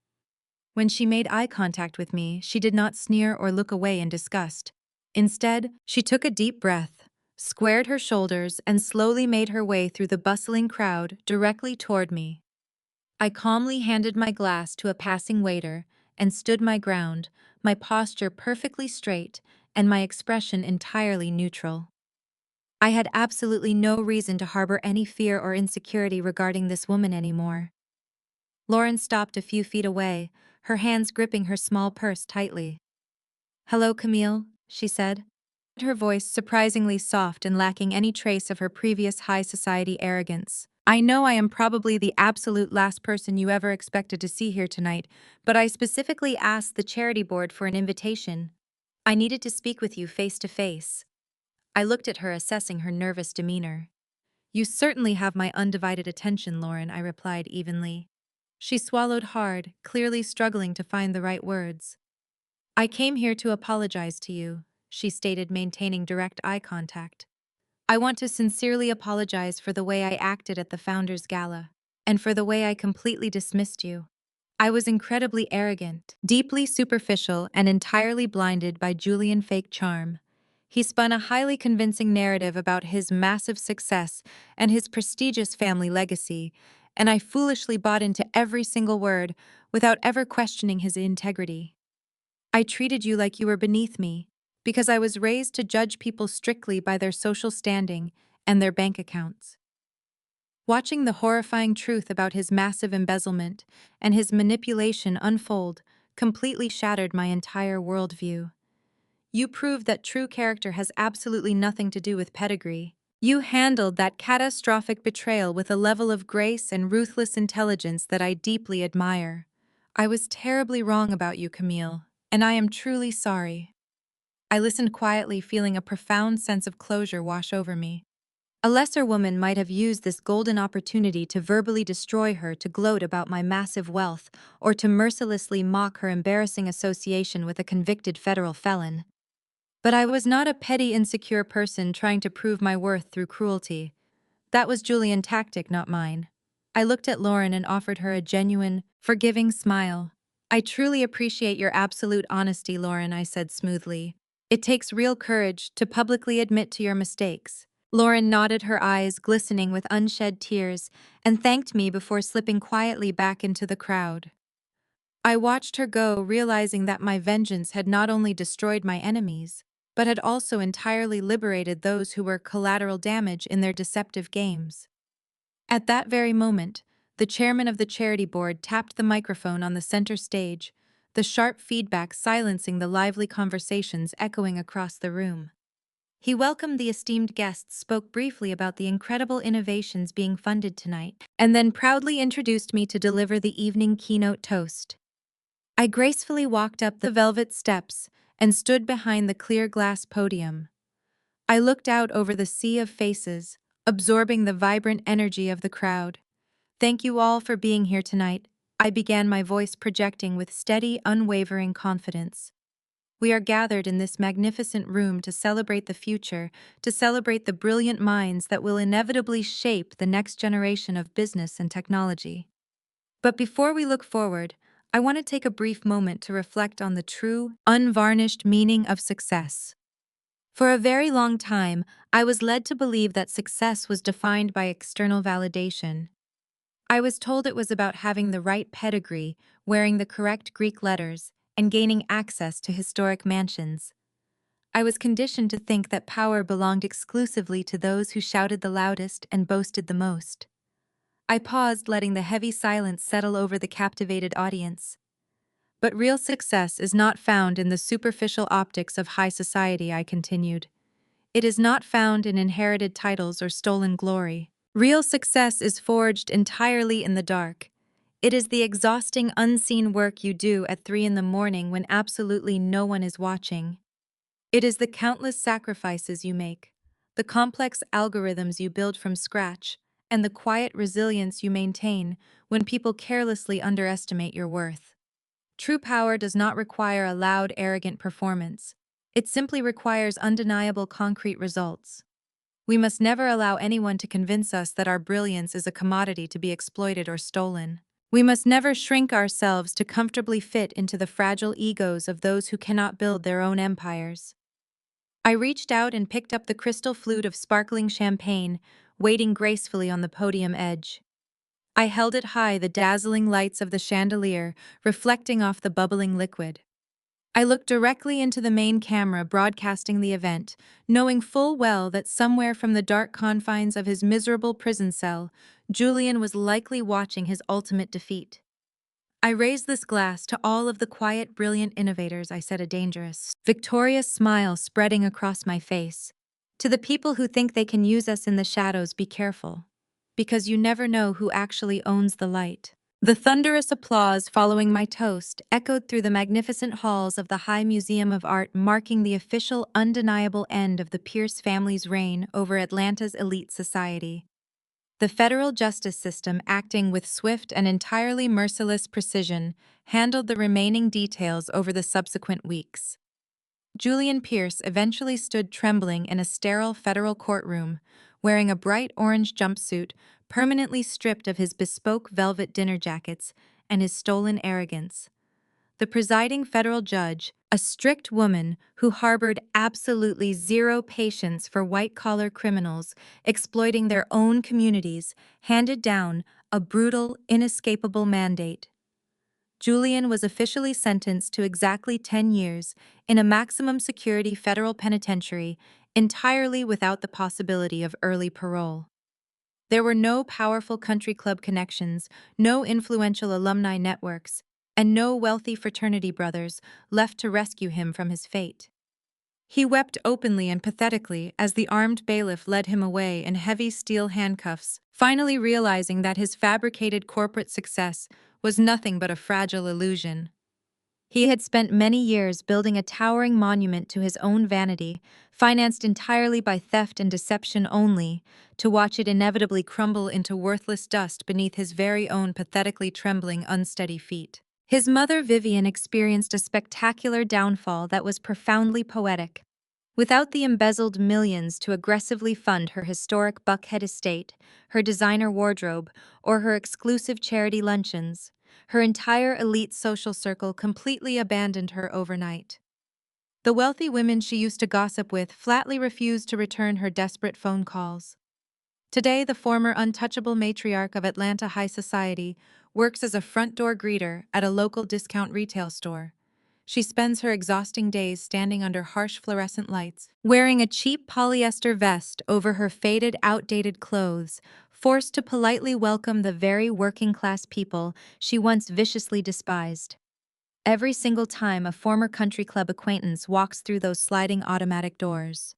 When she made eye contact with me, she did not sneer or look away in disgust. Instead, she took a deep breath, squared her shoulders, and slowly made her way through the bustling crowd directly toward me. I calmly handed my glass to a passing waiter and stood my ground, my posture perfectly straight and my expression entirely neutral. I had absolutely no reason to harbor any fear or insecurity regarding this woman anymore. Lauren stopped a few feet away, her hands gripping her small purse tightly. "Hello, Camille," she said, her voice surprisingly soft and lacking any trace of her previous high society arrogance. "I know I am probably the absolute last person you ever expected to see here tonight, but I specifically asked the charity board for an invitation. I needed to speak with you face to face." I looked at her, assessing her nervous demeanor. "You certainly have my undivided attention, Lauren," I replied evenly. She swallowed hard, clearly struggling to find the right words. "I came here to apologize to you," she stated, maintaining direct eye contact. "I want to sincerely apologize for the way I acted at the Founders Gala, and for the way I completely dismissed you. I was incredibly arrogant, deeply superficial, and entirely blinded by Julian's fake charm. He spun a highly convincing narrative about his massive success and his prestigious family legacy, and I foolishly bought into every single word without ever questioning his integrity. I treated you like you were beneath me, because I was raised to judge people strictly by their social standing and their bank accounts." Watching the horrifying truth about his massive embezzlement and his manipulation unfold completely shattered my entire worldview. "You proved that true character has absolutely nothing to do with pedigree. You handled that catastrophic betrayal with a level of grace and ruthless intelligence that I deeply admire. I was terribly wrong about you, Camille, and I am truly sorry." I listened quietly, feeling a profound sense of closure wash over me. A lesser woman might have used this golden opportunity to verbally destroy her, to gloat about my massive wealth, or to mercilessly mock her embarrassing association with a convicted federal felon. But I was not a petty, insecure person trying to prove my worth through cruelty. That was Julian's tactic, not mine. I looked at Lauren and offered her a genuine, forgiving smile. "I truly appreciate your absolute honesty, Lauren," I said smoothly. "It takes real courage to publicly admit to your mistakes." Lauren nodded, her eyes glistening with unshed tears, and thanked me before slipping quietly back into the crowd. I watched her go, realizing that my vengeance had not only destroyed my enemies, but had also entirely liberated those who were collateral damage in their deceptive games. At that very moment, the chairman of the charity board tapped the microphone on the center stage, the sharp feedback silencing the lively conversations echoing across the room. He welcomed the esteemed guests, spoke briefly about the incredible innovations being funded tonight, and then proudly introduced me to deliver the evening keynote toast. I gracefully walked up the velvet steps and stood behind the clear glass podium. I looked out over the sea of faces, absorbing the vibrant energy of the crowd. "Thank you all for being here tonight. I began, my voice projecting with steady, unwavering confidence. We are gathered in this magnificent room to celebrate the future, to celebrate the brilliant minds that will inevitably shape the next generation of business and technology. But before we look forward, I want to take a brief moment to reflect on the true, unvarnished meaning of success. For a very long time, I was led to believe that success was defined by external validation. I was told it was about having the right pedigree, wearing the correct Greek letters, and gaining access to historic mansions. I was conditioned to think that power belonged exclusively to those who shouted the loudest and boasted the most. I paused, letting the heavy silence settle over the captivated audience. But real success is not found in the superficial optics of high society, I continued. It is not found in inherited titles or stolen glory. Real success is forged entirely in the dark. It is the exhausting, unseen work you do at 3 in the morning when absolutely no one is watching. It is the countless sacrifices you make, the complex algorithms you build from scratch, and the quiet resilience you maintain when people carelessly underestimate your worth. True power does not require a loud, arrogant performance. It simply requires undeniable concrete results. We must never allow anyone to convince us that our brilliance is a commodity to be exploited or stolen. We must never shrink ourselves to comfortably fit into the fragile egos of those who cannot build their own empires. I reached out and picked up the crystal flute of sparkling champagne, waiting gracefully on the podium edge. I held it high, the dazzling lights of the chandelier reflecting off the bubbling liquid. I looked directly into the main camera broadcasting the event, knowing full well that somewhere from the dark confines of his miserable prison cell, Julian was likely watching his ultimate defeat. I raised this glass to all of the quiet, brilliant innovators, I said, a dangerous, victorious smile spreading across my face. To the people who think they can use us in the shadows, be careful. Because you never know who actually owns the light. The thunderous applause following my toast echoed through the magnificent halls of the High Museum of Art, marking the official, undeniable end of the Pierce family's reign over Atlanta's elite society. The federal justice system, acting with swift and entirely merciless precision, handled the remaining details over the subsequent weeks. Julian Pierce eventually stood trembling in a sterile federal courtroom, wearing a bright orange jumpsuit, permanently stripped of his bespoke velvet dinner jackets and his stolen arrogance. The presiding federal judge, a strict woman who harbored absolutely zero patience for white-collar criminals exploiting their own communities, handed down a brutal, inescapable mandate. Julian was officially sentenced to exactly 10 years in a maximum security federal penitentiary, entirely without the possibility of early parole. There were no powerful country club connections, no influential alumni networks, and no wealthy fraternity brothers left to rescue him from his fate. He wept openly and pathetically as the armed bailiff led him away in heavy steel handcuffs, finally realizing that his fabricated corporate success was nothing but a fragile illusion. He had spent many years building a towering monument to his own vanity, financed entirely by theft and deception only, to watch it inevitably crumble into worthless dust beneath his very own pathetically trembling, unsteady feet. His mother, Vivian, experienced a spectacular downfall that was profoundly poetic. Without the embezzled millions to aggressively fund her historic Buckhead estate, her designer wardrobe, or her exclusive charity luncheons, her entire elite social circle completely abandoned her overnight. The wealthy women she used to gossip with flatly refused to return her desperate phone calls. Today, the former untouchable matriarch of Atlanta high society works as a front-door greeter at a local discount retail store. She spends her exhausting days standing under harsh fluorescent lights, wearing a cheap polyester vest over her faded, outdated clothes, forced to politely welcome the very working-class people she once viciously despised. Every single time a former country club acquaintance walks through those sliding automatic doors,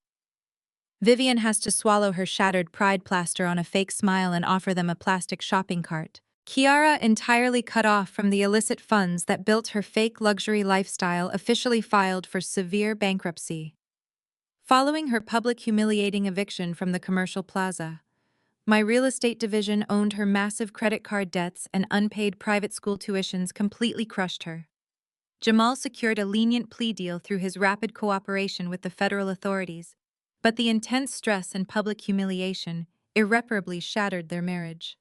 Vivian has to swallow her shattered pride plaster on a fake smile and offer them a plastic shopping cart. Kiara, entirely cut off from the illicit funds that built her fake luxury lifestyle, officially filed for severe bankruptcy. Following her public humiliating eviction from the commercial plaza, My real estate division owned her massive credit card debts, and unpaid private school tuitions completely crushed her. Jamal secured a lenient plea deal through his rapid cooperation with the federal authorities, but the intense stress and public humiliation irreparably shattered their marriage.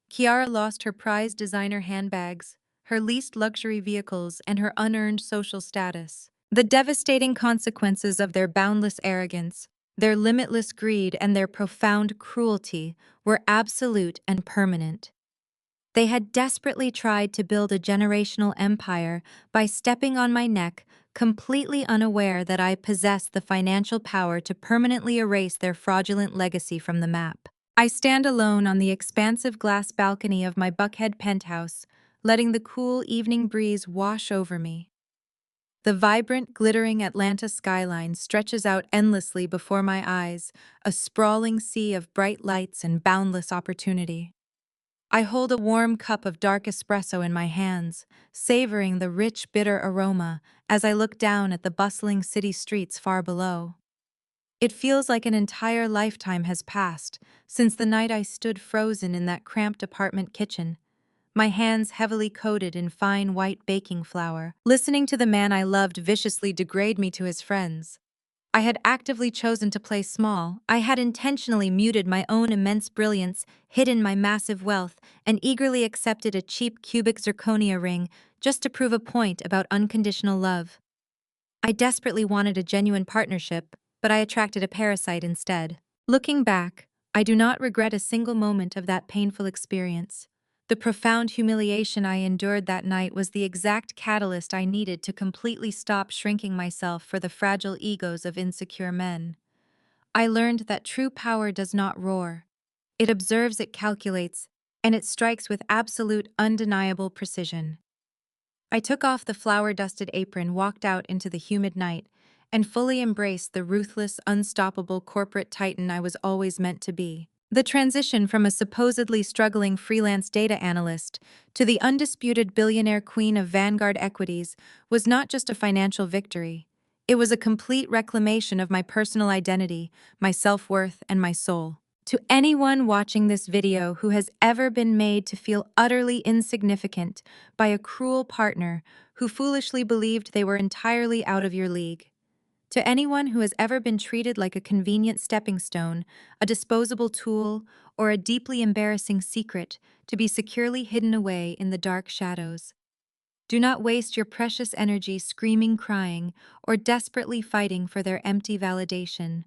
Kiara lost her prized designer handbags, her leased luxury vehicles, and her unearned social status. The devastating consequences of their boundless arrogance, their limitless greed, and their profound cruelty were absolute and permanent. They had desperately tried to build a generational empire by stepping on my neck, completely unaware that I possessed the financial power to permanently erase their fraudulent legacy from the map. I stand alone on the expansive glass balcony of my Buckhead penthouse, letting the cool evening breeze wash over me. The vibrant, glittering Atlanta skyline stretches out endlessly before my eyes, a sprawling sea of bright lights and boundless opportunity. I hold a warm cup of dark espresso in my hands, savoring the rich, bitter aroma as I look down at the bustling city streets far below. It feels like an entire lifetime has passed since the night I stood frozen in that cramped apartment kitchen, my hands heavily coated in fine white baking flour, listening to the man I loved viciously degrade me to his friends. I had actively chosen to play small. I had intentionally muted my own immense brilliance, hidden my massive wealth, and eagerly accepted a cheap cubic zirconia ring just to prove a point about unconditional love. I desperately wanted a genuine partnership, but I attracted a parasite instead. Looking back, I do not regret a single moment of that painful experience. The profound humiliation I endured that night was the exact catalyst I needed to completely stop shrinking myself for the fragile egos of insecure men. I learned that true power does not roar. It observes, it calculates, and it strikes with absolute, undeniable precision. I took off the flour-dusted apron, walked out into the humid night, and fully embraced the ruthless, unstoppable corporate titan I was always meant to be. The transition from a supposedly struggling freelance data analyst to the undisputed billionaire queen of Vanguard equities was not just a financial victory. It was a complete reclamation of my personal identity, my self-worth, and my soul. To anyone watching this video who has ever been made to feel utterly insignificant by a cruel partner who foolishly believed they were entirely out of your league. To anyone who has ever been treated like a convenient stepping stone, a disposable tool, or a deeply embarrassing secret to be securely hidden away in the dark shadows. Do not waste your precious energy screaming, crying, or desperately fighting for their empty validation.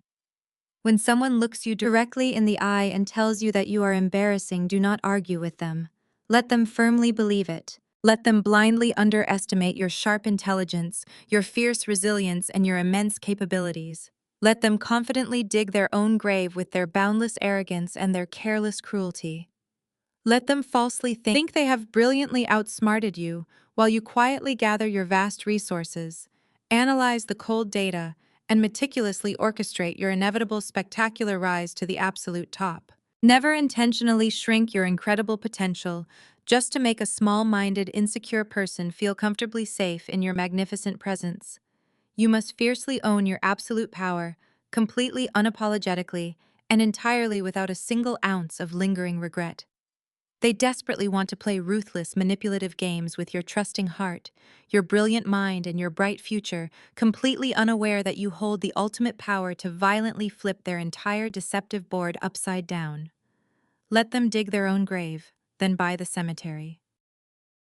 When someone looks you directly in the eye and tells you that you are embarrassing, do not argue with them. Let them firmly believe it. Let them blindly underestimate your sharp intelligence, your fierce resilience, and your immense capabilities. Let them confidently dig their own grave with their boundless arrogance and their careless cruelty. Let them falsely think they have brilliantly outsmarted you while you quietly gather your vast resources, analyze the cold data, and meticulously orchestrate your inevitable spectacular rise to the absolute top. Never intentionally shrink your incredible potential just to make a small-minded, insecure person feel comfortably safe in your magnificent presence. You must fiercely own your absolute power, completely unapologetically, and entirely without a single ounce of lingering regret. They desperately want to play ruthless, manipulative games with your trusting heart, your brilliant mind, and your bright future, completely unaware that you hold the ultimate power to violently flip their entire deceptive board upside down. Let them dig their own grave, then buy the cemetery.